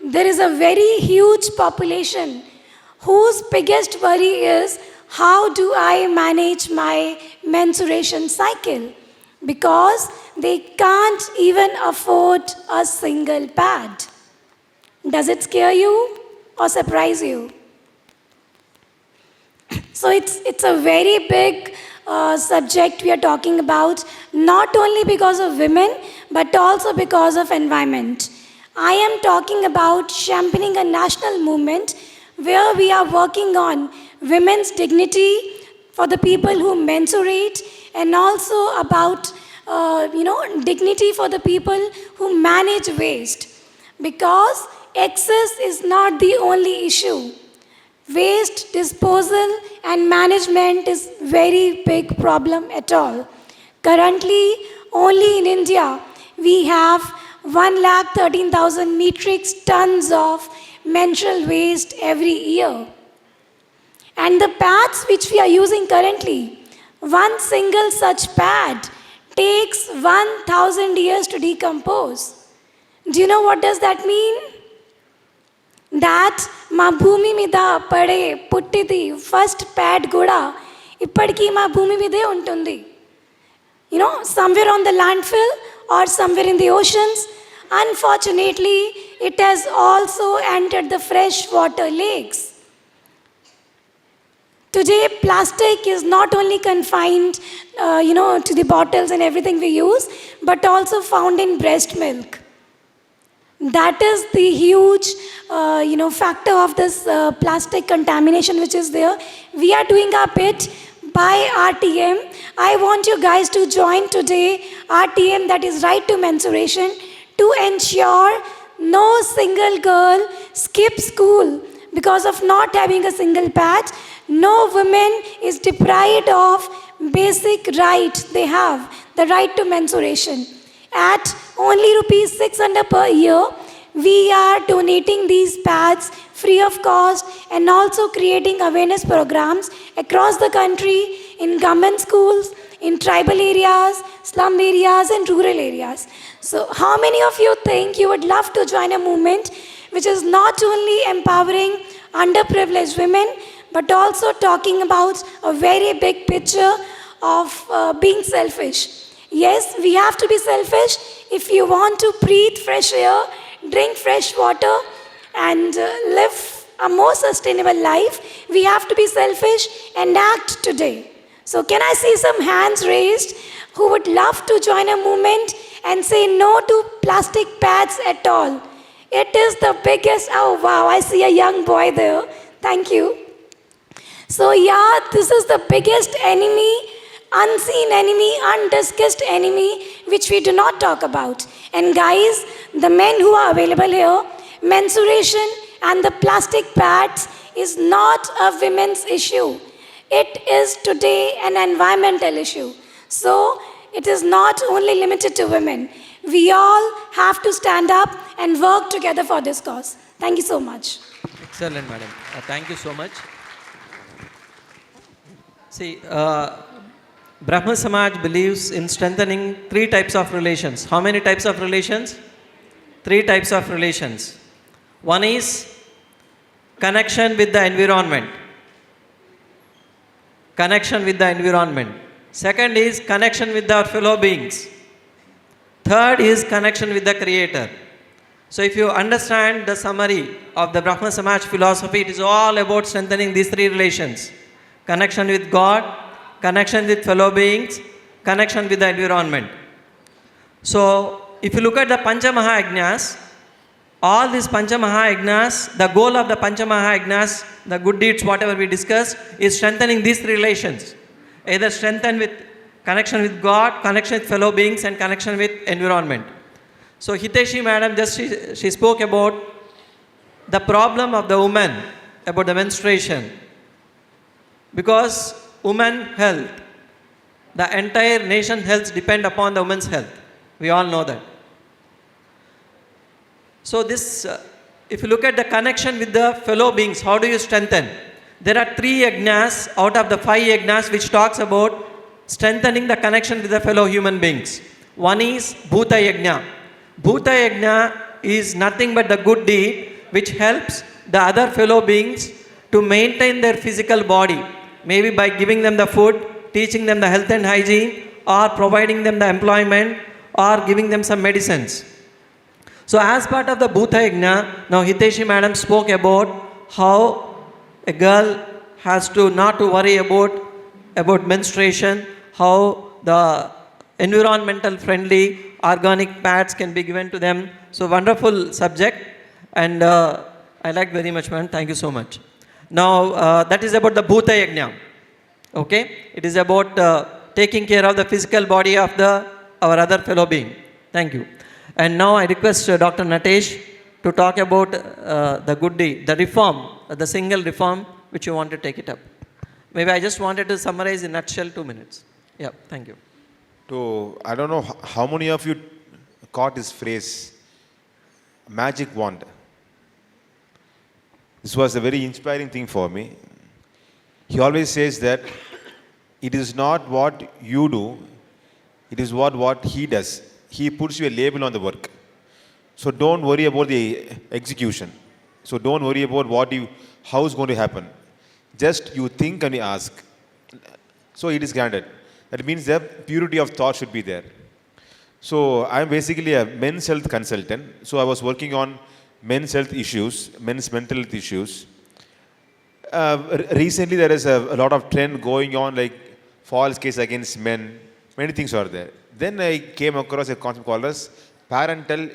there is a very huge population whose biggest worry is, how do I manage my menstruation cycle? Because they can't even afford a single pad. Does it scare you or surprise you? So it's a very big subject we are talking about, not only because of women, but also because of environment. I am talking about championing a national movement where we are working on women's dignity for the people who menstruate, and also about dignity for the people who manage waste. Because excess is not the only issue. Waste disposal and management is very big problem at all. Currently, only in India, we have 113,000 metric tons of menstrual waste every year. And the pads which we are using currently, one single such pad takes 1,000 years to decompose. Do you know what does that mean? That మా భూమి మీద పడే పుట్టిది first pad కూడా ఇప్పటికీ మా భూమి మీదే ఉంటుంది. Somewhere on the landfill or somewhere in the oceans. Unfortunately, it has also entered the freshwater lakes. Today, plastic is not only confined, to the bottles and everything we use, but also found in breast milk. That is the huge, factor of this plastic contamination which is there. We are doing our bit by RTM. I want you guys to join today RTM, that is Right to Menstruation, to ensure no single girl skips school because of not having a single pad. No woman is deprived of basic right they have, the right to menstruation. At only rupees 600 per year, we are donating these pads free of cost, and also creating awareness programs across the country in government schools, in tribal areas, slum areas, and rural areas. So how many of you think you would love to join a movement which is not only empowering underprivileged women, but also talking about a very big picture of being selfish? Yes, we have to be selfish. If you want to breathe fresh air, drink fresh water, and live a more sustainable life, we have to be selfish and act today. So can I see some hands raised who would love to join a movement and say no to plastic pads at all? It is the biggest, oh wow, I see a young boy there. Thank you. So yeah, this is the biggest enemy, unseen enemy, undiscussed enemy, which we do not talk about. And guys, the men who are available here, menstruation and the plastic pads is not a women's issue. It is today an environmental issue. So it is not only limited to women. We all have to stand up and work together for this cause. Thank you so much. Excellent, madam. Thank you so much. See, Brahma Samaj believes in strengthening 3 types of relations. How many types of relations? 3 types of relations. One is connection with the environment. Connection with the environment. Second is connection with our fellow beings. Third is connection with the Creator. So if you understand the summary of the Brahma Samaj philosophy, it is all about strengthening these 3 relations. connection with God, connection with fellow beings, connection with the environment. So, if you look at the Pancha Mahayagnas, all these Pancha Mahayagnas, the goal of the Pancha Mahayagnas, the good deeds, whatever we discussed, is strengthening these relations. Either strengthen with connection with God, connection with fellow beings, and connection with environment. So Hiteshi madam she spoke about the problem of the woman, about the menstruation. Because woman health, the entire nation health depend upon the woman's health. We all know that. So this, if you look at the connection with the fellow beings, how do you strengthen? There are 3 yajnas out of the 5 yajnas which talks about strengthening the connection with the fellow human beings. One is Bhuta Yajna. Bhuta Yajna is nothing but the good deed which helps the other fellow beings to maintain their physical body. Maybe by giving them the food, teaching them the health and hygiene, or providing them the employment, or giving them some medicines. So as part of the Bhuta Yajna, now Hiteshi madam spoke about how a girl has to not to worry about menstruation, how the environmental friendly organic pads can be given to them. So wonderful subject, and I like very much, man. Thank you so much. Now that is about the Bhuta Yajna. Okay, it is about taking care of the physical body of our other fellow being. Thank you. And now I request Dr. Natesh to talk about the good deed, the reform, the single reform which you want to take it up. Maybe I just wanted to summarize in a nutshell 2 minutes. Yeah, thank you. So, I don't know how many of you caught this phrase, magic wand. This was a very inspiring thing for me. He always says that it is not what you do, it is what he does. He puts you a label on the work. So don't worry about the execution. So don't worry about how it's going to happen. Just you think and you ask. So it is granted. That means the purity of thought should be there. So I'm basically a men's health consultant. So I was working on men's health issues, men's mental health issues. Recently there is a lot of trend going on, like false case against men. Many things are there. Then I came across a concept called as parental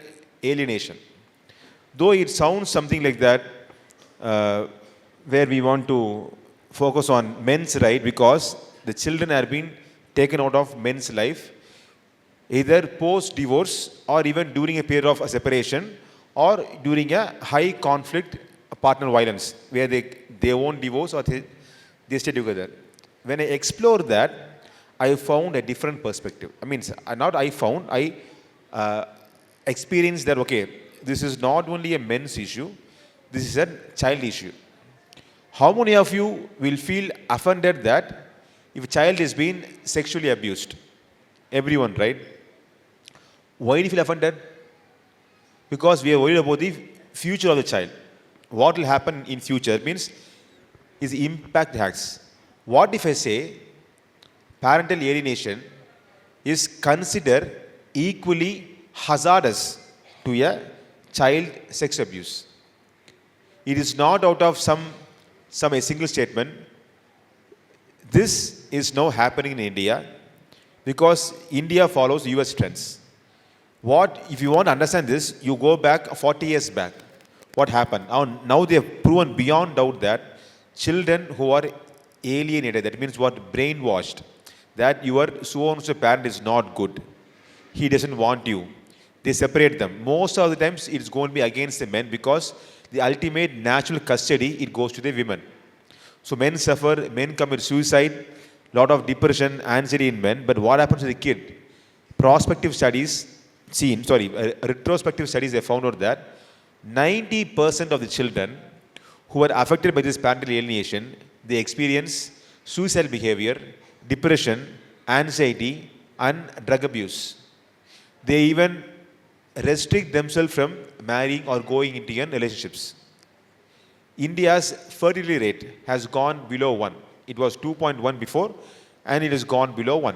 alienation. Though it sounds something like that, where we want to focus on men's right because the children are being taken out of men's life, either post-divorce or even during a period of a separation or during a high conflict partner violence, where they won't divorce or they stay together. When I explore that, I found a different perspective. I experienced that, okay, this is not only a men's issue, this is a child issue. How many of you will feel offended that if a child is being sexually abused? Everyone, right? Why do you feel offended? Because we are worried about the future of the child. What will happen in future means his impact has. What if I say parental alienation is considered equally hazardous to a child sex abuse? It is not out of a single statement. This is now happening in India because India follows US trends. If you want to understand this, you go back 40 years back. What happened? Now they have proven beyond doubt that children who are alienated, that means brainwashed, that your so-and-so parent is not good. He doesn't want you. They separate them. Most of the times it's going to be against the men because the ultimate natural custody, it goes to the women. So men suffer, men commit suicide, lot of depression, anxiety in men. But what happens to the kid? Retrospective studies have found out that 90% of the children who are affected by this parental alienation, they experience suicidal behavior, depression, anxiety, and drug abuse. They even restrict themselves from marrying or going into relationships. India's fertility rate has gone below 1. It was 2.1 before, and it has gone below 1.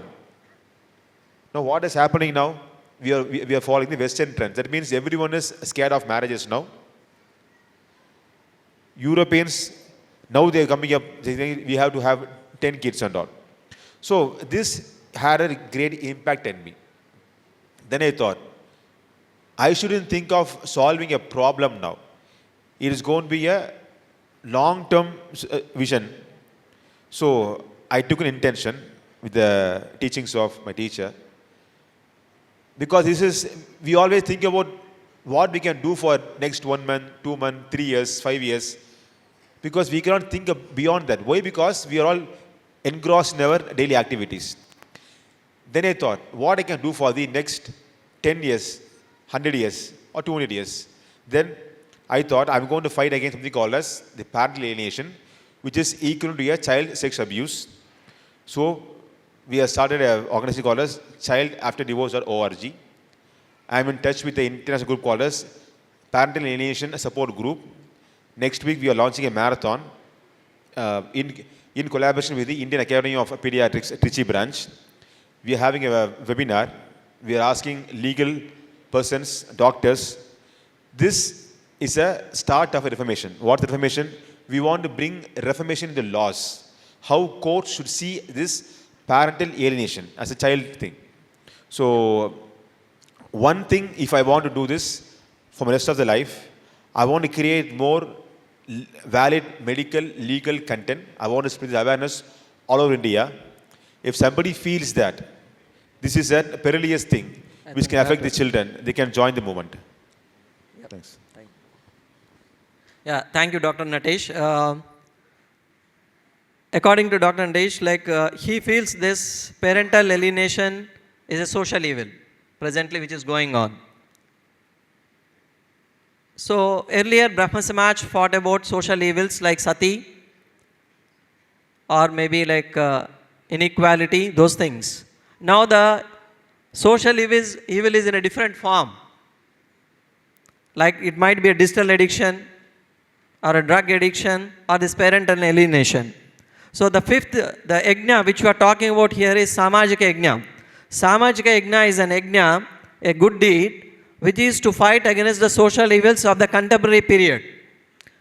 Now, what is happening now? We are following the Western trends. That means everyone is scared of marriages now. Europeans, now they are coming up, they think we have to have 10 kids and all. So this had a great impact on me. Then I thought, I shouldn't think of solving a problem now. It is going to be a long-term vision. So I took an intention with the teachings of my teacher. Because we always think about what we can do for next 1 month, 2 months, 3 years, 5 years. Because we cannot think beyond that. Why? Because we are all engrossed in our daily activities. Then I thought, what I can do for the next 10 years, 100 years, or 200 years. Then I thought I'm going to fight against something called as the parental alienation, which is equal to a child sex abuse. So we have started an organization called as childafterdivorce.org. I'm in touch with the international group called as Parental Alienation Support Group. Next week we are launching a marathon in collaboration with the Indian Academy of Pediatrics Trichy branch. We are having a webinar. We are asking legal persons, doctors. This is a start of a reformation. What's the reformation? We want to bring reformation in the laws. How courts should see this parental alienation as a child thing. So one thing, if I want to do this for the rest of the life, I want to create more valid medical, legal content. I want to spread the awareness all over India. If somebody feels that this is a perilous thing which can affect the children, they can join the movement. Yep. Thanks. Yeah, thank you, Dr. Natesh. According to Dr. Natesh, he feels this parental alienation is a social evil presently which is going on. So earlier Brahma Samaj fought about social evils like sati or maybe like inequality, those things. Now the social evil is in a different form. Like it might be a digital addiction or a drug addiction or this parental alienation. So the fifth, the yajna which we are talking about here is samajika yajna. Samajika yajna is an yajna, a good deed, which is to fight against the social evils of the contemporary period.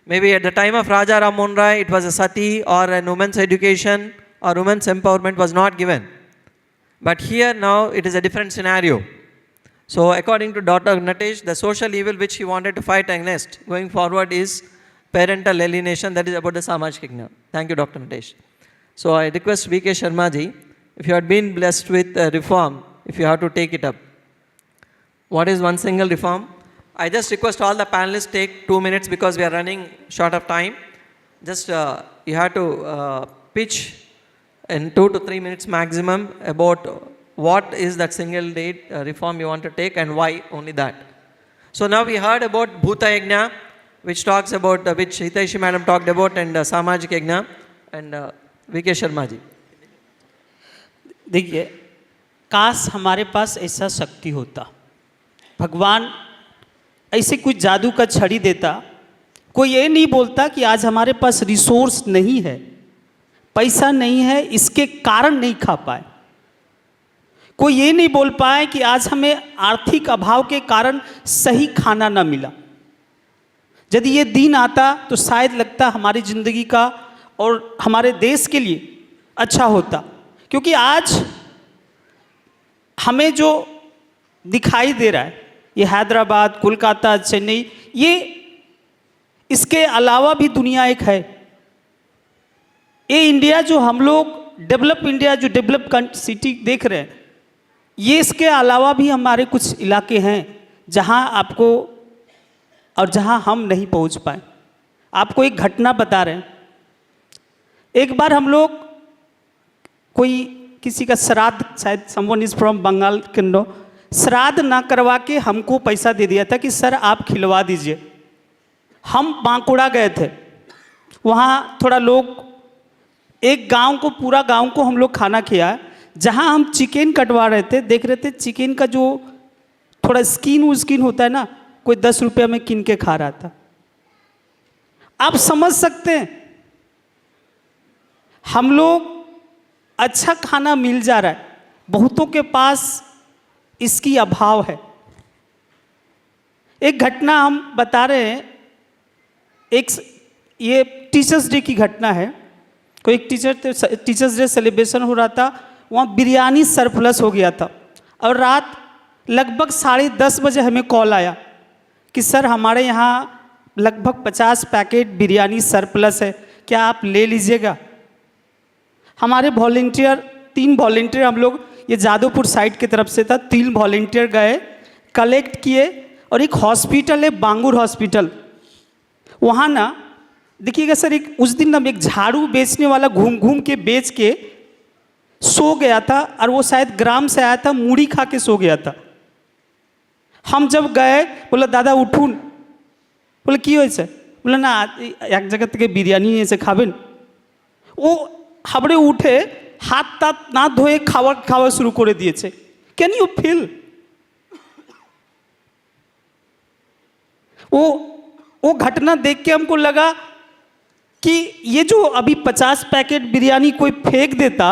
Maybe at the time of Raja Ram Mohan Rai, it was a sati or a women's education or women's empowerment was not given. But here now it is a different scenario. So according to Dr. Natesh, the social evil which he wanted to fight against going forward is parental alienation, that is about the Samajika Yajna. Thank you, Dr. Natesh. So I request V.K. Sharma ji, if you had been blessed with reform, if you have to take it up. What is one single reform? I just request all the panelists take 2 minutes because we are running short of time. Just you have to pitch in 2 to 3 minutes maximum about what is that single date reform you want to take and why only that. So now we heard about Bhuta Yajna, which talks about, which Hitaishi madam talked about, and Samajika Yajna, and V.K. Sharma ji. देखिए, काश हमारे पास ऐसा शक्ति होता, भगवान ऐसे कुछ जादू का छड़ी देता, कोई ये नहीं बोलता कि आज हमारे पास रिसोर्स नहीं है, पैसा नहीं है, इसके कारण नहीं खा पाए। कोई ये नहीं बोल पाए कि आज हमें आर्थिक अभाव के कारण सही खाना ना मिला। यदि ये दिन आता तो शायद लगता हमारी ज़िंदगी का और हमारे देश के लिए अच्छा होता, क्योंकि आज हमें जो दिखाई दे रहा है, ये हैदराबाद, कोलकाता, चेन्नई, ये इसके अलावा भी दुनिया एक है। ये इंडिया जो हम लोग डेवलप इंडिया, जो डेवलप सिटी देख रहे हैं, ये इसके अलावा भी हमारे कुछ इलाके हैं जहां आपको और जहां हम नहीं पहुंच पाए। आपको एक घटना बता रहे हैं। एक बार हम लोग कोई किसी का श्राद्ध, शायद समवन इज फ्रॉम बंगाल किंडो, श्राद्ध ना करवा के हमको पैसा दे दिया था कि सर आप खिलवा दीजिए। हम बांकुड़ा गए थे, वहाँ थोड़ा लोग, एक गांव को, पूरा गांव को हम लोग खाना खिया। जहाँ हम चिकन कटवा रहे थे, देख रहे थे चिकन का जो थोड़ा स्किन होता है ना, कोई 10 रुपये में किन के खा रहा था। आप समझ सकते हैं, हम लोग अच्छा खाना मिल जा रहा है, बहुतों के पास इसकी अभाव है। एक घटना हम बता रहे हैं, एक ये टीचर्स डे की घटना है। कोई एक टीचर्स डे सेलिब्रेशन हो रहा था, वहाँ बिरयानी सरप्लस हो गया था और रात लगभग 10:30 बजे हमें कॉल आया कि सर हमारे यहाँ लगभग 50 पैकेट बिरयानी सरप्लस है, क्या आप ले लीजिएगा। हमारे वॉलेंटियर 3 वॉलेंटियर हम लोग, ये जादवपुर साइड की तरफ से था, 3 वॉलेंटियर गए, कलेक्ट किए और एक हॉस्पिटल है बांगुर हॉस्पिटल, वहाँ ना देखिएगा सर, एक उस दिन ना एक झाड़ू बेचने वाला घूम घूम के बेच के सो गया था और वो शायद ग्राम से आया था, मूढ़ी खा के सो गया था। हम जब गए बोला दादा उठून, बोले कि হয়েছে, बोला ना एक जगह থেকে বিরিয়ানি এসে খাবেন। ও হাবড়ে উঠে হাত তাত না ধুয়ে খাওয়া শুরু করে দিয়েছে। Can you feel? वो घटना देख के हमको लगा कि ये जो अभी 50 पैकेट बिरयानी कोई फेंक देता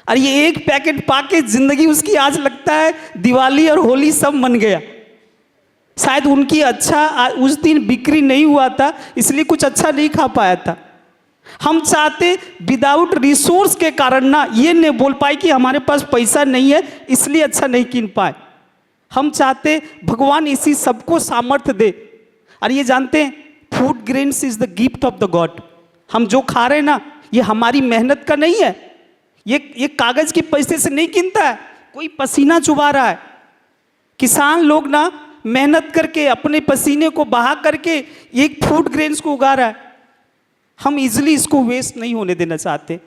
और ये एक पैकेट पाके जिंदगी उसकी आज लगता है दिवाली और होली सब मन गया। शायद उनकी अच्छा उस दिन बिक्री नहीं हुआ था, इसलिए कुछ अच्छा नहीं खा पाया था। हम चाहते विदाउट रिसोर्स के कारण ना ये नहीं बोल पाए कि हमारे पास पैसा नहीं है इसलिए अच्छा नहीं कीन पाए। हम चाहते भगवान इसी सबको सामर्थ्य दे। और ये जानते हैं food grains is the gift of the God. हम जो खा रहे हैं ना ये हमारी मेहनत का नहीं है, ये कागज के पैसे से नहीं गिनता है, कोई पसीना चुबा रहा है। किसान लोग ना मेहनत करके अपने पसीने को बहा करके एक फूड ग्रेन्स को उगा रहा है। हम इजीली इसको वेस्ट नहीं होने देना चाहते।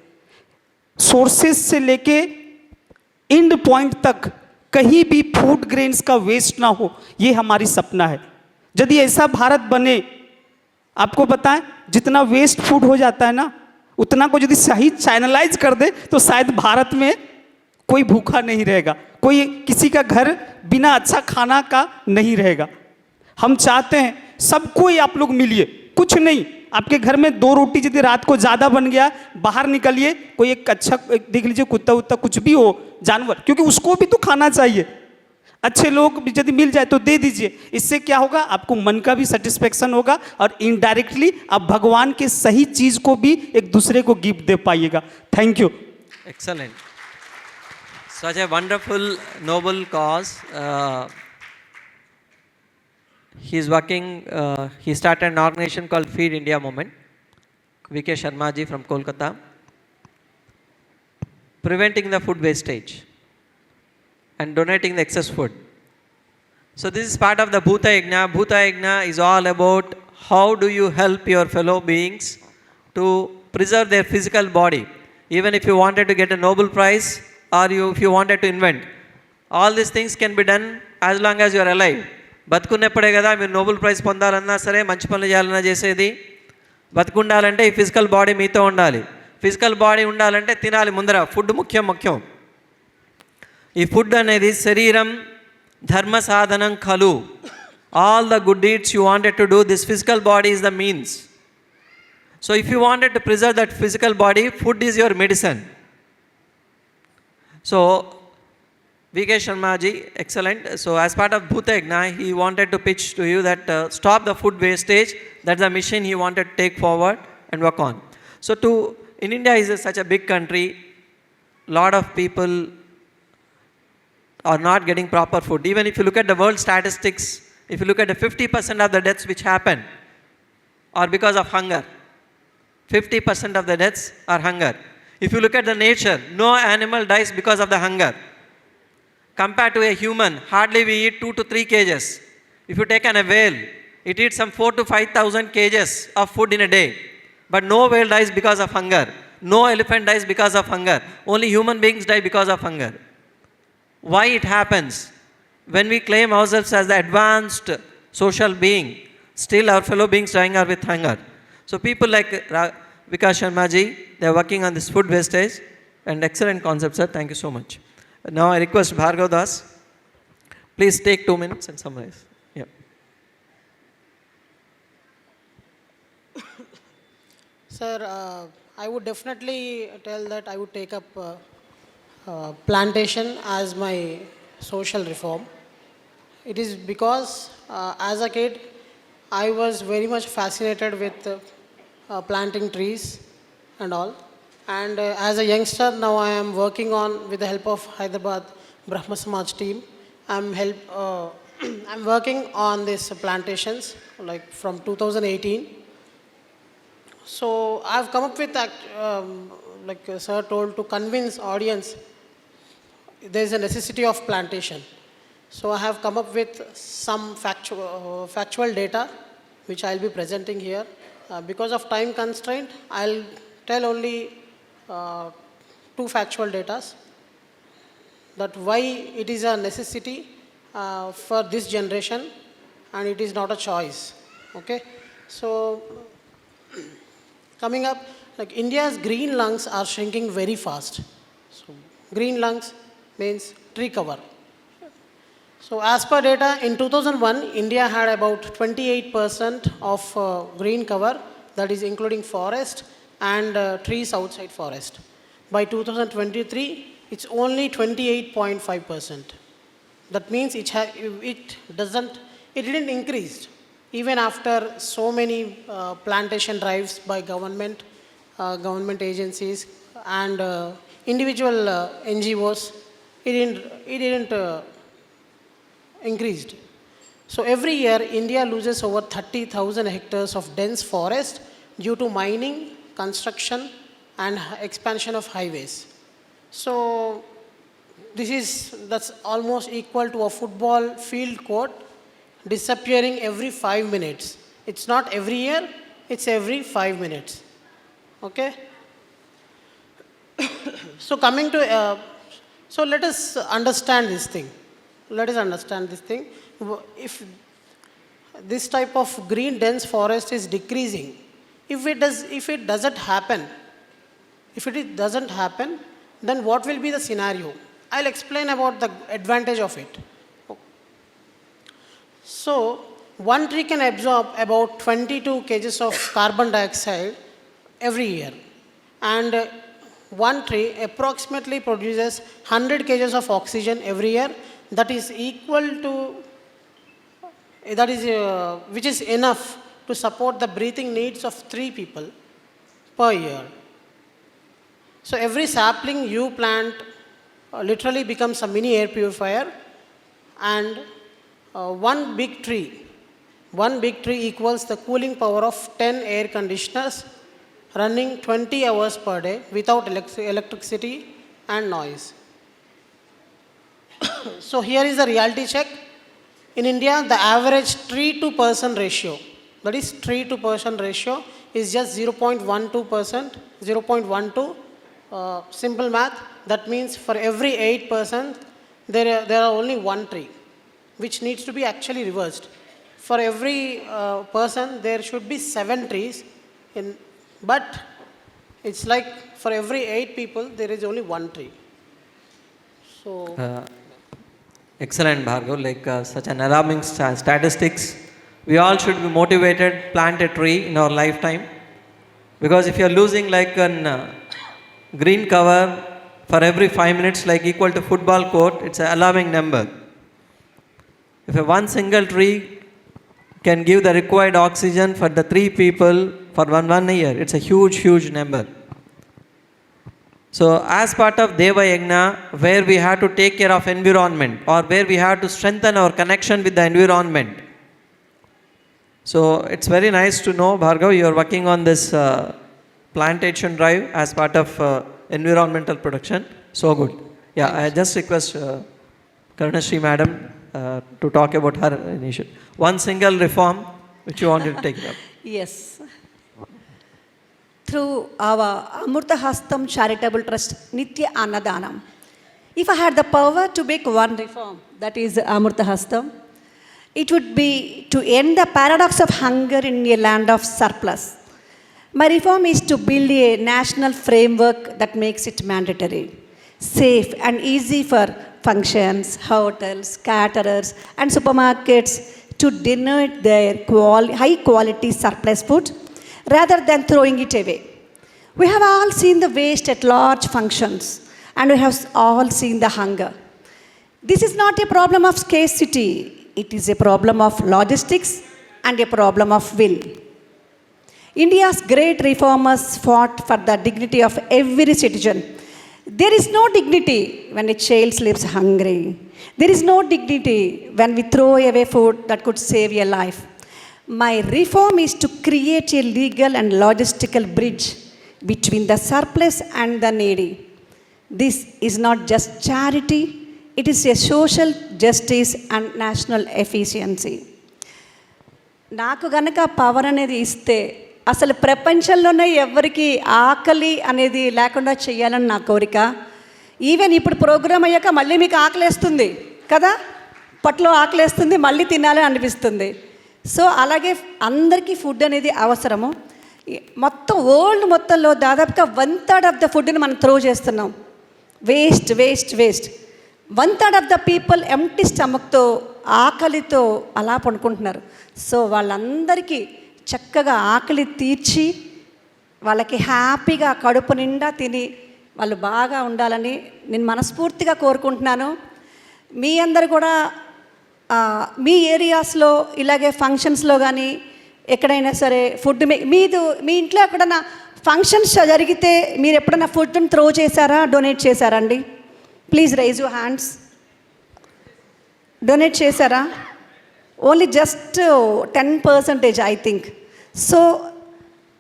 सोर्सेस से लेके एंड पॉइंट तक कहीं भी फूड ग्रेन्स का वेस्ट ना हो, ये हमारी सपना है। यदि ऐसा भारत बने, आपको पता है जितना वेस्ट फूड हो जाता है ना उतना को यदि सही चैनलाइज कर दे तो शायद भारत में कोई भूखा नहीं रहेगा, कोई किसी का घर बिना अच्छा खाना का नहीं रहेगा। हम चाहते हैं सबको ही आप लोग मिलिए, कुछ नहीं, आपके घर में 2 रोटी यदि रात को ज़्यादा बन गया बाहर निकलिए, कोई एक अच्छा देख लीजिए कुत्ता उत्ता कुछ भी हो जानवर, क्योंकि उसको भी तो खाना चाहिए। अच्छे लोग यदि मिल जाए तो दे दीजिए। इससे क्या होगा, आपको मन का भी सेटिस्फेक्शन होगा और इनडायरेक्टली आप भगवान के सही चीज़ को भी एक दूसरे को गिफ्ट दे पाइएगा। Thank you. Excellent. Such a wonderful, noble cause. He started an organization called Feed India Movement. V.K. Sharma ji from Kolkata. Preventing the food wastage and donating the excess food. So this is part of the Bhuta Yajna. Bhuta Yajna is all about how do you help your fellow beings to preserve their physical body. Even if you wanted to get a Nobel Prize or if you wanted to invent, all these things can be done as long as you are alive. బతుకున్నప్పుడే కదా మీరు Nobel prize పొందాలన్నా సరే మంచి పనులు చేయాలన్నా చేసేది. బతుకుండాలంటే ఈ physical body మీతో ఉండాలి. ఫిజికల్ బాడీ ఉండాలంటే తినాలి ముందర, ఫుడ్ ముఖ్యం. ఈ ఫుడ్ అనేది శరీరం ధర్మ సాధనం కలు. All the good deeds you wanted to do, this physical body is the means. So if you wanted to preserve that physical body, food is your medicine. So V.K. Sharma ji, excellent. So as part of Bhuta Yajna, he wanted to pitch to you that stop the food wastage. That's the mission he wanted to take forward and work on. So in India is such a big country, lot of people are not getting proper food. Even if you look at the world statistics, if you look at the 50% of the deaths which happen are because of hunger. 50% of the deaths are hunger. If you look at the nature, no animal dies because of the hunger. Compared to a human, hardly we eat 2 to 3 kgs. If you take a whale, it eats some 4 to 5,000 kgs of food in a day. But no whale dies because of hunger. No elephant dies because of hunger. Only human beings die because of hunger. Why it happens? When we claim ourselves as the advanced social being, still our fellow beings dying are with hunger. So people like V.K. Sharma ji, they are working on this food wastage, and excellent concept, sir. Thank you so much. Now I request Bhargav Das, please take 2 minutes and summarize. Yeah. Sir, I would definitely tell that I would take up plantation as my social reform. It is because as a kid, I was very much fascinated with planting trees and all. And as a youngster, now I am working on, with the help of Hyderabad Brahma Samaj team, I'm working on these plantations like from 2018. So I've come up with, like sir told, to convince audience there is a necessity of plantation. So I have come up with some factual data which I'll be presenting here. Because of time constraint, I'll tell only 2 factual data, that why it is a necessity for this generation and it is not a choice. Okay, so coming up, like India's green lungs are shrinking very fast. So green lungs means tree cover. So as per data, in 2001, India had about 28% of green cover, that is including forest and trees outside forest. By 2023, it's only 28.5%. That means it didn't increase even after so many plantation drives by government agencies and individual NGOs. It didn't increased. So every year, India loses over 30,000 hectares of dense forest due to mining, construction, and expansion of highways. So that's almost equal to a football field court disappearing every 5 minutes. It's not every year, it's every 5 minutes. Okay? So coming to, so let us understand this thing. If this type of green dense forest is decreasing, if it doesn't happen, then what will be the scenario? I'll explain about the advantage of it. So, one tree can absorb about 22 kgs of carbon dioxide every year. And one tree approximately produces 100 kgs of oxygen every year. That is equal to, which is enough to support the breathing needs of 3 people per year. So every sapling you plant literally becomes a mini air purifier, and one big tree equals the cooling power of 10 air conditioners running 20 hours per day without electricity and noise. So here is the reality check. In India, the average tree to person ratio, that is tree to person ratio, is just 0.12%, 0.12. Simple math, that means for every 8%, there are only 1 tree, which needs to be actually reversed. For every person, there should be 7 trees, but it's like for every 8 people, there is only 1 tree. So... Excellent, Bhargav. Like such an alarming statistics. We all should be motivated, plant a tree in our lifetime. Because if you are losing like a green cover for every 5 minutes, like equal to football court, it's an alarming number. If one single tree can give the required oxygen for the 3 people for one year, it's a huge number. So as part of Deva Yagna, where we have to take care of environment or where we have to strengthen our connection with the environment. So it's very nice to know, Bhargav, you are working on this plantation drive as part of environmental protection. So good. Yeah, I just request Karunashree madam to talk about her initiative. One single reform which you wanted to take up. Yes. Through our Amurtha Hastam Charitable Trust, Nitya Annadanam. If I had the power to make one reform, that is Amurtha Hastam, it would be to end the paradox of hunger in a land of surplus. My reform is to build a national framework that makes it mandatory, safe and easy for functions, hotels, caterers and supermarkets to donate their high quality surplus food rather than throwing it away. We have all seen the waste at large functions, and we have all seen the hunger. This is not a problem of scarcity, it is a problem of logistics and a problem of will. India's great reformers fought for the dignity of every citizen. There is no dignity when a child sleeps hungry. There is no dignity when we throw away food that could save a life. My reform is to create a legal and logistical bridge between the surplus and the needy. This is not just charity, it is a social justice and national efficiency. నాకు గనక power అనేది ఇస్తే అసలు ప్రపంచంలోనే ఎవరికి ఆకలి అనేది లేకుండా చేయాలని నా కోరిక. ఈవెన్ ఇప్పుడు ప్రోగ్రామ్ అయ్యాక మళ్ళీ మీకు ఆకలేస్తుంది కదా, పట్లో ఆకలేస్తుంది, మళ్ళీ తినాలని అనిపిస్తుంది. సో అలాగే అందరికీ ఫుడ్ అనేది అవసరము. మొత్తం వరల్డ్ మొత్తంలో దాదాపుగా 1/3 ఆఫ్ ద ఫుడ్ని మనం త్రో చేస్తున్నాం. Waste waste waste. 1/3 of the people empty స్టమక్తో, ఆకలితో అలా పడుకుంటున్నారు. సో వాళ్ళందరికీ చక్కగా ఆకలి తీర్చి వాళ్ళకి హ్యాపీగా కడుపు నిండా తిని వాళ్ళు బాగా ఉండాలని నేను మనస్ఫూర్తిగా కోరుకుంటున్నాను. మీ అందరు కూడా మీ ఏరియాస్లో ఇలాగే ఫంక్షన్స్లో కానీ ఎక్కడైనా సరే ఫుడ్ మీ ఇంట్లో ఎక్కడైనా ఫంక్షన్స్ జరిగితే మీరు ఎప్పుడైనా ఫుడ్ని త్రో చేశారా, డొనేట్ చేశారా అండి? Please raise your hands. Donate చేశారా? Only just 10% I think. So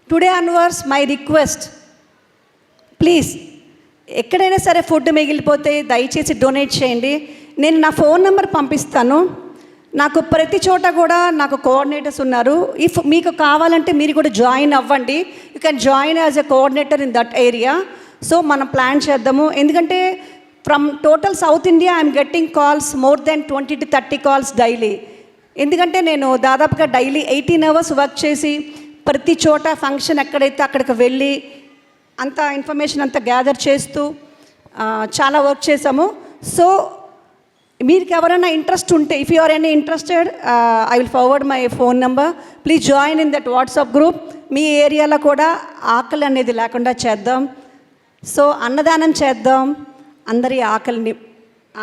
today answers my request, please ఎక్కడైనా సరే ఫుడ్ మిగిలిపోతే దయచేసి డొనేట్ చేయండి. నేను నా ఫోన్ నెంబర్ పంపిస్తాను. నాకు ప్రతి చోట కూడా నాకు కోఆర్డినేటర్స్ ఉన్నారు. ఇఫ్ మీకు కావాలంటే మీరు కూడా జాయిన్ అవ్వండి. You can join as a coordinator in that area. So మనం ప్లాన్ చేద్దాము. ఎందుకంటే from total south India I'm getting calls more than 20 to 30 calls daily. ఎందుకంటే నేను దాదాపుగా డైలీ 18 hours వర్క్ చేసి ప్రతి చోట ఫంక్షన్ ఎక్కడైతే అక్కడికి వెళ్ళి అంత ఇన్ఫర్మేషన్ అంతా గ్యాదర్ చేస్తూ చాలా వర్క్ చేసాము. సో మీకు ఎవరైనా ఇంట్రెస్ట్ ఉంటే, if you are any interested, I will forward my phone number. Please join in that WhatsApp group. మీ ఏరియాలో కూడా ఆకలి అనేది లేకుండా చేద్దాం. సో అన్నదానం చేద్దాం. అందరి ఆకలిని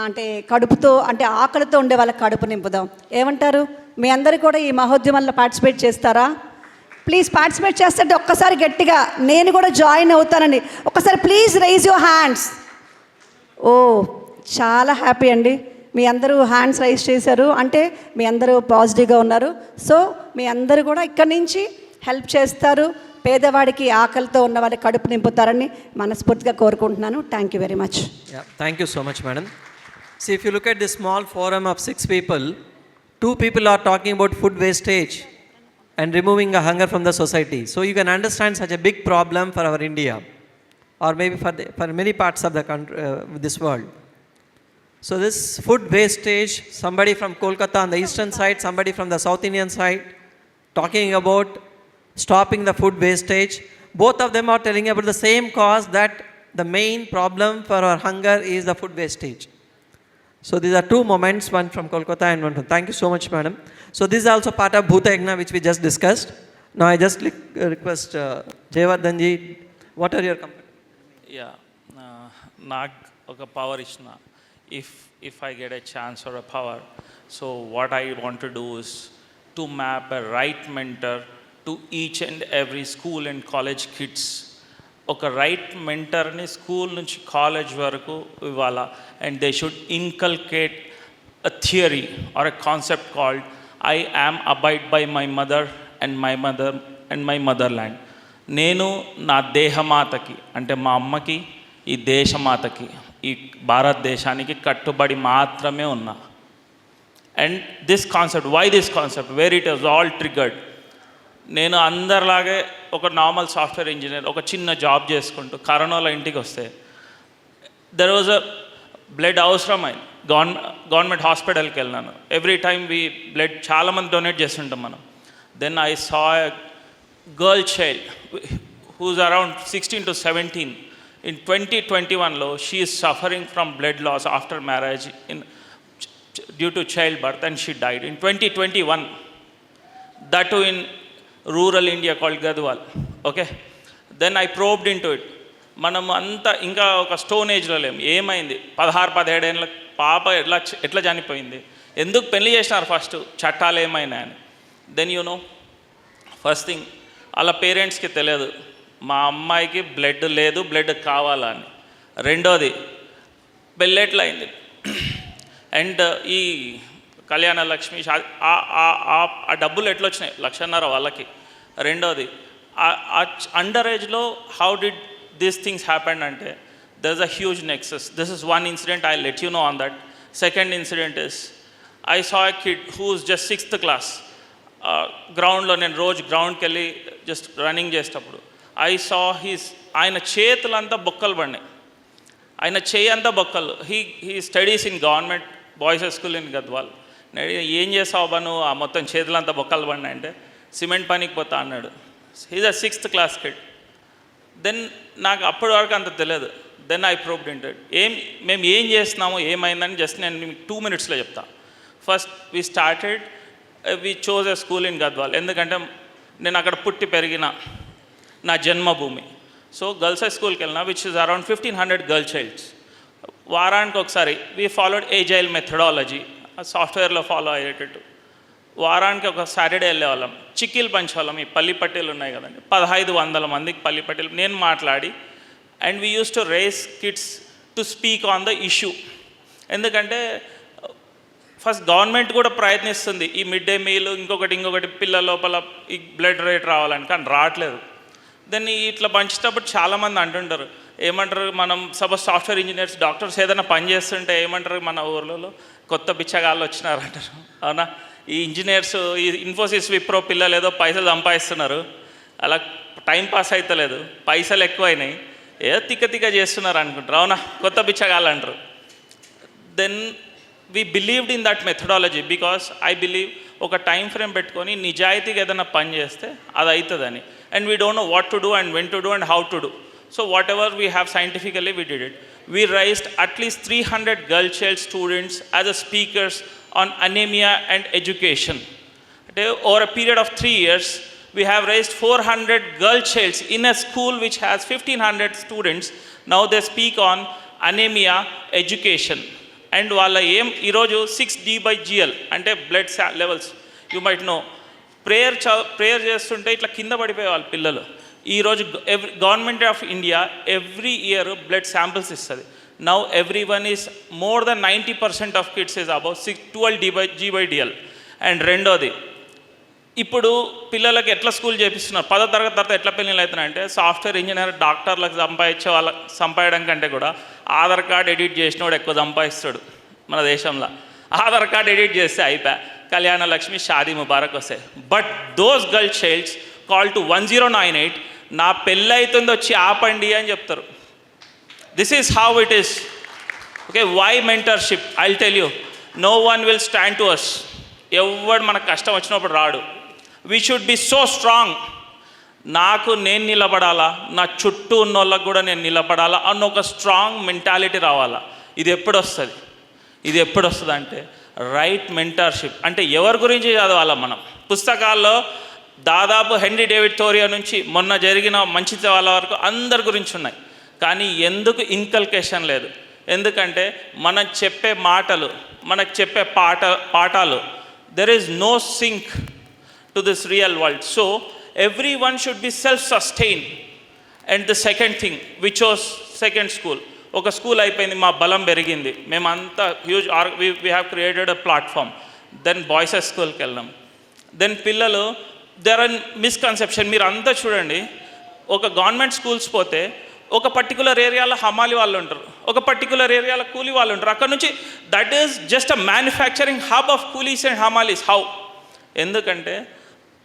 అంటే కడుపుతో, అంటే ఆకలితో ఉండే వాళ్ళకి కడుపు నింపుదాం. ఏమంటారు? మీ అందరూ కూడా ఈ మహోద్యమంలో పార్టిసిపేట్ చేస్తారా? ప్లీజ్ పార్టిసిపేట్ చేస్తే ఒక్కసారి గట్టిగా నేను కూడా జాయిన్ అవుతానండి. ఒక్కసారి ప్లీజ్ రైజ్ యువర్ హ్యాండ్స్. ఓ చాలా హ్యాపీ అండి, మీ అందరూ హ్యాండ్స్ రైజ్ చేశారు అంటే మీ అందరూ పాజిటివ్గా ఉన్నారు. సో మీ అందరూ కూడా ఇక్కడి నుంచి హెల్ప్ చేస్తారు, పేదవాడికి ఆకలితో ఉన్న వాళ్ళకి కడుపు నింపుతారని మనస్ఫూర్తిగా కోరుకుంటున్నాను. Thank you very much. Thank you so much madam. See, if you look at this small forum of 6 people, 2 people are talking about food wastage and removing a hunger from the society. So you can understand such a big problem for our India, or maybe for many parts of the country, this world. So this food wastage, somebody from Kolkata on the eastern side, somebody from the South Indian side, talking about stopping the food wastage. Both of them are telling about the same cause, that the main problem for our hunger is the food wastage. So these are 2 moments, one from Kolkata and one from... Thank you so much, madam. So this is also part of Bhuta Yagna, which we just discussed. Now I just request Jayavardhan ji, what are your company? Yeah, నాకు ఒక power ఇచ్చిన, if I get a chance or a power, so what I want to do is to map a right mentor to each and every school and college kids. ఒక right మెంటర్ని school నుంచి college వరకు ఇవ్వాలా, and they should inculcate a theory are a concept called I am abide by my mother and my mother land. నేను నా దేహమాతకి, అంటే మా అమ్మకి, ఈ దేశమాతకి, ఈ భారతదేశానికి కట్టుబడి మాత్రమే ఉన్నా. And this concept, why this concept, where it was all triggered. నేను అందరిలాగే ఒక నార్మల్ సాఫ్ట్వేర్ ఇంజనీర్, ఒక చిన్న జాబ్ చేసుకుంటూ కరోనాలో ఇంటికి వస్తే దెర్ వాజ్ అ బ్లడ్ అవసరమైంది. గవర్నమెంట్ హాస్పిటల్కి వెళ్ళినాను. ఎవ్రీ టైమ్ బ్లడ్ చాలామంది డొనేట్ చేస్తుంటాం మనం. Then I saw a girl child who's around 16 to 17. In 2021, she is suffering from blood loss after marriage due to childbirth, and she died. In 2021, that too in rural India called Gadwal. Okay, then I probed into it. మనం అంతా ఇంకా ఒక stone ఏజ్లో లేము. ఏమైంది? 16-17 ఏళ్ళ పాప ఎట్లా చనిపోయింది? ఎందుకు పెళ్లి చేసినారు ఫస్ట్? చట్టాలు ఏమైనా అని. దెన్ ఫస్ట్ థింగ్ వాళ్ళ పేరెంట్స్కి తెలియదు మా అమ్మాయికి బ్లడ్ లేదు, బ్లడ్ కావాలని. రెండోది పెళ్ళెట్లా అయింది అండ్ ఈ కళ్యాణ లక్ష్మి ఆ డబ్బులు ఎట్లా వచ్చినాయి 1,50,000 వాళ్ళకి. రెండోది అండర్ ఏజ్లో how did these things happen అంటే there is a huge nexus. This is one incident, I let you know on that. Second incident is I saw a kid who is just 6th class. గ్రౌండ్లో నేను రోజు గ్రౌండ్కి వెళ్ళి just running చేసేటప్పుడు I saw ఆయన చేతులంతా బొక్కలు పడినాయి, ఆయన చేయి అంతా బొక్కలు. He studies in government boys school in Gadwal. ఏం చేసావు బా నువ్వు, ఆ మొత్తం చేతులంతా బొక్కలు పడినాయి అంటే సిమెంట్ పనికి పోతా అన్నాడు. He's a 6th class kid. Then నాకు అప్పటి వరకు అంత తెలియదు. దెన్ ఐ ప్రోబ్డ్ ఇంటెడ్ మేము ఏం చేస్తున్నామో ఏమైందని జస్ట్ నేను మీకు 2 minutesలో చెప్తా. First we started, we chose a school in Gadwal. ఎందుకంటే నేను అక్కడ పుట్టి పెరిగిన నా జన్మభూమి. సో గర్ల్స్ హై స్కూల్కి వెళ్ళిన which is around 1,500 girl child's. వారానికి ఒకసారి వీ ఫాలోడ్ ఏజైల్ మెథడాలజీ, సాఫ్ట్వేర్లో ఫాలో అయ్యేటట్టు. వారానికి ఒక సాటర్డే వెళ్ళేవాళ్ళం, చిక్కీలు పంచేవాళ్ళం. ఈ పల్లి పట్టీలు ఉన్నాయి కదండి, 1,500 మందికి పల్లి పట్టీలు నేను మాట్లాడి. And we use to raise kids to speak on the issue. ఎందుకంటే ఫస్ట్ గవర్నమెంట్ కూడా ప్రయత్నిస్తుంది ఈ మిడ్ డే మీల్ ఇంకొకటి పిల్లల లోపల ఈ బ్లడ్ రేట్ రావాలని, కానీ రావట్లేదు. దాన్ని ఇట్లా పంచేటప్పుడు చాలామంది అంటుంటారు, ఏమంటారు మనం సపోజ్ సాఫ్ట్వేర్ ఇంజనీర్స్ డాక్టర్స్ ఏదైనా పని చేస్తుంటే ఏమంటారు మన ఊర్లలో కొత్త బిచ్చగాళ్ళు వచ్చినారంటారు. అవునా? ఈ ఇంజనీర్స్ ఈ ఇన్ఫోసిస్ విప్రో పిల్లలు ఏదో పైసలు సంపాదిస్తున్నారు, అలా టైం పాస్ అవుతలేదు, పైసలు ఎక్కువైనాయి, ఏదో తిక్క చేస్తున్నారు అనుకుంటారు. అవునా? కొత్త బిచ్చగాళ్ళు అంటారు. Then we believed in that methodology because I believe ఒక టైం ఫ్రేమ్ పెట్టుకొని నిజాయితీగా ఏదైనా పని చేస్తే అది అవుతుందని. And we don't know what to do and when to do and how to do. So whatever we have scientifically, we did it. We raised at least 300 girl child students as a speakers on anemia and education. Over a period of 3 years, we have raised 400 girl childs in a school which has 1,500 students. Now they speak on anemia, education. And వాళ్ళ ఏం ఈరోజు 6D/GL అంటే blood levels you might know. Prayer చేస్తుంటే ఇట్లా కింద పడిపోయే వాళ్ళ పిల్లలు. ఈరోజు government of India every year blood samples ఇస్తుంది. Now every one is more than 90% of kids is about 12G/DL. And రెండోది, ఇప్పుడు పిల్లలకి ఎట్లా స్కూల్ చేపిస్తున్నారు, 10వ తరగతి తర్వాత ఎట్లా పెళ్ళిళ్ళు అవుతున్నాయంటే సాఫ్ట్వేర్ ఇంజనీర్ డాక్టర్లకు సంపాదించడం కంటే కూడా ఆధార్ కార్డ్ ఎడిట్ చేసినోడు ఎక్కువ సంపాదిస్తాడు మన దేశంలో. ఆధార్ కార్డ్ ఎడిట్ చేస్తే అయిపోయా, కళ్యాణ లక్ష్మి, షాదీ ముబారక్ వస్తాయి. But those girl childs call to 1098, నా పెళ్ళి అవుతుంది వచ్చి ఆపండి అని చెప్తారు. This is how it is. Okay, why mentorship? I will tell you, no one will stand to us. ఎవడు మనకు కష్టం వచ్చినప్పుడు రాడు. We should be so strong. నాకు నేను నిలబడాలా, నా చుట్టూ ఉన్న వాళ్ళకు కూడా నేను నిలబడాలా అన్న ఒక స్ట్రాంగ్ మెంటాలిటీ రావాలా. ఇది ఎప్పుడు వస్తుంది అంటే రైట్ మెంటర్షిప్. అంటే ఎవరి గురించి చదవాలా మనం? పుస్తకాల్లో దాదాపు హెన్రీ డేవిడ్ థోరియో నుంచి మొన్న జరిగిన మంచి వాళ్ళ వరకు అందరి గురించి ఉన్నాయి, కానీ ఎందుకు ఇన్కల్కేషన్ లేదు? ఎందుకంటే మనకు చెప్పే మాటలు, మనకు చెప్పే పాఠాలు there is no sync to this real world. So every one should be self sustain. And the second thing which was second school, ఒక స్కూల్ అయిపోయింది, మా బలం పెరిగింది, మేమంతా huge we have created a platform. Then boys స్కూల్కి వెళ్ళాం. Then పిల్లలు there are misconception. మీరు అంతా చూడండి, ఒక గవర్నమెంట్ స్కూల్స్ పోతే ఒక పర్టికులర్ ఏరియాలో హమాలి వాళ్ళు ఉంటారు, ఒక పర్టికులర్ ఏరియాలో కూలీ వాళ్ళు ఉంటారు. అక్కడ నుంచి that is just a manufacturing hub of coolies and hamalis. How? ఎందుకంటే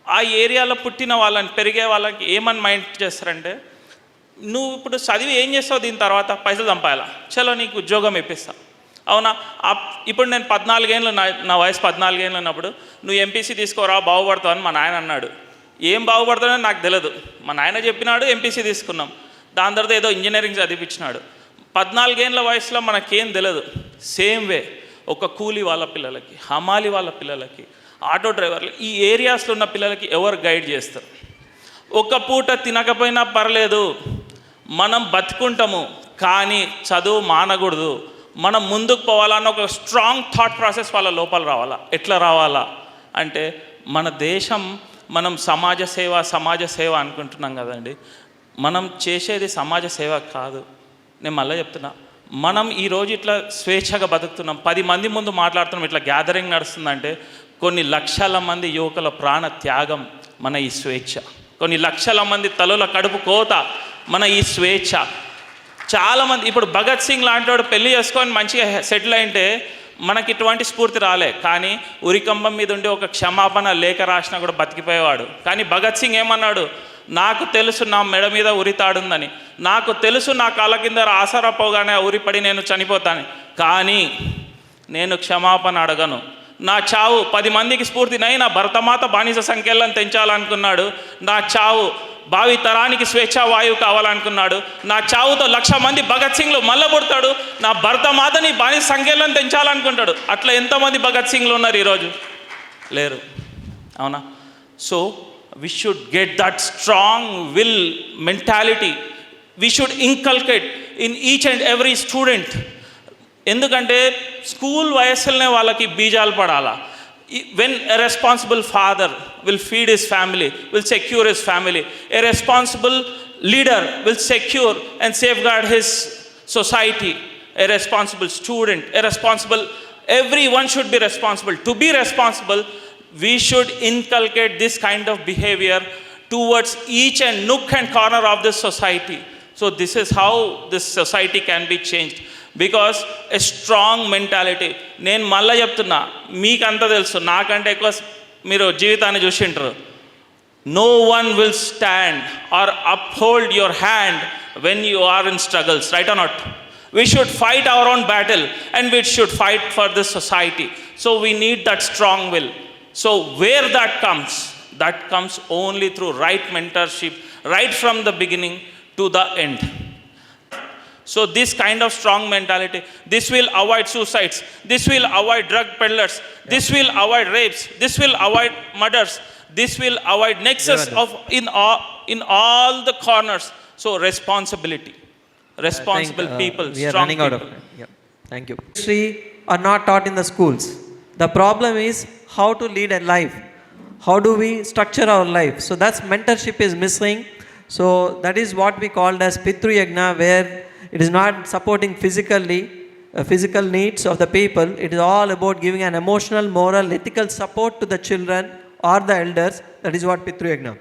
ఆ ఏరియాలో పుట్టిన వాళ్ళని, పెరిగే వాళ్ళకి ఏమని మైండ్ చేస్తారంటే, నువ్వు ఇప్పుడు చదివి ఏం చేస్తావు, దీని తర్వాత పైసలు సంపాయాలా, చలో నీకు ఉద్యోగం ఇప్పిస్తా. అవునా? ఇప్పుడు నేను 14 ఏళ్ళు, నా వయసు 14 ఏళ్ళు ఉన్నప్పుడు నువ్వు ఎంపీసీ తీసుకోరా బాగుపడతావు అని మా నాయన అన్నాడు. ఏం బాగుపడతానో నాకు తెలియదు, మా నాయన చెప్పినాడు, ఎంపీసీ తీసుకున్నాం. దాని తర్వాత ఏదో ఇంజనీరింగ్ చదివించినాడు. 14 ఏళ్ళ వయసులో మనకేం తెలియదు. సేమ్ వే ఒక కూలీ వాళ్ళ పిల్లలకి, హమాలి వాళ్ళ పిల్లలకి, ఆటో డ్రైవర్లు, ఈ ఏరియాస్లో ఉన్న పిల్లలకి ఎవరు గైడ్ చేస్తారు? ఒక పూట తినకపోయినా పర్లేదు, మనం బతుకుంటాము, కానీ చదువు మానకూడదు, మనం ముందుకు పోవాలన్న ఒక స్ట్రాంగ్ థాట్ ప్రాసెస్ వాళ్ళ లోపల రావాలా. ఎట్లా రావాలా అంటే మన దేశం మనం సమాజ సేవ అనుకుంటున్నాం కదండి. మనం చేసేది సమాజ సేవ కాదు. నేను మళ్ళీ చెప్తున్నా, మనం ఈరోజు ఇట్లా స్వేచ్ఛగా బతుకుతున్నాం, 10 మంది ముందు మాట్లాడుతున్నాం, ఇట్లా గ్యాదరింగ్ నడుస్తుందంటే కొన్ని లక్షల మంది యువకుల ప్రాణ త్యాగం మన ఈ స్వేచ్ఛ, కొన్ని లక్షల మంది తలుల కడుపు కోత మన ఈ స్వేచ్ఛ. చాలామంది ఇప్పుడు భగత్ సింగ్ లాంటి వాడు పెళ్లి చేసుకొని మంచిగా సెటిల్ అయింటే మనకి ఇటువంటి స్ఫూర్తి రాలే, కానీ ఉరికంబం మీద ఉండి ఒక క్షమాపణ లేఖ రాసినా కూడా బతికిపోయేవాడు. కానీ భగత్ సింగ్ ఏమన్నాడు, నాకు తెలుసు నా మెడ మీద ఉరితాడుందని, నాకు తెలుసు నా కాళ్ళ కింద ఆసరా పోగానే ఉరిపడి నేను చనిపోతాను, కానీ నేను క్షమాపణ అడగను. నా చావు 10 మందికి స్ఫూర్తినై నా భరతమాత బానిస సంఖ్యలను తెంచాలనుకున్నాడు, నా చావు భావి తరానికి స్వేచ్ఛా వాయువు కావాలనుకున్నాడు, నా చావుతో 1,00,000 మంది భగత్ సింగ్లు మళ్ళీ పుడతాడు, నా భరతమాతని బానిస సంఖ్యలను తెంచాలనుకుంటాడు. అట్లా ఎంతమంది భగత్ సింగ్లు ఉన్నారు ఈరోజు? లేరు, అవునా? So we should get that strong will mentality, we should inculcate in each and every student. ఎందుకంటే స్కూల్ వయస్సులోనే వాళ్ళకి బీజాలు పడాలా. When a responsible father will feed his family, will secure his family, a responsible leader will secure and safeguard his society, a responsible student, everyone should be responsible. To be responsible, we should inculcate this kind of behavior towards each and nook and corner of this society. So this is how this society can be changed. Because a strong mentality, నేను మళ్ళీ చెప్తున్నా, మీకంతా తెలుసు, నాకంటే ఎక్కువ మీరు జీవితాన్ని చూసింటారు. No one will stand or uphold your hand when you are in struggles, right or not? We should fight our own battle and we should fight for this society. So we need that strong will. So where that comes only through right mentorship, right from the beginning to the end. So this kind of strong mentality, this will avoid suicides, this will avoid drug peddlers, this will avoid rapes, this will avoid murders, this will avoid nexus of in all the corners. So responsibility, responsible people, we are strong running people. out of time. Yeah. Thank you. History are not taught in the schools. The problem is how to lead a life. How do we structure our life? So that's mentorship is missing. So that is what we called as Pitru Yagna, where it is not supporting physical needs of the people. It is all about giving an emotional, moral, ethical support to the children or the elders. That is what Pitru Yagna.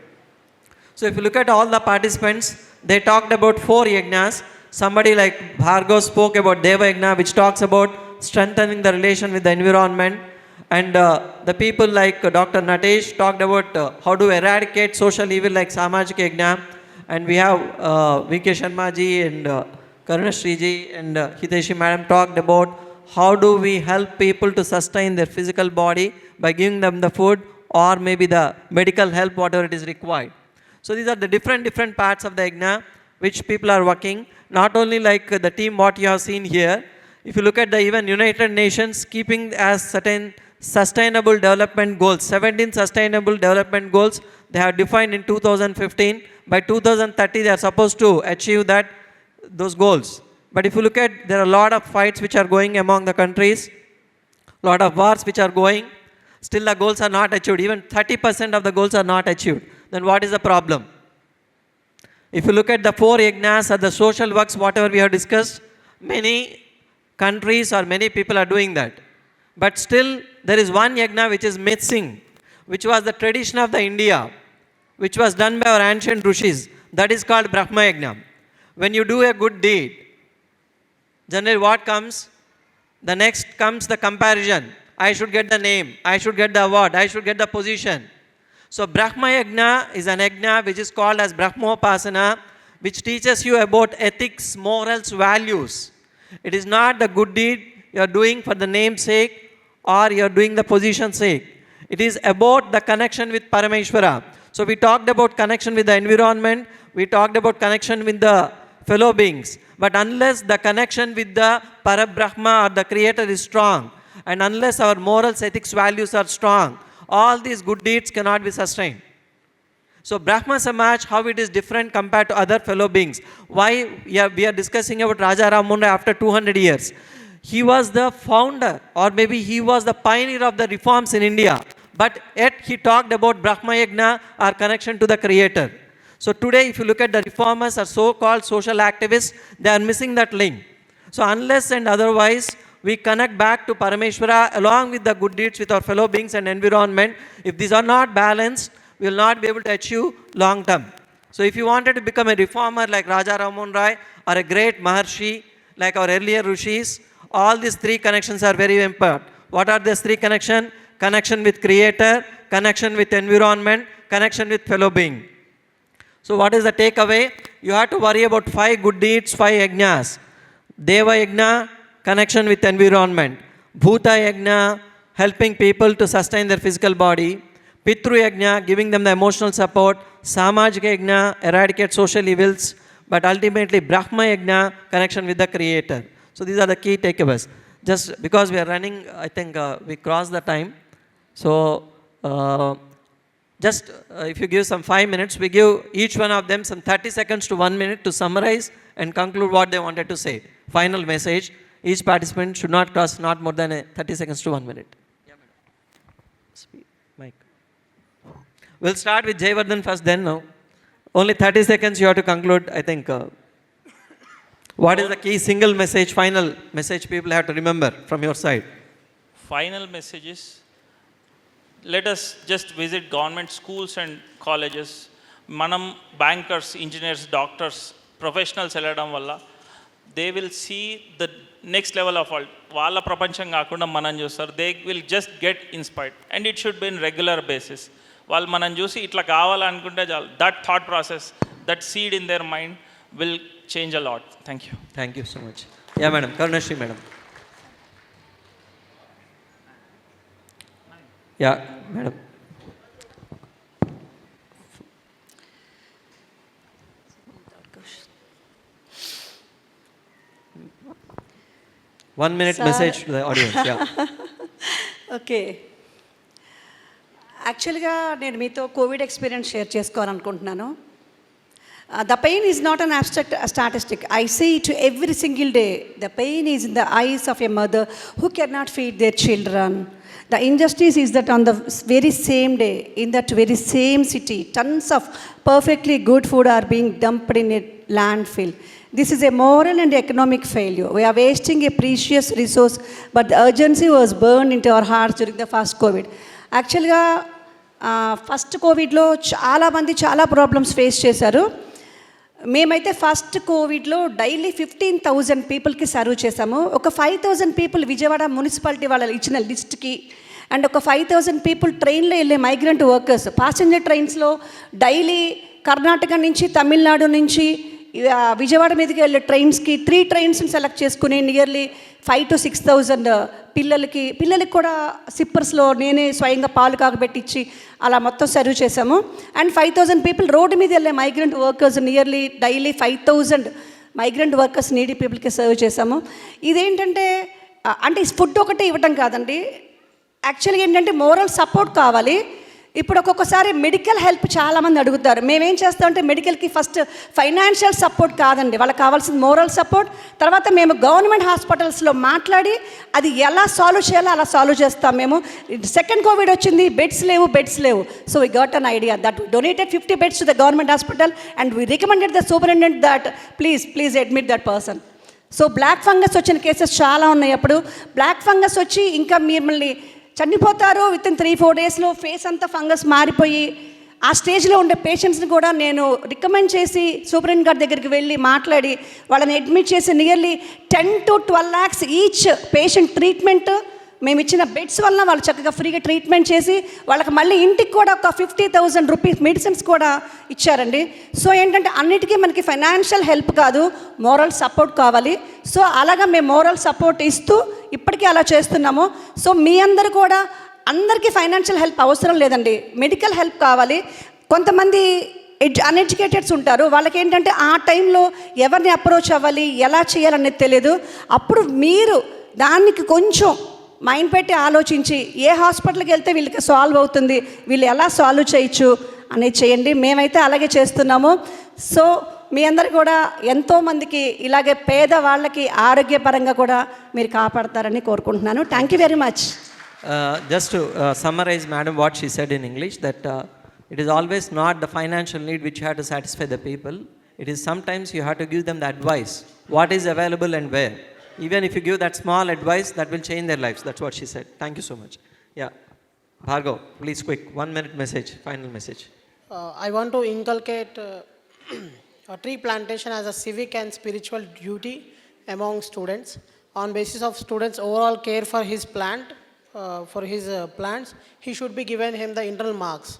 So if you look at all the participants, they talked about 4 yagnas. Somebody like Bhargav spoke about Deva Yagna, which talks about strengthening the relation with the environment. And the people like Dr. Natesh talked about how to eradicate social evil like Samajik Yagna. And we have V.K. Sharma ji and Karunashri ji and Hiteshi madam talked about how do we help people to sustain their physical body by giving them the food or maybe the medical help, whatever it is required. So these are the different parts of the yagna which people are working. Not only like the team what you have seen here, if you look at the even United Nations keeping as certain sustainable development goals, 17 sustainable development goals they have defined in 2015. By 2030 they are supposed to achieve those goals. But if you look at, there are a lot of fights which are going among the countries, lot of wars which are going, still the goals are not achieved. Even 30% of the goals are not achieved. Then what is the problem? If you look at the 4 yagnas or the social works, whatever we have discussed, many countries or many people are doing that. But still there is one yagna which is missing, which was the tradition of the India, which was done by our ancient rishis. That is called Brahma Yagna. When you do a good deed, generally what comes? The next comes the comparison. I should get the name, I should get the award, I should get the position. So Brahma Yagna is an yagna which is called as Brahmopasana, which teaches you about ethics, morals, values. It is not the good deed you are doing for the name's sake or you are doing the position's sake. It is about the connection with Parameshwara. So we talked about connection with the environment, we talked about connection with the fellow beings. But unless the connection with the Parabrahma or the Creator is strong, and unless our morals, ethics, values are strong, all these good deeds cannot be sustained. So Brahma Samaj, how it is different compared to other fellow beings. Why we are discussing about Raja Ramunda after 200 years. He was the founder or maybe he was the pioneer of the reforms in India. but yet he talked about Brahma Yajna, our connection to the Creator. So today, if you look at the reformers or so-called social activists, they are missing that link. So unless and otherwise, we connect back to Parameshwara along with the good deeds with our fellow beings and environment, if these are not balanced, we will not be able to achieve long term. So if you wanted to become a reformer like Raja Rammohn Roy or a great Maharshi like our earlier Rishis, all these three connections are very important. What are these three connections? Connection with Creator, connection with environment, connection with fellow being. So what is the takeaway? You have to worry about 5 good deeds, 5 yajnas. Deva Yajna, connection with environment. Bhuta Yajna, helping people to sustain their physical body. Pitru Yajna, giving them the emotional support. Samajika Yajna, eradicate social evils. But ultimately, Brahma Yajna, connection with the Creator. So these are the key takeaways. Just because we are running, I think we crossed the time. So if you give some 5 minutes, we give each one of them some 30 seconds to 1 minute to summarize and conclude what they wanted to say. Final message. Each participant should not cross not more than 30 seconds to 1 minute. Yeah, madam. Mic. We'll start with Jayavardhan first, then now. Only 30 seconds you have to conclude, I think. What is the key single message, final message people have to remember from your side? Final message is, let us just visit government schools and colleges. Manam bankers, engineers, doctors, professionals వెళ్ళడం వల్ల they will see the next level of world. వాళ్ళ ప్రపంచం కాకుండా మనం చూస్తారు. They will just get inspired, and it should be in regular basis. వాళ్ళు మనం చూసి ఇట్లా కావాలనుకుంటే చాలు. That thought process, that seed in their mind will change a lot. Thank you. Thank you so much. Yeah, madam. Karunashri, madam. Yeah, madam. One minute message to the audience. Yeah. Okay. యాక్చువల్గా నేను మీతో Covid experience share చేసుకోవాలనుకుంటున్నాను. The pain is not an abstract statistic. I see it every single day. The pain is in the eyes of a mother who cannot feed their children. The injustice is that on the very same day, in that very same city, tons of perfectly good food are being dumped in a landfill. This is a moral and economic failure. We are wasting a precious resource, but the urgency was burned into our hearts during the first COVID. యాక్చువల్గా first కోవిడ్లో చాలామంది చాలా problems face చేశారు. మేమైతే first కోవిడ్లో daily 15,000 పీపుల్కి serve చేశాము. ఒక 5,000 పీపుల్ విజయవాడ మున్సిపాలిటీ వాళ్ళు ఇచ్చిన లిస్ట్కి, అండ్ ఒక 5,000 పీపుల్ ట్రైన్లో వెళ్ళే మైగ్రెంట్ వర్కర్స్ ప్యాసింజర్ ట్రైన్స్లో డైలీ కర్ణాటక నుంచి, తమిళనాడు నుంచి విజయవాడ మీదకి వెళ్ళే ట్రైన్స్కి 3 ట్రైన్స్ని సెలెక్ట్ చేసుకుని నియర్లీ 5,000 to 6,000 పిల్లలకి కూడా సిప్పర్స్లో నేనే స్వయంగా పాలు కాగబెట్టించి అలా మొత్తం సర్వ్ చేశాము. అండ్ 5,000 పీపుల్ రోడ్డు మీద వెళ్ళే migrant workers nearly daily 5,000 migrant workers needy పీపుల్కి సర్వ్ చేశాము. ఇదేంటంటే అంటే ఫుడ్ ఒకటే ఇవ్వటం కాదండి, యాక్చువల్గా ఏంటంటే మోరల్ సపోర్ట్ కావాలి. ఇప్పుడు ఒక్కొక్కసారి మెడికల్ హెల్ప్ చాలామంది అడుగుతారు. మేమేం చేస్తామంటే మెడికల్కి ఫస్ట్ ఫైనాన్షియల్ సపోర్ట్ కాదండి, వాళ్ళకి కావాల్సిన మోరల్ సపోర్ట్. తర్వాత మేము గవర్నమెంట్ హాస్పిటల్స్లో మాట్లాడి అది ఎలా సాల్వ్ చేయాలో అలా సాల్వ్ చేస్తాం. మేము సెకండ్ కోవిడ్ వచ్చింది, బెడ్స్ లేవు. So we got an idea that we donated 50 beds to the government hospital and we recommended the superintendent that please admit that person. So black fungus వచ్చిన cases చాలా ఉన్నాయి. అప్పుడు black fungus వచ్చి ఇంకా మిమ్మల్ని చనిపోతారు వితిన్ 3-4 daysలో, ఫేస్ అంతా ఫంగస్ మారిపోయి ఆ స్టేజ్లో ఉండే పేషెంట్స్ని కూడా నేను రికమెండ్ చేసి సూపరింటెండెంట్ గారి దగ్గరికి వెళ్ళి మాట్లాడి వాళ్ళని అడ్మిట్ చేసి nearly 10 to 12 lakhs each patient treatment. మేము ఇచ్చిన బెడ్స్ వల్ల వాళ్ళు చక్కగా ఫ్రీగా ట్రీట్మెంట్ చేసి వాళ్ళకి మళ్ళీ ఇంటికి కూడా ఒక 50,000 rupees మెడిసిన్స్ కూడా ఇచ్చారండి. సో ఏంటంటే అన్నిటికీ మనకి ఫైనాన్షియల్ హెల్ప్ కాదు, మోరల్ సపోర్ట్ కావాలి. సో అలాగా మేము మోరల్ సపోర్ట్ ఇస్తూ ఇప్పటికీ అలా చేస్తున్నాము. సో మీ అందరూ కూడా, అందరికీ ఫైనాన్షియల్ హెల్ప్ అవసరం లేదండి, మెడికల్ హెల్ప్ కావాలి. కొంతమంది అన్ఎడ్యుకేటెడ్స్ ఉంటారు, వాళ్ళకి ఏంటంటే ఆ టైంలో ఎవరిని అప్రోచ్ అవ్వాలి, ఎలా చేయాలనేది తెలియదు. అప్పుడు మీరు దానికి కొంచెం మైండ్ పెట్టి ఆలోచించి ఏ హాస్పిటల్కి వెళ్తే వీళ్ళకి సాల్వ్ అవుతుంది, వీళ్ళు ఎలా సాల్వ్ చేయొచ్చు అనేది చేయండి. మేమైతే అలాగే చేస్తున్నాము. సో మీ అందరు కూడా ఎంతోమందికి ఇలాగే పేదవాళ్ళకి ఆరోగ్యపరంగా కూడా మీరు కాపాడతారని కోరుకుంటున్నాను. Thank you very much. Just to summarize, madam, what she said in English, that it is always not the financial need which you have to satisfy the people. It is sometimes you have to give them the advice, what is available and where. Even if you give that small advice, that will change their lives. That's what she said. Thank you so much. Yeah. Bhargav, please quick, 1 minute message, final message. I want to inculcate a tree plantation as a civic and spiritual duty among students. On basis of students' overall care for his plant, for his plants, he should be given him the internal marks,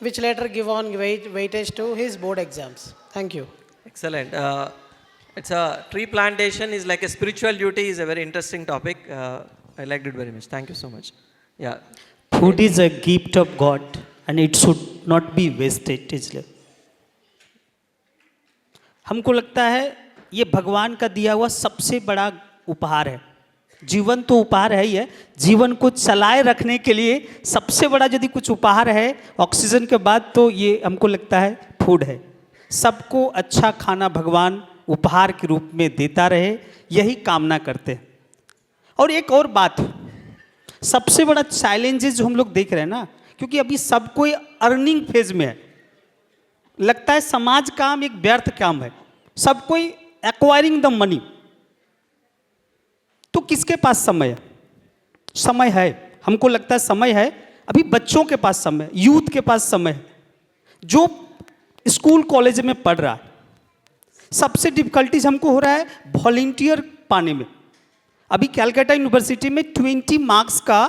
which later give on weightage to his board exams. Thank you. Excellent. It's a tree plantation is like a spiritual duty is a very interesting topic. I liked it very much. Thank you so much. Yeah. Food is a gift of God and it should not be wasted. इसलिए हमको लगता है ये भगवान का दिया हुआ सबसे बड़ा उपहार है. जीवन तो उपहार है ही है, जीवन को चलाए रखने के लिए सबसे बड़ा यदि कुछ उपहार है ऑक्सीजन के बाद तो ये हमको लगता है फूड है. सबको अच्छा खाना भगवान उपहार के रूप में देता रहे, यही कामना करते हैं. और एक और बात, सबसे बड़ा चैलेंजेस जो हम लोग देख रहे हैं ना, क्योंकि अभी सब कोई अर्निंग फेज में है, लगता है समाज काम एक व्यर्थ काम है, सब कोई एक्वायरिंग द मनी. तो किसके पास समय है? समय है, हमको लगता है समय है. अभी बच्चों के पास समय, यूथ के पास समय है, जो स्कूल कॉलेज में पढ़ रहा है. सबसे डिफिकल्टीज हमको हो रहा है वॉलंटियर पाने में. अभी कैलकाटा यूनिवर्सिटी में 20 मार्क्स का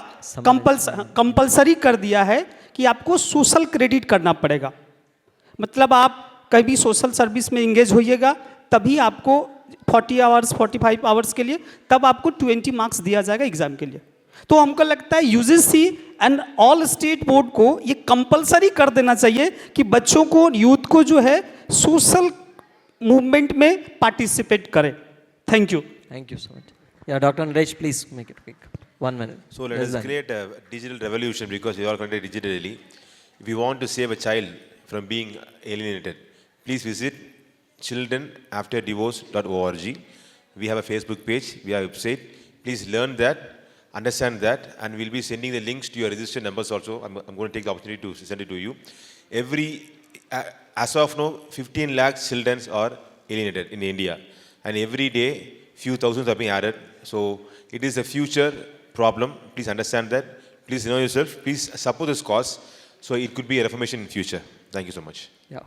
कंपलसरी कर दिया है कि आपको सोशल क्रेडिट करना पड़ेगा. मतलब आप कभी सोशल सर्विस में इंगेज होइएगा तभी आपको 40 आवर्स 45 आवर्स के लिए तब आपको 20 मार्क्स दिया जाएगा एग्जाम के लिए. तो हमको लगता है UGC and all state board को ये कंपलसरी कर देना चाहिए कि बच्चों को, यूथ को जो है सोशल मूवमेंट में पार्टिसिपेट करें. Thank you. Thank you so much. Yeah, Dr. Naresh, please make it quick. 1 minute. So let us create a digital revolution because we are connected digitally. If you want to save a child from being alienated, please visit childrenafterdivorce.org. We have a Facebook page, we have a website. Please learn that, understand that, and we'll be sending the links to your registered numbers also. I'm going to take the opportunity to send it to you. As of now, 15 lakh children are alienated in India, and every day few thousands are being added. So it is a future problem. Please understand that. Please know yourself. Please support this cause. So it could be a reformation in future. Thank you so much. Yeah.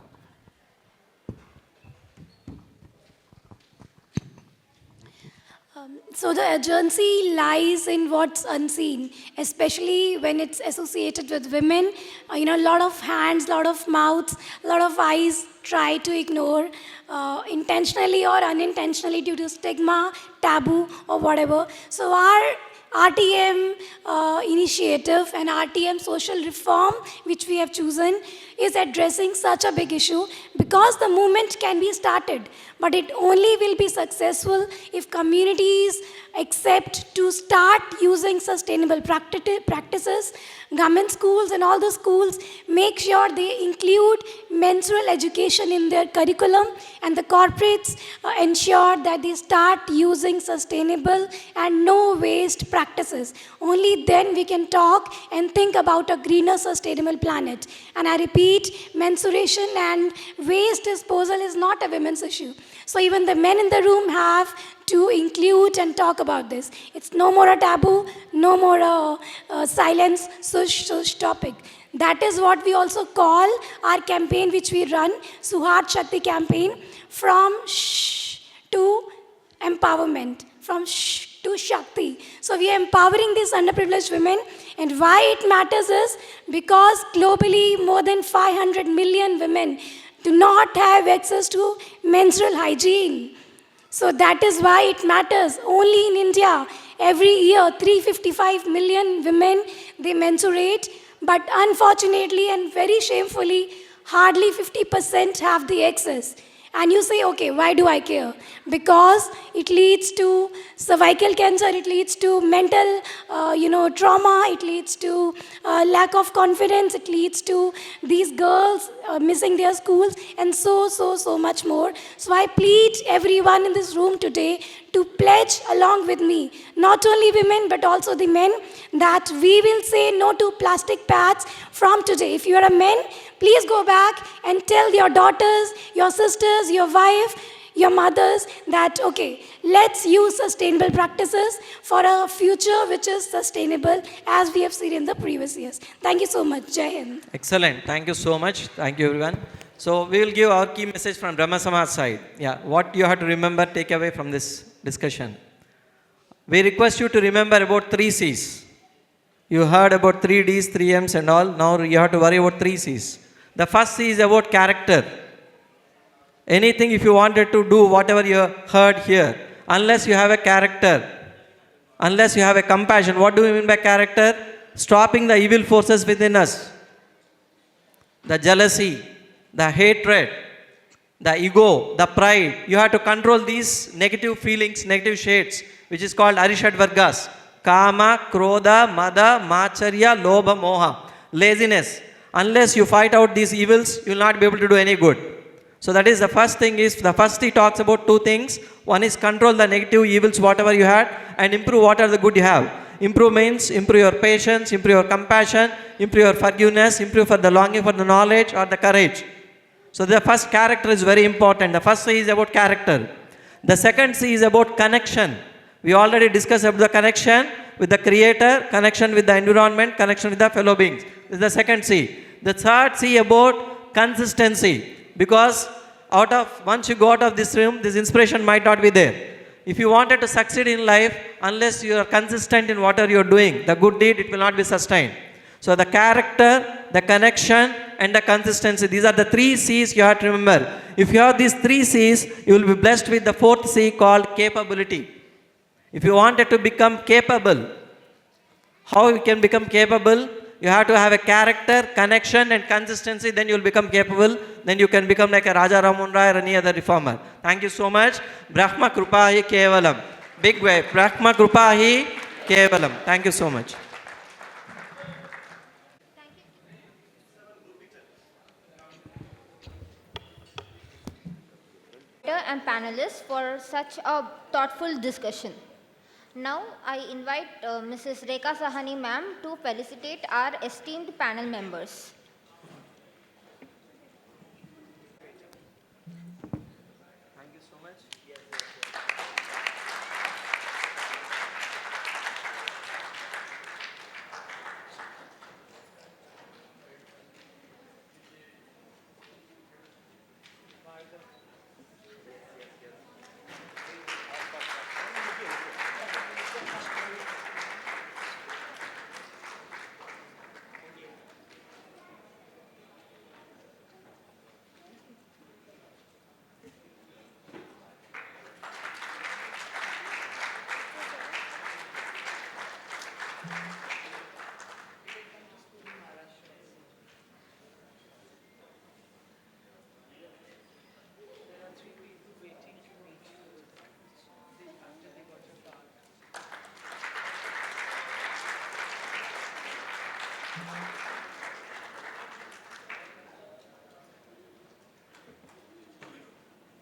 So the urgency lies in what's unseen, especially when it's associated with women. A lot of hands, a lot of mouths, a lot of eyes try to ignore intentionally or unintentionally due to stigma, taboo, or whatever. So our RTM initiative and RTM social reform, which we have chosen, is addressing such a big issue because the movement can be started, but it only will be successful if communities accept to start using sustainable practices. Government schools and all the schools make sure they include menstrual education in their curriculum, and the corporates ensure that they start using sustainable and no waste practices. Only then we can talk and think about a greener sustainable planet. And I repeat, menstruation and waste disposal is not a women's issue. So even the men in the room have to include and talk about this. It's no more a taboo, no more a silence such topic. That is what we also call our campaign which we run, Suhat Shakti campaign, from shh to empowerment, from shh to Shakti. So we are empowering these underprivileged women, and why it matters is because globally more than 500 million women do not have access to menstrual hygiene. So that is why it matters. Only in India, every year 355 million women, they menstruate, but unfortunately and very shamefully, hardly 50% have the access. and you say, okay, why do I care? Because it leads to cervical cancer, it leads to mental, trauma, it leads to lack of confidence, it leads to these girls missing their schools, and so much more. So I plead everyone in this room today to pledge along with me, not only women but also the men, that we will say no to plastic pads from today. If you are a man, please go back and tell your daughters, your sisters, your wife, your mothers that, okay, let's use sustainable practices for a future which is sustainable, as we have seen in the previous years. Thank you so much. Jai Hind. Excellent. Thank you so much. Thank you, everyone. So we will give our key message from Brahma Samaj side. Yeah, what you have to remember, take away from this discussion. We request you to remember about 3 C's. You heard about 3 D's, 3 M's and all. Now you have to worry about 3 C's. The first C is about character. Anything if you wanted to do whatever you heard here, unless you have a character, unless you have a compassion. What do we mean by character? Stopping the evil forces within us. The jealousy, the hatred, the ego, the pride. You have to control these negative feelings, negative shades, which is called Arishad Vargas. Kama, Krodha, Mada, Macharya, Lobha, Moha. Laziness. Unless you fight out these evils, you will not be able to do any good. So that is the first thing is, the first he talks about 2 things. One is control the negative evils, whatever you had, and improve what are the good you have. Improve means improve your patience, improve your compassion, improve your forgiveness, improve for the longing for the knowledge or the courage. So the first character is very important. The first C is about character. The second C is about connection. We already discussed about the connection with the creator, connection with the environment, connection with the fellow beings. This is the second C. The third C about consistency. Because once you go out of this room, this inspiration might not be there. If you wanted to succeed in life, unless you are consistent in whatever you are doing, the good deed, it will not be sustained. So the character, the connection, and the consistency, these are the 3 C's you have to remember. If you have these 3 C's, you will be blessed with the 4th C called capability. If you wanted to become capable, how you can become capable? You have to have a character, connection and consistency, then you will become capable. Then you can become like a Raja Raman Rai or any other reformer. Thank you so much. Brahma Krupahi Kevalam. Big way. Brahma Krupahi Kevalam. Thank you so much. And panelists for such a thoughtful discussion. Now I invite Mrs. Rekha Sahani ma'am to felicitate our esteemed panel members. Thank you so much.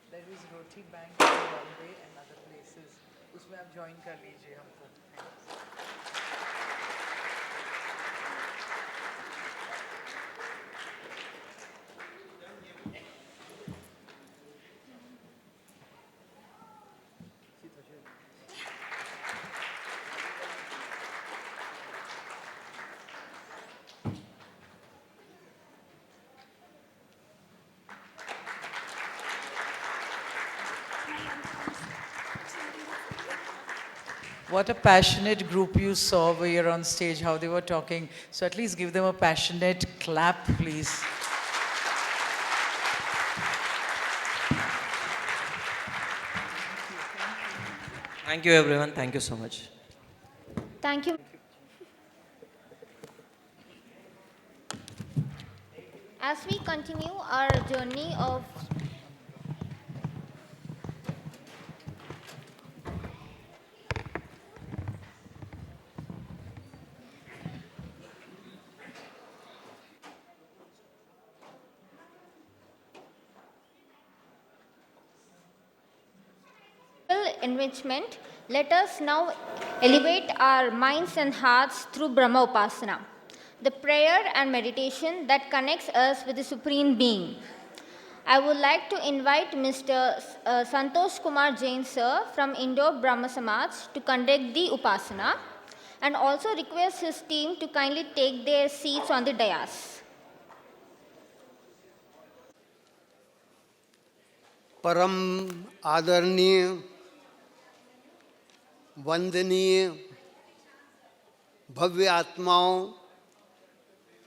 There is Roti Bank in Bombay and other places. उसमें आप join कर लीजिए हमको. What a passionate group you saw over here on stage, how they were talking. So at least give them a passionate clap, please. Thank you, everyone. Thank you so much. Thank you. As we continue our journey of enrichment, let us now elevate our minds and hearts through Brahma Upasana, the prayer and meditation that connects us with the Supreme Being. I would like to invite Mr. Santosh Kumar Jain sir from Deccan Brahma Samaj to conduct the Upasana, and also request his team to kindly take their seats on the dais. परम आदरणीय वंदनीय भव्य आत्माओं,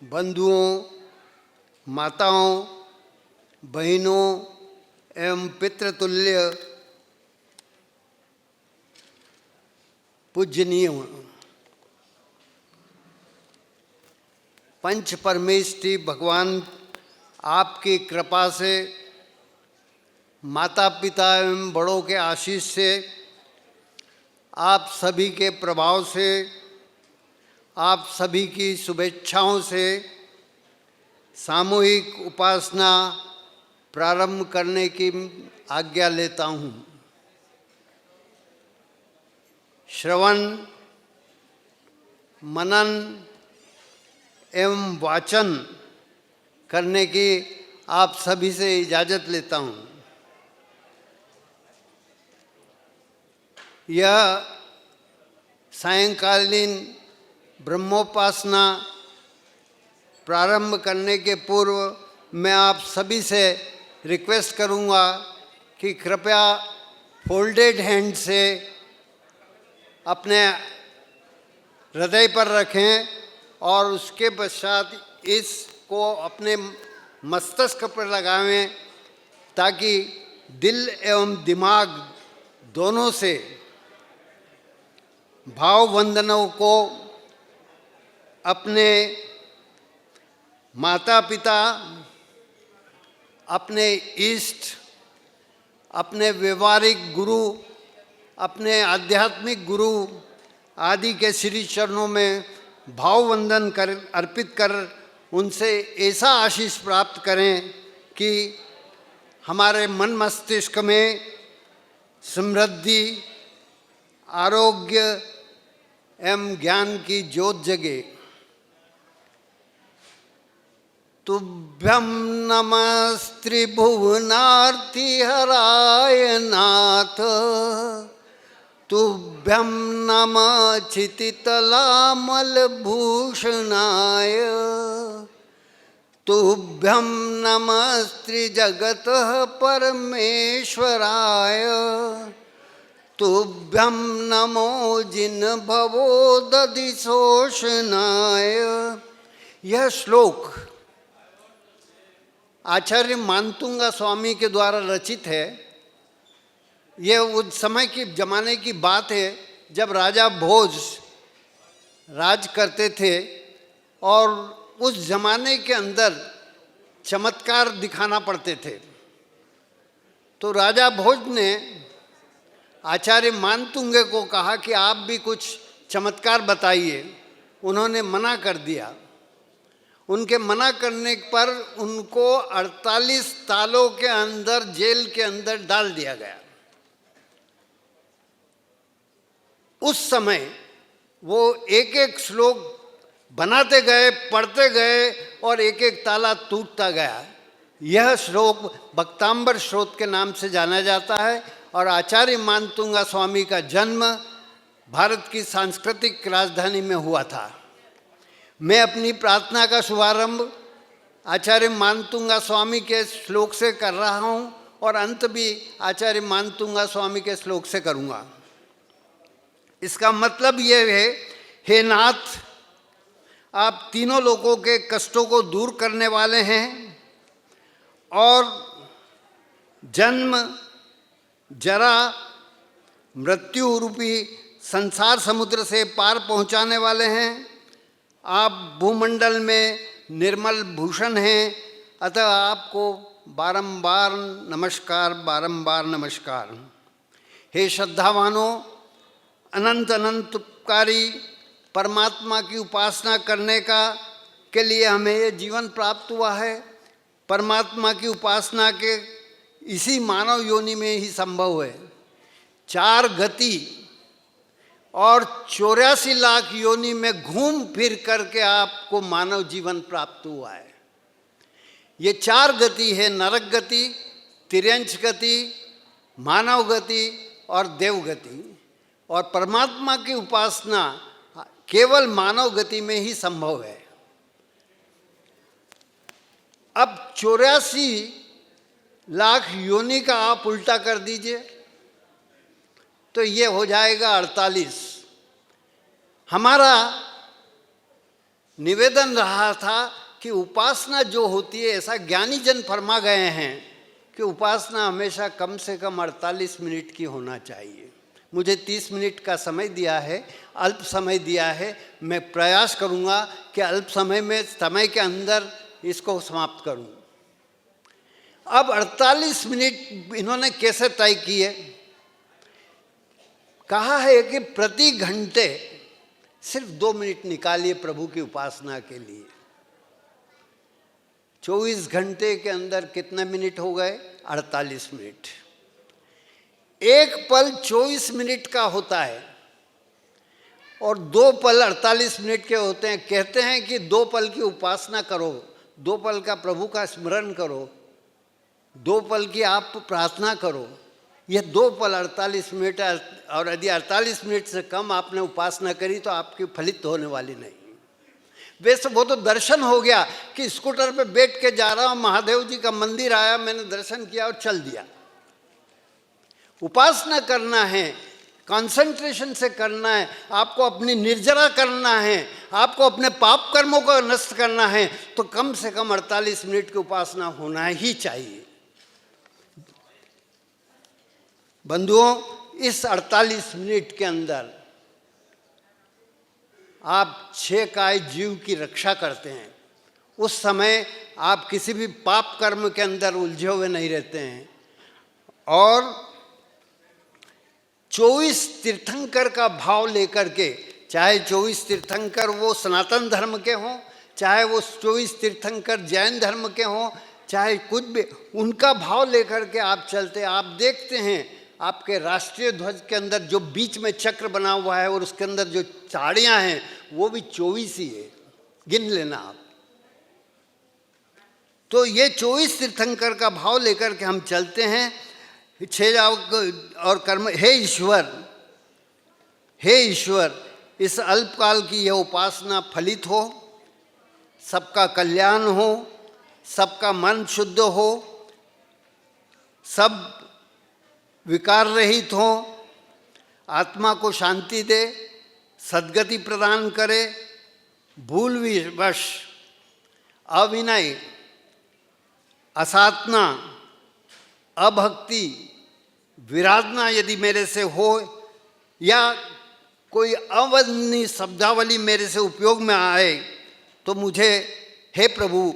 बंधुओं, माताओं, बहनों एवं पितृतुल्य पूजनीय पंच परमेष्ठी भगवान आपकी कृपा से, माता पिता एवं बड़ों के आशीष से, आप सभी के प्रभाव से, आप सभी की शुभेच्छाओं से सामूहिक उपासना प्रारंभ करने की आज्ञा लेता हूँ। श्रवण, मनन एवं वाचन करने की आप सभी से इजाज़त लेता हूँ। यह सायंकालीन ब्रह्मोपासना प्रारंभ करने के पूर्व मैं आप सभी से रिक्वेस्ट करूंगा कि कृपया फोल्डेड हैंड से अपने हृदय पर रखें और उसके पश्चात इसको अपने मस्तिष्क पर लगावें, ताकि दिल एवं दिमाग दोनों से भाव वंदनों को अपने माता पिता, अपने इष्ट, अपने व्यवहारिक गुरु, अपने आध्यात्मिक गुरु आदि के श्री चरणों में भाव वंदन कर अर्पित कर उनसे ऐसा आशीष प्राप्त करें कि हमारे मन मस्तिष्क में समृद्धि, आरोग्य एवं ज्ञान की ज्योत जगे। तुभ्यं नमस्त्रिभुवनार्ति हराय नाथ, तुभ्यं नमः क्षितितलामलभूषणाय, तुभ्यं नमस्त्रिजगतः परमेश्वराय, तुभ्यं नमो जिन्भवो दधिशोषणाय। यह श्लोक आचार्य मानतुंगा स्वामी के द्वारा रचित है। यह उस समय की जमाने की बात है जब राजा भोज राज करते थे और उस जमाने के अंदर चमत्कार दिखाना पड़ते थे। तो राजा भोज ने आचार्य मानतुंगे को कहा कि आप भी कुछ चमत्कार बताइए। उन्होंने मना कर दिया। उनके मना करने पर उनको 48 तालों के अंदर जेल के अंदर डाल दिया गया। उस समय वो एक एक श्लोक बनाते गए, पढ़ते गए और एक एक ताला टूटता गया। यह श्लोक भक्तांबर श्रोत के नाम से जाना जाता है और आचार्य मानतुंगा स्वामी का जन्म भारत की सांस्कृतिक राजधानी में हुआ था। मैं अपनी प्रार्थना का शुभारंभ आचार्य मानतुंगा स्वामी के श्लोक से कर रहा हूँ और अंत भी आचार्य मानतुंगा स्वामी के श्लोक से करूँगा। इसका मतलब ये है, हे नाथ, आप तीनों लोगों के कष्टों को दूर करने वाले हैं और जन्म, जरा, मृत्यु रूपी संसार समुद्र से पार पहुंचाने वाले हैं। आप भूमंडल में निर्मल भूषण हैं, अतः आपको बारंबार नमस्कार, बारंबार नमस्कार। हे श्रद्धावानों, अनंत अनंत उपकारी परमात्मा की उपासना करने के लिए हमें ये जीवन प्राप्त हुआ है। परमात्मा की उपासना के इसी मानव योनि में ही संभव है। 4 गति और 84 लाख योनि में घूम फिर करके आपको मानव जीवन प्राप्त हुआ है। ये 4 गति है, नरक गति, तिर्यंच गति, मानव गति और देव गति। और परमात्मा की उपासना केवल मानव गति में ही संभव है। अब 84 लाख योनि का आप उल्टा कर दीजिए तो ये हो जाएगा 48। हमारा निवेदन रहा था कि उपासना जो होती है, ऐसा ज्ञानी जन फरमा गए हैं कि उपासना हमेशा कम से कम 48 मिनट की होना चाहिए। मुझे 30 मिनट का समय दिया है, अल्प समय दिया है। मैं प्रयास करूंगा कि अल्प समय के अंदर इसको समाप्त करूं। अब 48 मिनट इन्होंने कैसे तय किए? कहा है कि प्रति घंटे सिर्फ 2 मिनट निकालिए प्रभु की उपासना के लिए। 24 घंटे के अंदर कितने मिनट हो गए? 48 मिनट। एक पल 24 मिनट का होता है और 2 पल 48 मिनट के होते हैं। कहते हैं कि 2 पल की उपासना करो, 2 पल का प्रभु का स्मरण करो, 2 पल की आप प्रार्थना करो। यह 2 पल 48 मिनट है। और यदि 48 मिनट से कम आपने उपासना करी तो आपकी फलित होने वाली नहीं। वैसे वो तो दर्शन हो गया कि स्कूटर पे बैठ के जा रहा हूँ, महादेव जी का मंदिर आया, मैंने दर्शन किया और चल दिया। उपासना करना है, कंसंट्रेशन से करना है, आपको अपनी निर्जरा करना है, आपको अपने पाप कर्मों को नष्ट करना है, तो कम से कम 48 मिनट की उपासना होना ही चाहिए। बंधुओं, इस 48 मिनट के अंदर आप 6 काय जीव की रक्षा करते हैं। उस समय आप किसी भी पाप कर्म के अंदर उलझे हुए नहीं रहते हैं। और 24 तीर्थंकर का भाव लेकर के, चाहे 24 तीर्थंकर वो सनातन धर्म के हों, चाहे वो 24 तीर्थंकर जैन धर्म के हों, चाहे कुछ भी, उनका भाव लेकर के आप चलते। आप देखते हैं आपके राष्ट्रीय ध्वज के अंदर जो बीच में चक्र बना हुआ है और उसके अंदर जो चाड़ियाँ हैं वो भी 24 ही है, गिन लेना आप। तो ये 24 तीर्थंकर का भाव लेकर के हम चलते हैं। 6 और कर्म। हे ईश्वर, इस अल्पकाल की यह उपासना फलित हो, सबका कल्याण हो, सबका मन शुद्ध हो, सब विकार रहित हो, आत्मा को शांति दे, सद्गति प्रदान करे, भूल विवश, अविनय, असाधना, अभक्ति, विराधना यदि मेरे से हो या कोई अवंदनीय शब्दावली मेरे से उपयोग में आए तो मुझे हे प्रभु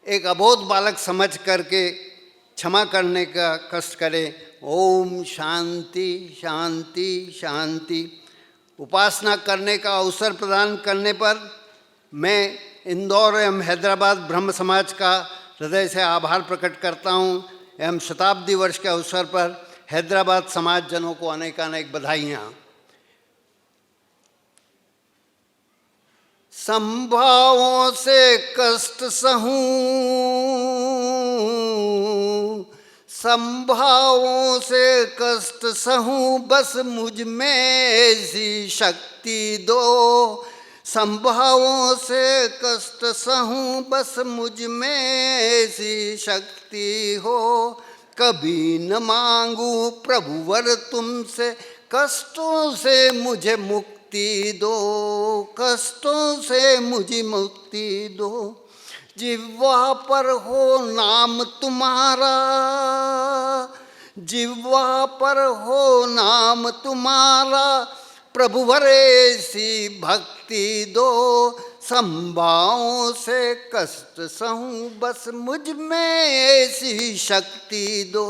एक अबोध बालक समझ करके क्षमा करने का कष्ट करें। ओम शांति शांति शांति। उपासना करने का अवसर प्रदान करने पर मैं इंदौर एवं हैदराबाद ब्रह्म समाज का हृदय से आभार प्रकट करता हूँ एवं शताब्दी वर्ष के अवसर पर हैदराबाद समाज जनों को अनेकानेक बधाइयाँ। संभावों से कष्ट सहूं, संभावों से कष्ट सहूं, बस मुझ में ऐसी शक्ति दो। संभावों से कष्ट सहूं, बस मुझ में ऐसी शक्ति हो। कभी न मांगू प्रभुवर तुमसे, कष्टों से मुझे मुक्ति दो, कष्टों से मुझे मुक्ति दो। जिह्वा पर हो नाम तुम्हारा, जिह्वा पर हो नाम तुम्हारा, प्रभुवर ऐसी भक्ति दो। संभावों से कष्ट सहूं, बस मुझ में ऐसी शक्ति दो।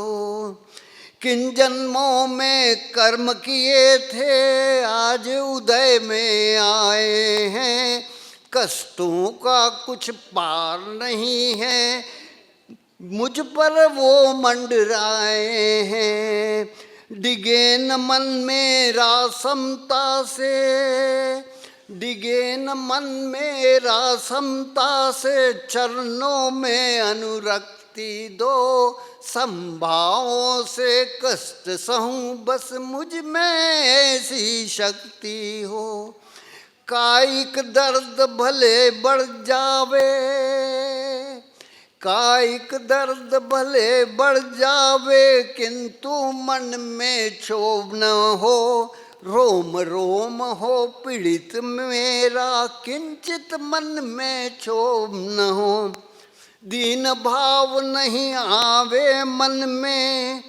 किन जन्मों में कर्म किए थे, आज उदय में आए हैं। कष्टों का कुछ पार नहीं है, मुझ पर वो मंडराए हैं। डिगे न मन मेरा समता से, डिगे न मन मेरा समता से, चरणों में अनुरक्ति दो, संभावों से कष्ट सहूं, बस मुझ में ऐसी शक्ति हो। कायिक दर्द भले बढ़ जावे, कायिक दर्द भले बढ़ जावे, किंतु मन में क्षोभ न हो, रोम रोम हो पीड़ित मेरा, किंचित मन में क्षोभ न हो। दीन भाव नहीं आवे मन में,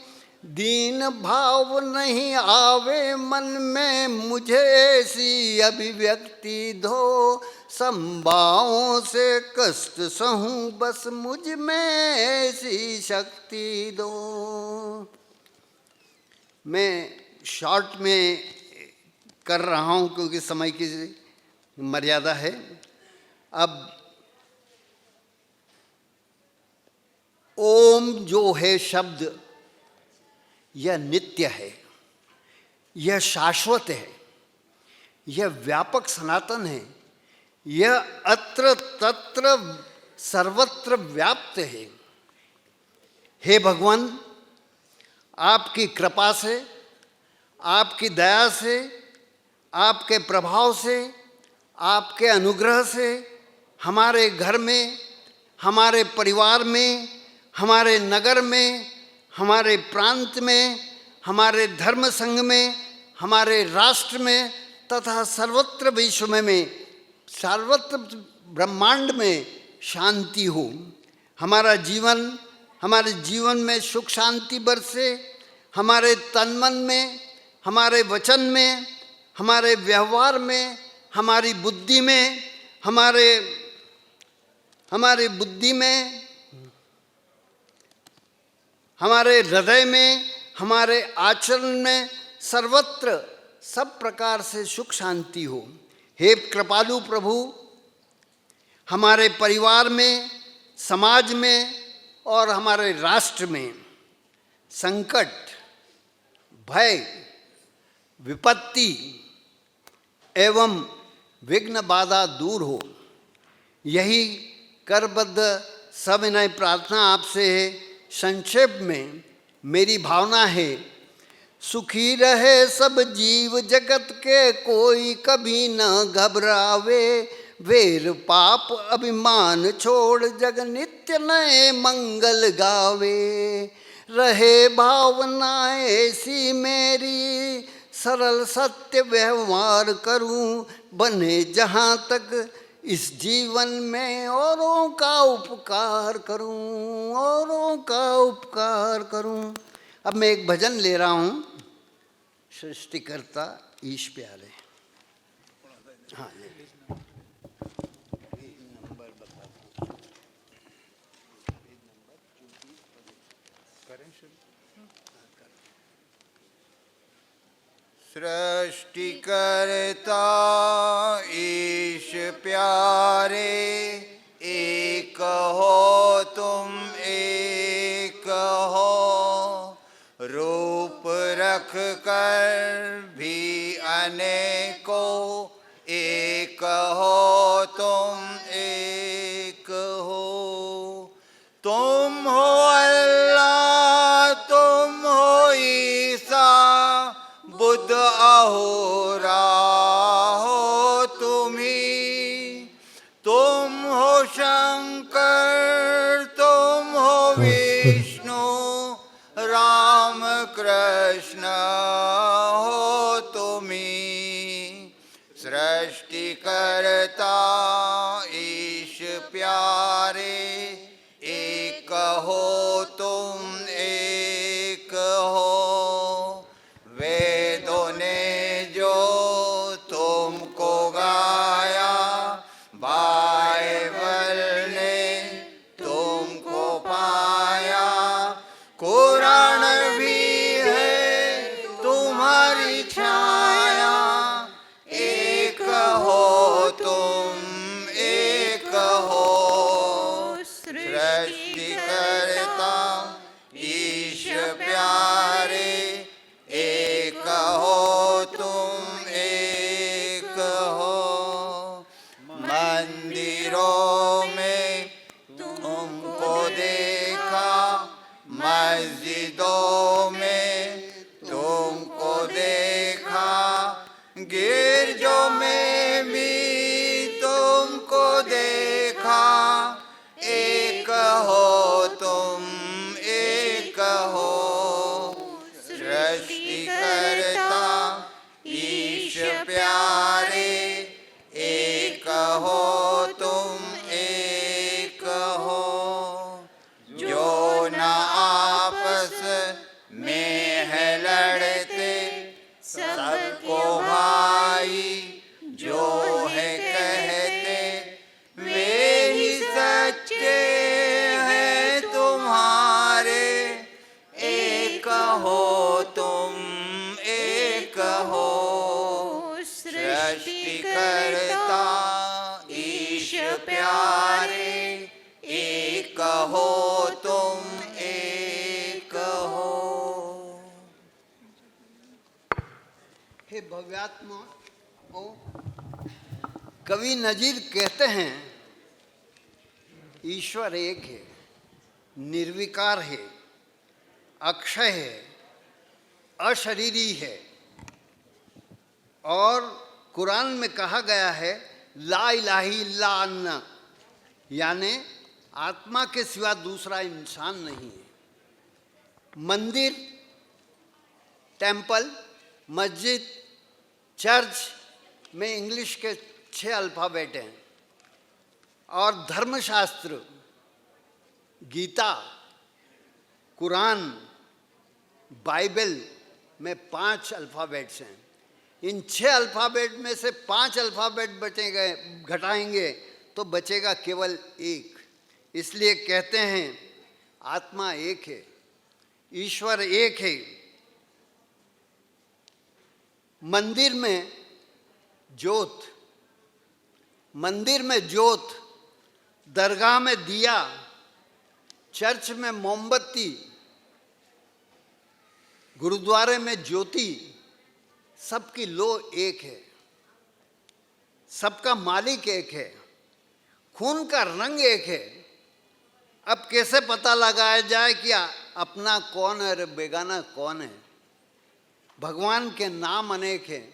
दीन भाव नहीं आवे मन में, मुझे ऐसी अभिव्यक्ति दो, संभावों से कष्ट सहूं, बस मुझ में ऐसी शक्ति दो। मैं शॉर्ट में कर रहा हूं क्योंकि समय की मर्यादा है। अब ओम जो है शब्द, यह नित्य है, यह शाश्वत है, यह व्यापक सनातन है, यह अत्र तत्र सर्वत्र व्याप्त है। हे भगवान, आपकी कृपा से, आपकी दया से, आपके प्रभाव से, आपके अनुग्रह से हमारे घर में, हमारे परिवार में, हमारे नगर में, हमारे प्रांत में, हमारे धर्म संघ में, हमारे राष्ट्र में तथा सर्वत्र विश्व में, सर्वत्र ब्रह्मांड में शांति हो। हमारा जीवन, हमारे जीवन में सुख शांति बरसे, हमारे तन मन में, हमारे वचन में, हमारे व्यवहार में, हमारी बुद्धि में, हमारे बुद्धि में, हमारे हृदय में, हमारे आचरण में, सर्वत्र सब प्रकार से सुख शांति हो। हे कृपालु प्रभु, हमारे परिवार में, समाज में और हमारे राष्ट्र में संकट, भय, विपत्ति एवं विघ्न बाधा दूर हो, यही करबद्ध सविनय प्रार्थना आपसे है। संक्षेप में मेरी भावना है, सुखी रहे सब जीव जगत के, कोई कभी न घबरावे, वेर पाप अभिमान छोड़, जग नित्य नए मंगल गावे। रहे भावना ऐसी मेरी, सरल सत्य व्यवहार करूं, बने जहाँ तक इस जीवन में औरों का उपकार करूं, औरों का उपकार करूं। अब मैं एक भजन ले रहा हूं, सृष्टिकर्ता ईश प्यारे। हाँ, नंबर बता दो। सृष्टिकर्ता ईश प्यारे, एक हो तुम एक हो, रूप रख कर भी अनेकों, एक हो तुम एक हो। तुम हो अल्लाह, तुम हो ईसा, बुद्ध अहोरा हो तुम्ही, तुम हो शंकर, तुम हो विष्णु, राम कृष्ण हो तुम्ही। सृष्टिकर्ता ईश प्यारे, एक हो तुम एक हो। वेदों ने जो तुमको गाया, बाइबल ने तुमको पाया, कुरान भी है तुम्हारी छाया, एक हो तुम एक हो। सृष्टिकर्ता ईश प्यारे, गिरजों में भी तुमको देखा, एक हो तुम, एक हो, सृष्टि करता ईश प्यारे, एक हो तुम, एक हो, जो न आपस में है लड़ते, सबको भाई जो है कहते, वे ही सच्चे हैं तुम्हारे, एक हो तुम, एक हो, सृष्टि करता ईश प्यारे, एक हो तुम, एक हो। हे भव्यात्मा ओ, कवि नजीर कहते हैं ईश्वर एक है, निर्विकार है, अक्षय है, अशरीरी है, और कुरान में कहा गया है ला इलाहा इल्ला अन्ना, यानी आत्मा के सिवा दूसरा इंसान नहीं है। मंदिर, टेम्पल, मस्जिद, चर्च में इंग्लिश के 6 अल्फ़ाबेट हैं, और धर्मशास्त्र, गीता, कुरान, बाइबल में 5 अल्फ़ाबेट्स हैं। इन 6 अल्फ़ाबेट में से 5 अल्फ़ाबेट बचेंगे, घटाएंगे तो बचेगा केवल एक। इसलिए कहते हैं आत्मा एक है, ईश्वर एक है। मंदिर में ज्योत, मंदिर में ज्योत, दरगाह में दिया, चर्च में मोमबत्ती, गुरुद्वारे में ज्योति, सबकी लो एक है, सबका मालिक एक है, खून का रंग एक है। अब कैसे पता लगाया जाए कि अपना कौन है और बेगाना कौन है? भगवान के नाम अनेक हैं,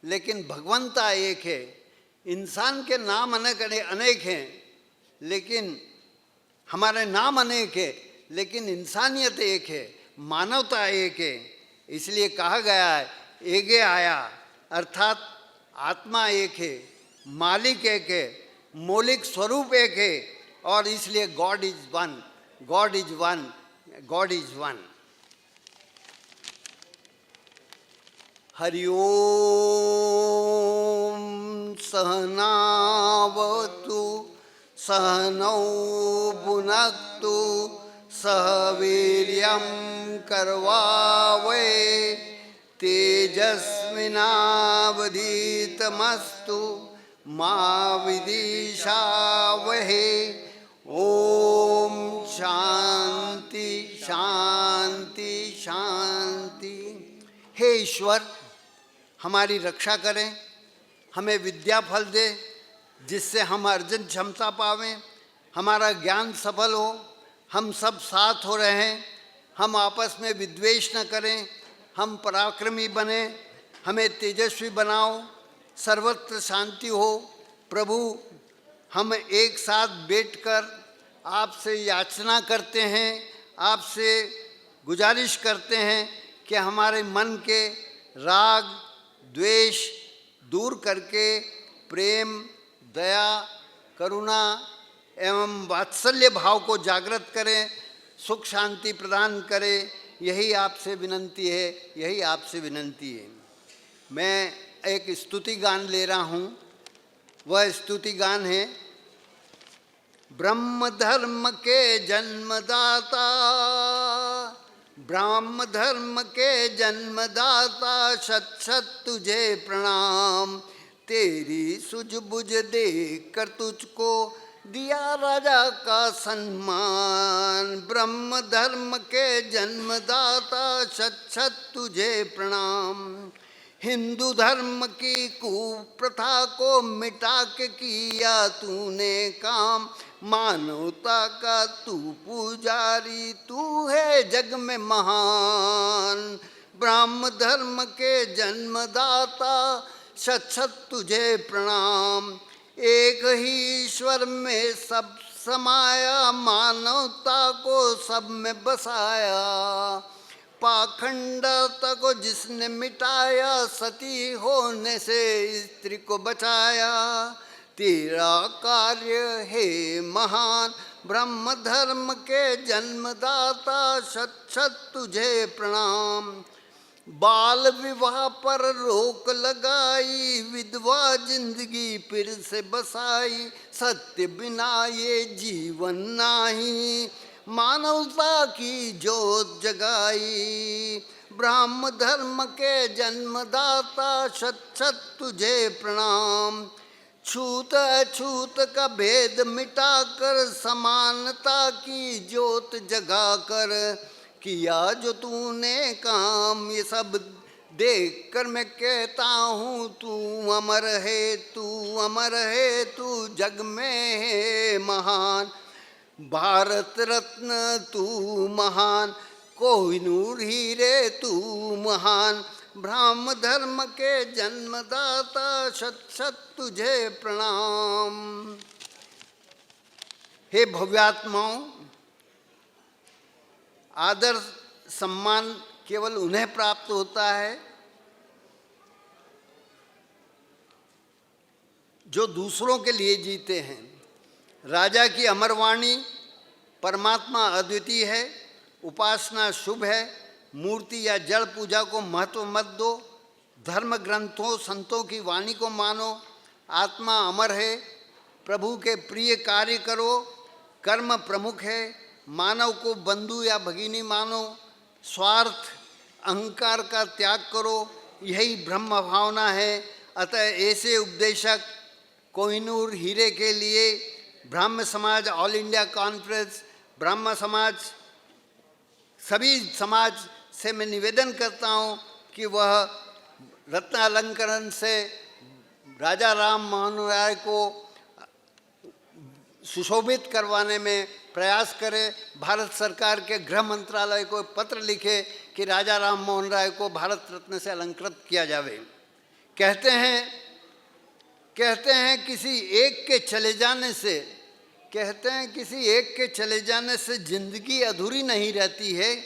लेकिन भगवंता एक है। इंसान के नाम अनेक हैं, लेकिन हमारे नाम अनेक है, लेकिन इंसानियत एक है, मानवता एक है। इसलिए कहा गया है एगे आया, अर्थात आत्मा एक है, मालिक एक है, मौलिक स्वरूप एक है, और इसलिए God is one, God is one, God is one. हरि ओम सहनावतु सहनौ भुनक्तु सह वीर्यं करवावै तेजस्विनावधीतमस्तु मा विद्विषावहै। ओम शांति शांति शांति। हे ईश्वर, हमारी रक्षा करें, हमें विद्या फल दे जिससे हम अर्जन क्षमता पावें, हमारा ज्ञान सफल हो, हम सब साथ हो रहें, हम आपस में विद्वेष न करें, हम पराक्रमी बने, हमें तेजस्वी बनाओ, सर्वत्र शांति हो। प्रभु, हम एक साथ बैठकर आपसे याचना करते हैं, आपसे गुजारिश करते हैं कि हमारे मन के राग द्वेष दूर करके प्रेम, दया, करुणा एवं वात्सल्य भाव को जागृत करें, सुख शांति प्रदान करें। यही आपसे विनंती है, यही आपसे विनंती है। मैं एक स्तुति गान ले रहा हूँ। वह स्तुति गान है ब्रह्म धर्म के जन्मदाता, ब्रह्म धर्म के जन्मदाता, सत सत तुझे प्रणाम। तेरी सूझबूझ देख कर तुझको दिया राजा का सम्मान। ब्रह्म धर्म के जन्मदाता, सत सत तुझे प्रणाम। हिंदू धर्म की कुप्रथा को मिटा के किया तूने काम। मानवता का तू पुजारी, तू है जग में महान। ब्राह्म धर्म के जन्मदाता शत शत तुझे प्रणाम। एक ही ईश्वर में सब समाया, मानवता को सब में बसाया। पाखंडता को जिसने मिटाया, सती होने से स्त्री को बचाया। तेरा कार्य है महान, ब्रह्म धर्म के जन्मदाता शत शत तुझे प्रणाम। बाल विवाह पर रोक लगाई, विधवा जिंदगी फिर से बसाई। सत्य बिना ये जीवन नाही, मानवता की जोत जगाई। ब्राह्म धर्म के जन्मदाता शत शत तुझे प्रणाम। छूत अछूत का भेद मिटाकर, समानता की जोत जगाकर, किया जो तूने काम ये सब देख कर मैं कहता हूँ, तू अमर है, तू अमर है, तू जग में है महान। भारत रत्न तू महान, कोहिनूर हीरे तू महान। ब्राह्म धर्म के जन्मदाता शत शत तुझे प्रणाम। हे भव्यात्माओं, आदर सम्मान केवल उन्हें प्राप्त होता है जो दूसरों के लिए जीते हैं। राजा की अमरवाणी, परमात्मा अद्वितीय है, उपासना शुभ है, मूर्ति या जड़ पूजा को महत्व मत दो, धर्म ग्रंथों संतों की वाणी को मानो। आत्मा अमर है, प्रभु के प्रिय कार्य करो, कर्म प्रमुख है, मानव को बंधु या भगिनी मानो। स्वार्थ अहंकार का त्याग करो, यही ब्रह्म भावना है। अतः ऐसे उपदेशक कोहिनूर हीरे के लिए ब्राह्म समाज ऑल इंडिया कॉन्फ्रेंस, ब्राह्म समाज, सभी समाज से मैं निवेदन करता हूँ कि वह रत्नालंकरण से राजा राम मोहन राय को सुशोभित करवाने में प्रयास करे। भारत सरकार के गृह मंत्रालय को पत्र लिखे कि राजा राम मोहन राय को भारत रत्न से अलंकृत किया जावे। कहते हैं किसी एक के चले जाने से जिंदगी अधूरी नहीं रहती है,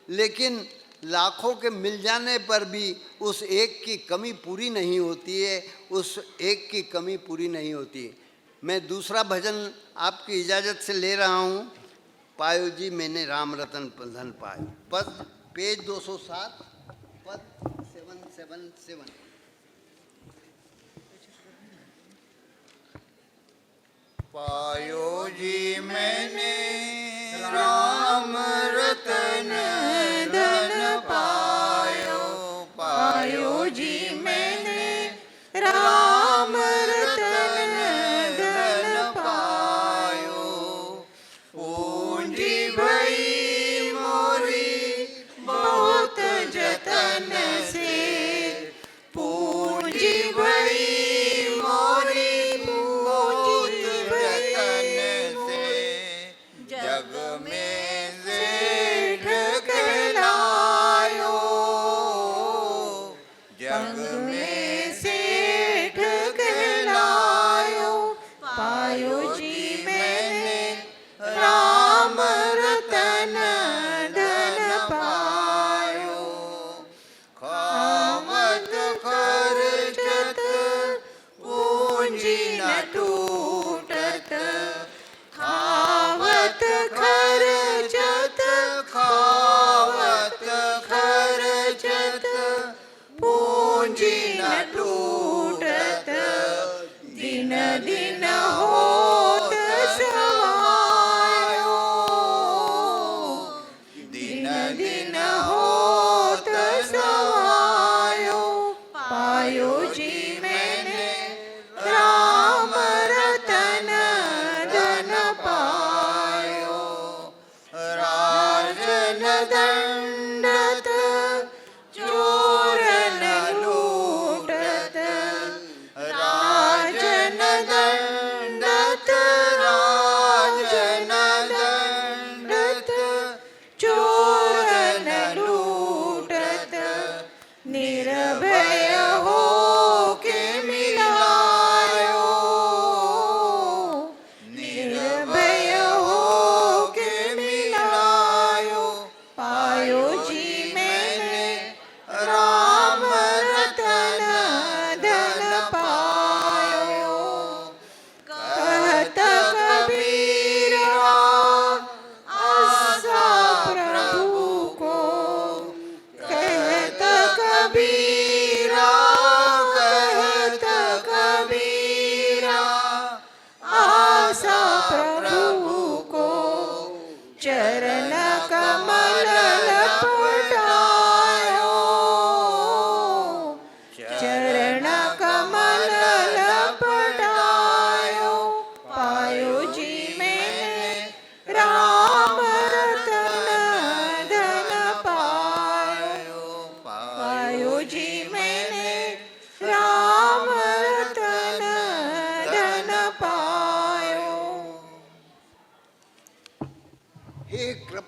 लेकिन लाखों के मिल जाने पर भी उस एक की कमी पूरी नहीं होती है, उस एक की कमी पूरी नहीं होती। मैं दूसरा भजन आपकी इजाज़त से ले रहा हूँ। पायो जी मैंने राम रतन धन पायो, पद पेज 207, पद 777। पायो जी मैंने राम रतन धन पायो, पायो जी मैंने राम रतन धन पायो। पूंजी भई मोरी बहुत जतन से, पूंजी भई मोरी बहुत जतन से, जग में सेठ कहलायो, जग में सेठ कहलायो। पायो जी मैंने राम रतन धन पायो। खावत खर्चत पूंजी न टूटत, खावत खर्चत, खावत खर्चत पूंजी न टूटत। दिन दिन होत सवायो, दिन दिन होत सवायो। पायो जी मैंने राम रतन धन पायो। राजन दंडत चोरन लूटत, राजन दंडत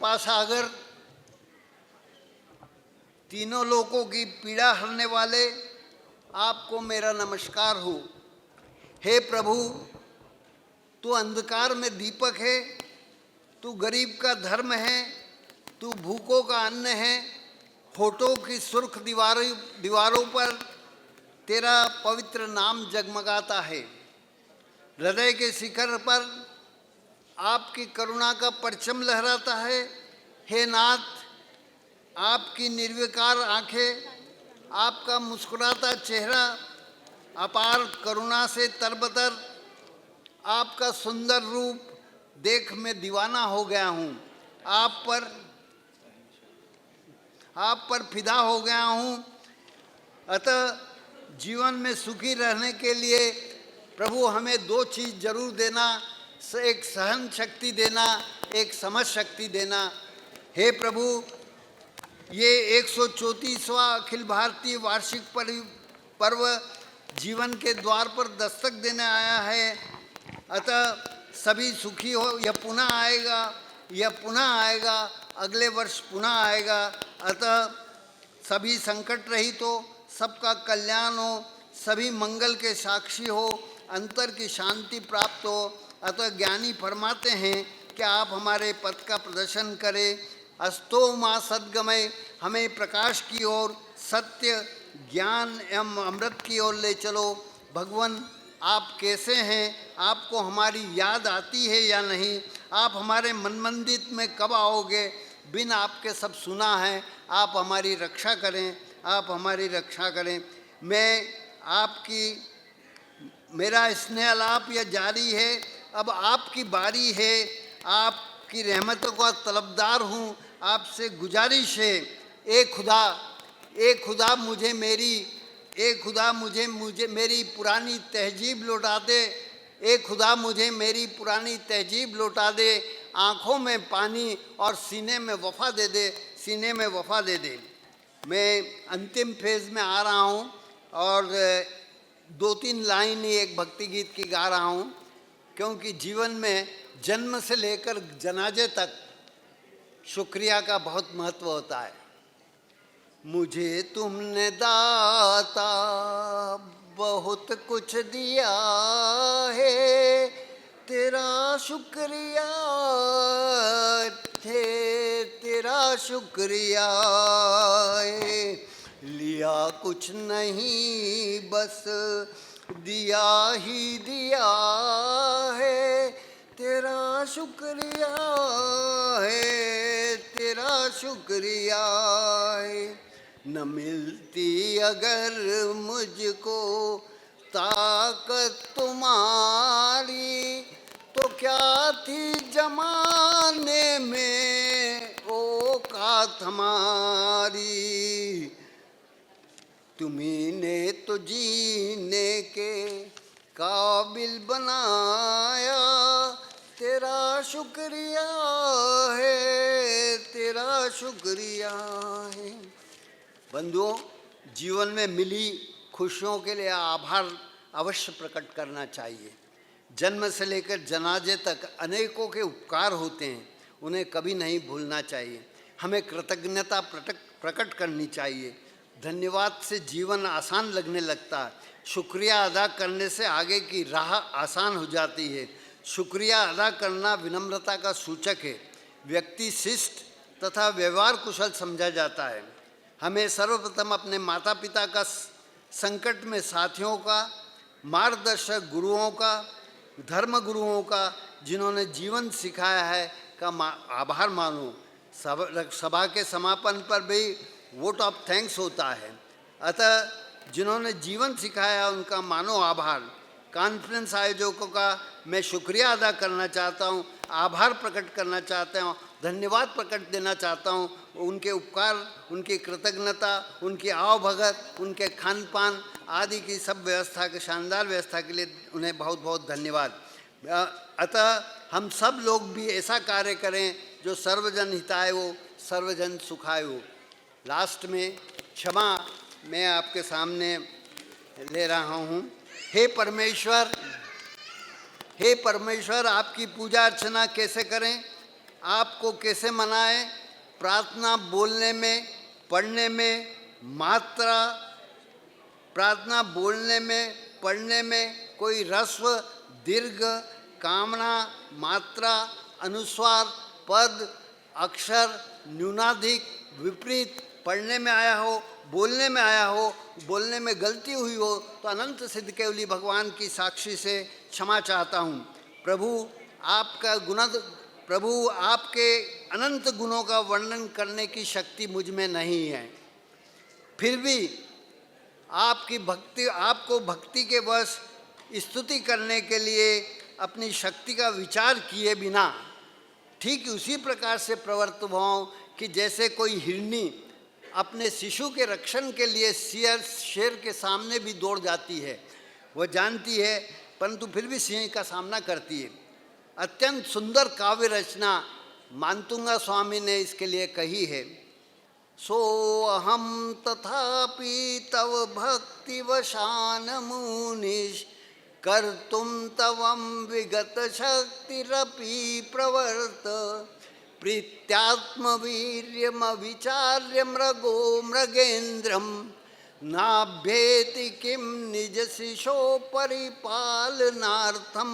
कृपा सागर, तीनों लोकों की पीड़ा हरने वाले, आपको मेरा नमस्कार हो। हे प्रभु, तू अंधकार में दीपक है, तू गरीब का धर्म है, तू भूखों का अन्न है। होठों की सुर्ख दीवारों पर तेरा पवित्र नाम जगमगाता है। हृदय के शिखर पर आपकी करुणा का परचम लहराता है। हे नाथ, आपकी निर्विकार आंखें, आपका मुस्कुराता चेहरा अपार करुणा से तरबतर, आपका सुंदर रूप देख मैं दीवाना हो गया हूँ। आप पर फिदा हो गया हूँ। अतः जीवन में सुखी रहने के लिए प्रभु हमें दो चीज़ जरूर देना, एक सहन शक्ति देना, एक समझ शक्ति देना। हे प्रभु, ये 134वां अखिल भारतीय वार्षिक पर्व जीवन के द्वार पर दस्तक देने आया है। अतः सभी सुखी हो। यह पुनः आएगा, यह पुनः आएगा, अगले वर्ष पुनः आएगा। अतः सभी संकट रहित हो, सबका कल्याण हो, सभी मंगल के साक्षी हो, अंतर की शांति प्राप्त हो। अतः ज्ञानी फरमाते हैं कि आप हमारे पथ का प्रदर्शन करें। अस्तो माँ सद्गमय, हमें प्रकाश की ओर, सत्य, ज्ञान एवं अमृत की ओर ले चलो। भगवान, आप कैसे हैं? आपको हमारी याद आती है या नहीं? आप हमारे मन मंदिर में कब आओगे? बिन आपके सब सुना है। आप हमारी रक्षा करें, आप हमारी रक्षा करें। मेरा स्नेह लाभ यह जारी है। अब आपकी बारी है। आपकी रहमतों का तलबदार हूँ। आपसे गुजारिश है, ए खुदा मुझे मेरी पुरानी तहजीब लौटा दे। ए खुदा मुझे मेरी पुरानी तहजीब लौटा दे। आँखों में पानी और सीने में वफ़ा दे दे, सीने में वफ़ा दे दे। मैं अंतिम फेज़ में आ रहा हूँ और 2-3 लाइन ही एक भक्ति गीत की गा रहा हूँ, क्योंकि जीवन में जन्म से लेकर जनाजे तक शुक्रिया का बहुत महत्व होता है। मुझे तुमने दाता बहुत कुछ दिया है, तेरा शुक्रिया तेरा शुक्रिया है। लिया कुछ नहीं बस दिया ही दिया है, तेरा शुक्रिया है, तेरा शुक्रिया है। न मिलती अगर मुझको ताकत तुम्हारी, तो क्या थी जमाने में औकात हमारी। तुम्ही ने तो जीने के काबिल बनाया, तेरा शुक्रिया है, तेरा शुक्रिया है। बंधुओं, जीवन में मिली खुशियों के लिए आभार अवश्य प्रकट करना चाहिए। जन्म से लेकर जनाजे तक अनेकों के उपकार होते हैं, उन्हें कभी नहीं भूलना चाहिए। हमें कृतज्ञता प्रकट करनी चाहिए। धन्यवाद से जीवन आसान लगने लगता है। शुक्रिया अदा करने से आगे की राह आसान हो जाती है। शुक्रिया अदा करना विनम्रता का सूचक है। व्यक्ति शिष्ट तथा व्यवहार कुशल समझा जाता है। हमें सर्वप्रथम अपने माता पिता का, संकट में साथियों का, मार्गदर्शक गुरुओं का, धर्म गुरुओं का, जिन्होंने जीवन सिखाया है, का आभार मानो। सभा के समापन पर भी वोट ऑफ थैंक्स होता है। अतः जिन्होंने जीवन सिखाया उनका मानो आभार। कॉन्फ्रेंस आयोजकों का मैं शुक्रिया अदा करना चाहता हूँ, आभार प्रकट करना चाहता हूँ, धन्यवाद प्रकट देना चाहता हूँ। उनके उपकार, उनकी कृतज्ञता, उनकी आवभगत, उनके खान पान आदि की सब व्यवस्था के, शानदार व्यवस्था के लिए उन्हें बहुत बहुत धन्यवाद। अतः हम सब लोग भी ऐसा कार्य करें जो सर्वजन हिताय हो, सर्वजन सुखाय हो। लास्ट में क्षमा मैं आपके सामने ले रहा हूँ। हे परमेश्वर, आपकी पूजा अर्चना कैसे करें? आपको कैसे मनाएं? प्रार्थना बोलने में, पढ़ने में, मात्रा, प्रार्थना बोलने में, पढ़ने में कोई ह्रस्व, दीर्घ, कामना, मात्रा, अनुस्वार, पद, अक्षर, न्यूनाधिक, विपरीत पढ़ने में आया हो, बोलने में आया हो, बोलने में गलती हुई हो तो अनंत सिद्ध केवली भगवान की साक्षी से क्षमा चाहता हूँ। प्रभु आपके अनंत गुणों का वर्णन करने की शक्ति मुझ में नहीं है। फिर भी आपको भक्ति के वश स्तुति करने के लिए अपनी शक्ति का विचार किए बिना ठीक उसी प्रकार से प्रवृत्त हुआ कि जैसे कोई हिरनी अपने शिशु के रक्षण के लिए शेर के सामने भी दौड़ जाती है। वह जानती है परंतु फिर भी सिंह का सामना करती है। अत्यंत सुंदर काव्य रचना मानतुंगा स्वामी ने इसके लिए कही है। सोऽहं तथापि तव भक्तिवशान मुनिश कर्तुं तवं विगत शक्तिरपि प्रवर्त प्रीत्यात्मवीर्यमविचार्य मृगो मृगेन्द्रं नाभ्येति किं निज शिशो परिपालनार्थम।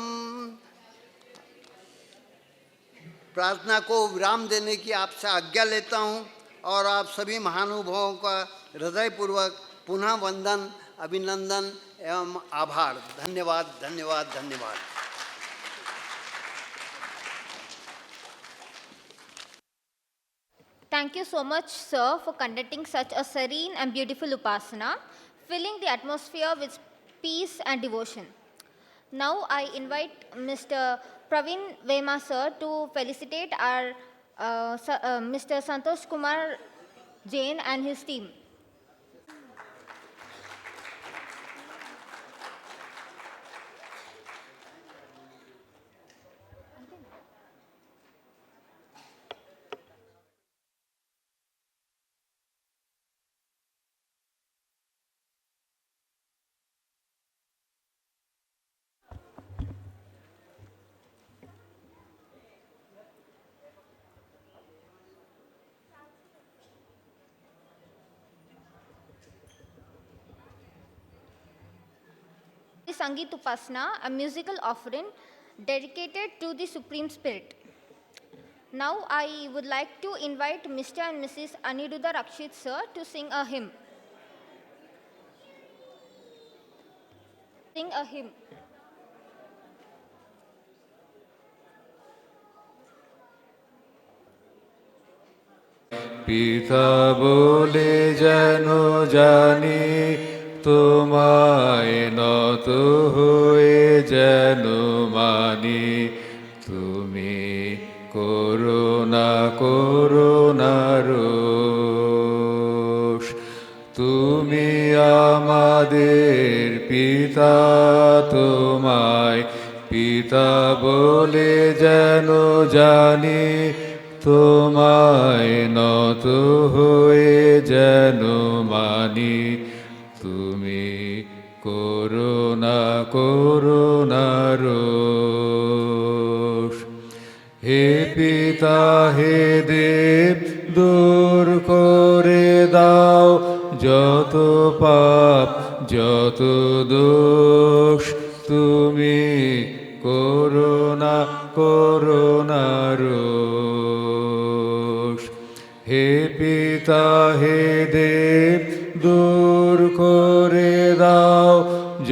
प्रार्थना को विराम देने की आपसे आज्ञा लेता हूँ और आप सभी महानुभावों का हृदयपूर्वक पुनः वंदन, अभिनंदन एवं आभार। धन्यवाद धन्यवाद धन्यवाद। Thank you so much, sir, for conducting such a serene and beautiful upasana, filling the atmosphere with peace and devotion. Now I invite Mr. Praveen Vema, sir, to felicitate our Mr. Santosh Kumar Jain and his team. The Sangeet Upasana, a musical offering dedicated to the Supreme Spirit. Now I would like to invite Mr. and Mrs. Aniruddha Rakshit, sir, to sing a hymn. Sing a hymn. পিতা বলে যেন জানি, তোমায় নত হয়ে যেন মানি, তুমি করুণা করুণা রোষ। তুমি আমাদের পিতা, তোমায় পিতা বলে যেন জানি, তোমায় নত হয়ে যেন মানি, তুমি করুণা করুণা রোষ। হে পিতা হে দেব, দূর করে দাও যত পাপ যত দোষ, তুমি করুণা করুণা রোষ। হে পিতা হে দেব, দূর করে দাও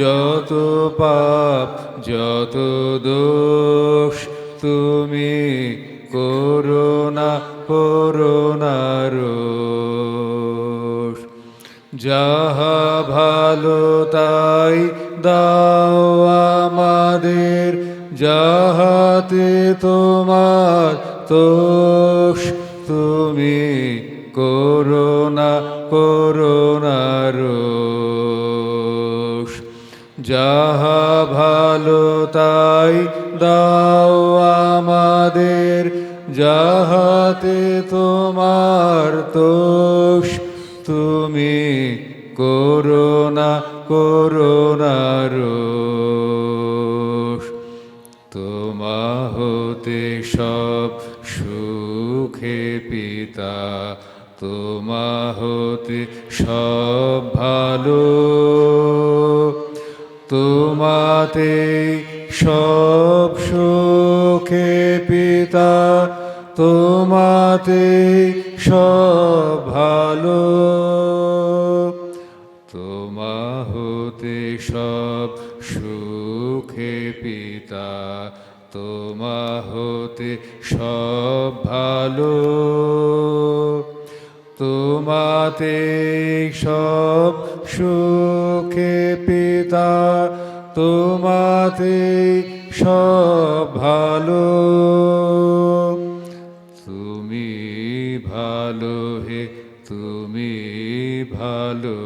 যত পাপ যত দোষ, তুমি করুণা করুণা রোষ। যাহা ভালো তাই দাও আমাদের, যাহাতে তোমার তোষ, তুমি করুণা করুণা রোষ। যাহা ভালো তাই দাও আমাদের, যাহাতে তোমার তোষ, তুমি করুণা করুণা রোষ। তোমা হতে সব সুখে পিতা তোমা হতে সব ভালো তোমাতে সব সুখে পিতা তোমাতে সব ভালো তোমা হতে সব সুখে পিতা তোমা হতে সব ভালো তোমাতে সব সুখে পিতা তোমাতে সব ভালো তুমি ভালো হে তুমি ভালো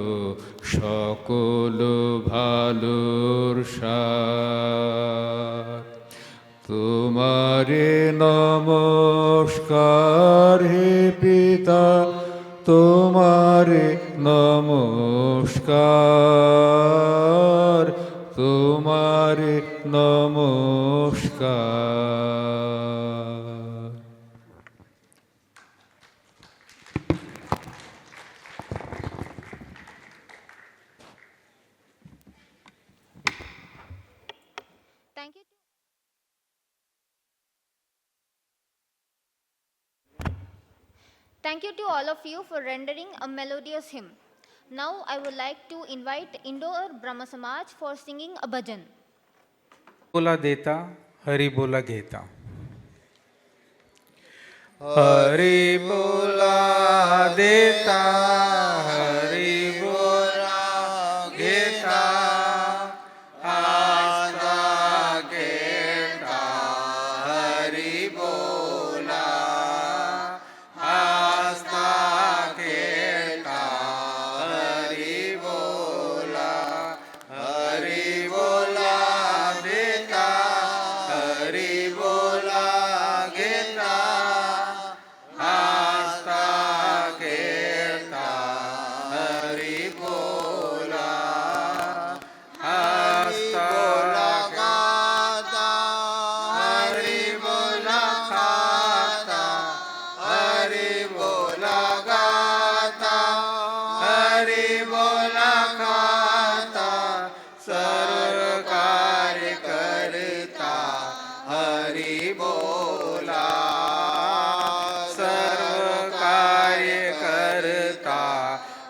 সকল ভালোর সার তোমারে নমস্কার হে পিতা তোমারে নমস্কার তোমারে নমস্কার Thank you. Thank you to all of you for rendering a melodious hymn. Now I would like to invite Indore Brahma Samaj for singing a bhajan. बोला देता हरि बोला घेता हरि बोला देता हरि बोला घेता आस्था घेता हरि बोला आस्था घेता हरि बोला हरि बोला देता हरि बोला घेता आस्था घेता हरि बोला आस्था गाता हरि बोला खाता हरि बोला गाता हरि बोला खाता सर्व कार्य करता हरि बोला सर्व कार्य करता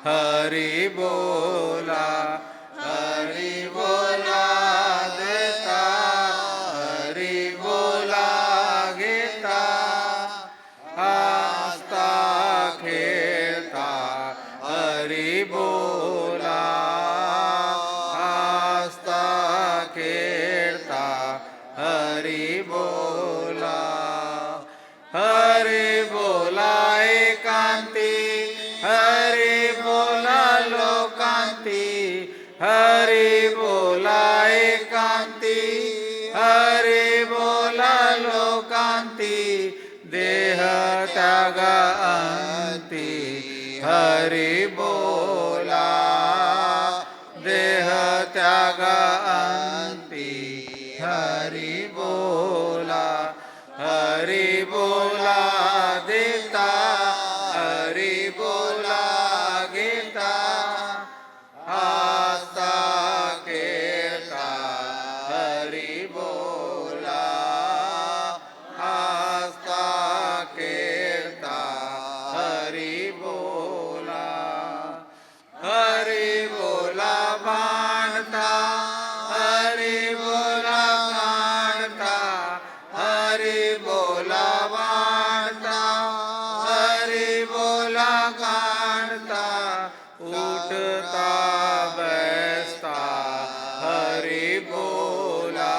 हरि बोला हरि बोला देता हरि बोला घेता आस्था खेळता हरि बोला आस्था खेळता हरि बोला हरि बोला एकांती हरि बोला लोकांती हरि बोला एकांती हरि बोला लोकांती देह त्याग अंती हरि बोला देह त्याग अंती हरि बोला हरि बोला देता हरि बोला घेता आस्था घेता हरि बोला आस्था घेता हरि बोला हरि बोला मानता हरि बोला मानता हरि बोला मानता हरि बोला कांडता उठता बैसता हरि बोला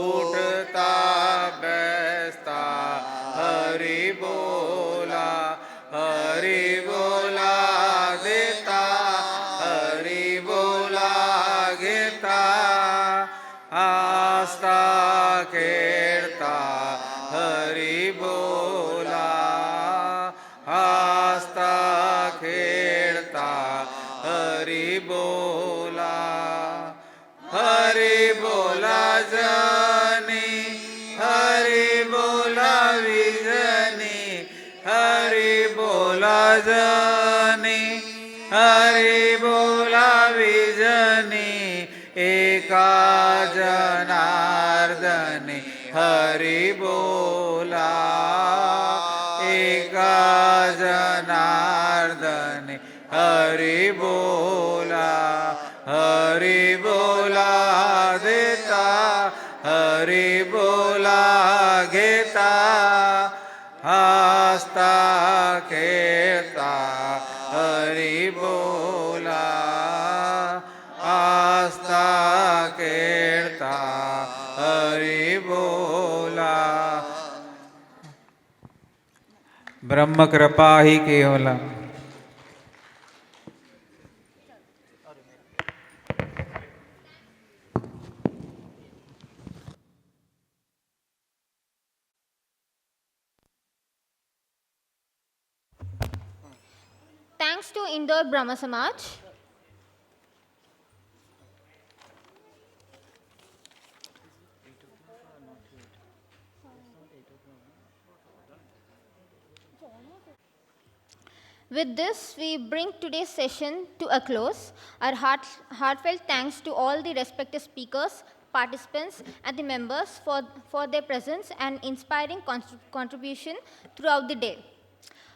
उठता बैसता हरि बोला हरि बोला देता हरि बोला घेता आस्था खेळता हरि बोला आस्था खेळता हरि बोला हरि बोला जनी हरि बोला विजनी भजनी हरि बोला विजनी एका जनार्दनी हरि बोला एका जनार्दनी हरि बोला देता हरि बोला घेता हसता खेळता हरि बोला हसता खेळता हरि बोला ब्रह्म कृपा ही केवलम Thanks to Indore Brahma Samaj. With this, we bring today's session to a close. Our heartfelt thanks to all the respected speakers, participants, and the members for their presence and inspiring contribution throughout the day.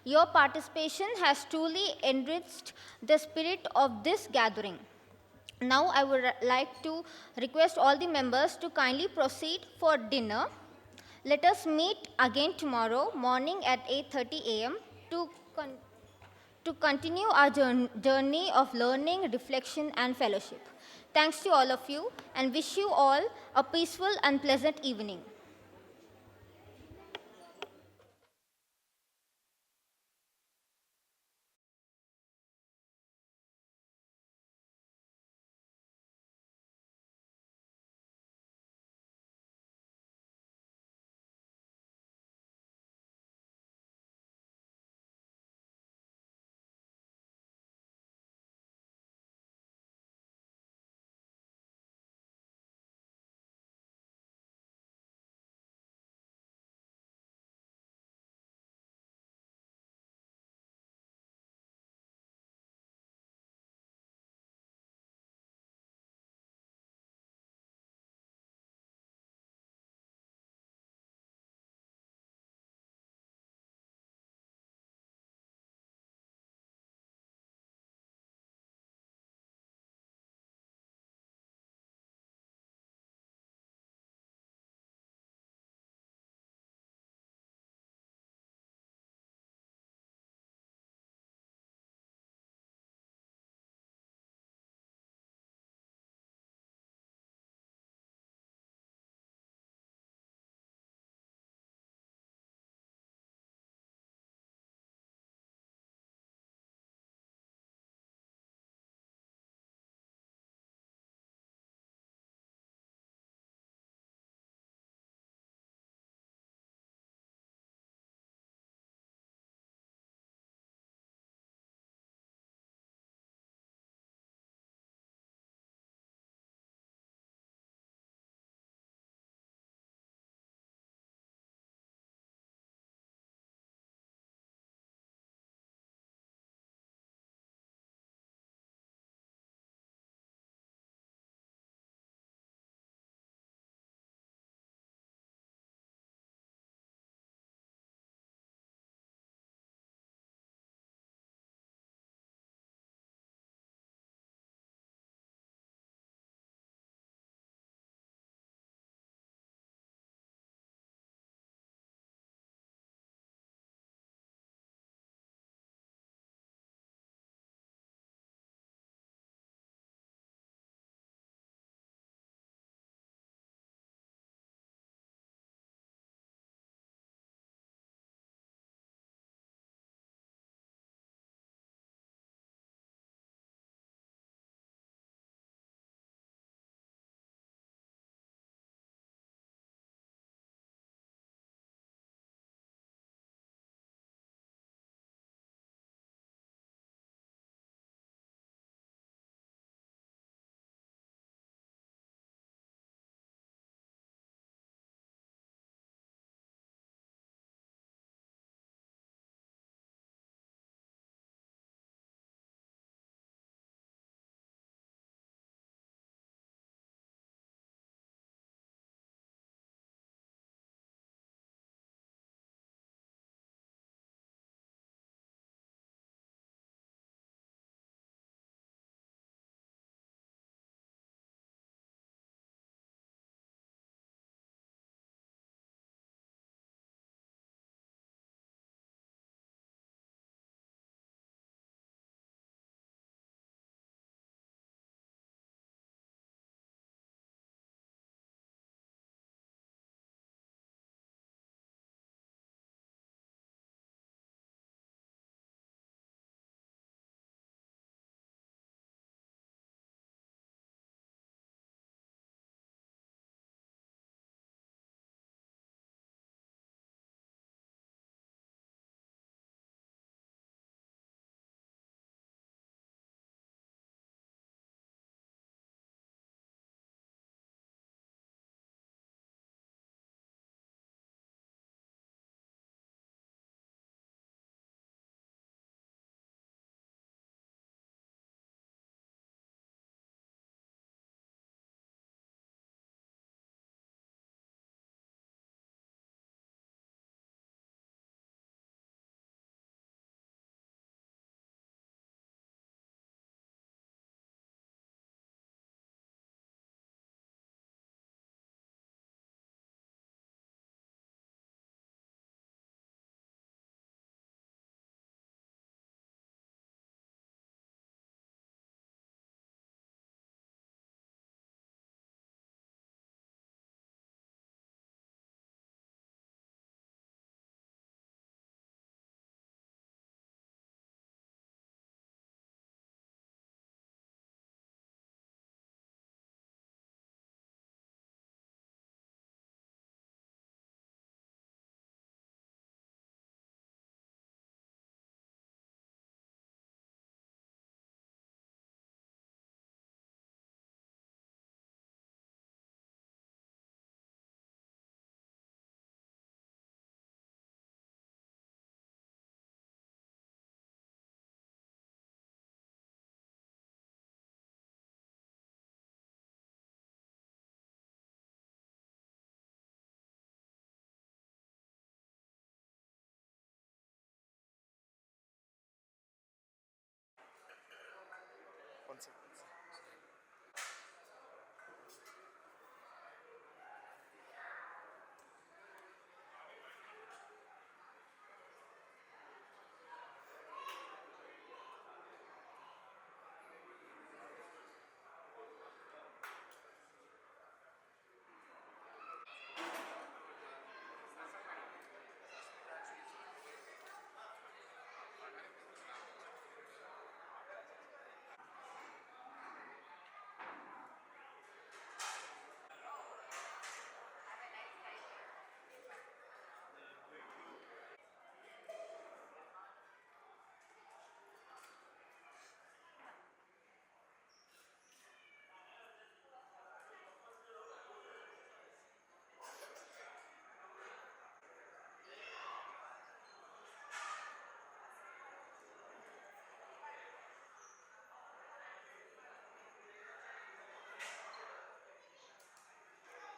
Your participation has truly enriched the spirit of this gathering. Now, I would like to request all the members to kindly proceed for dinner. Let us meet again tomorrow morning at 8:30 a.m. to continue our journey of learning, reflection, and fellowship. Thanks to all of you, and wish you all a peaceful and pleasant evening.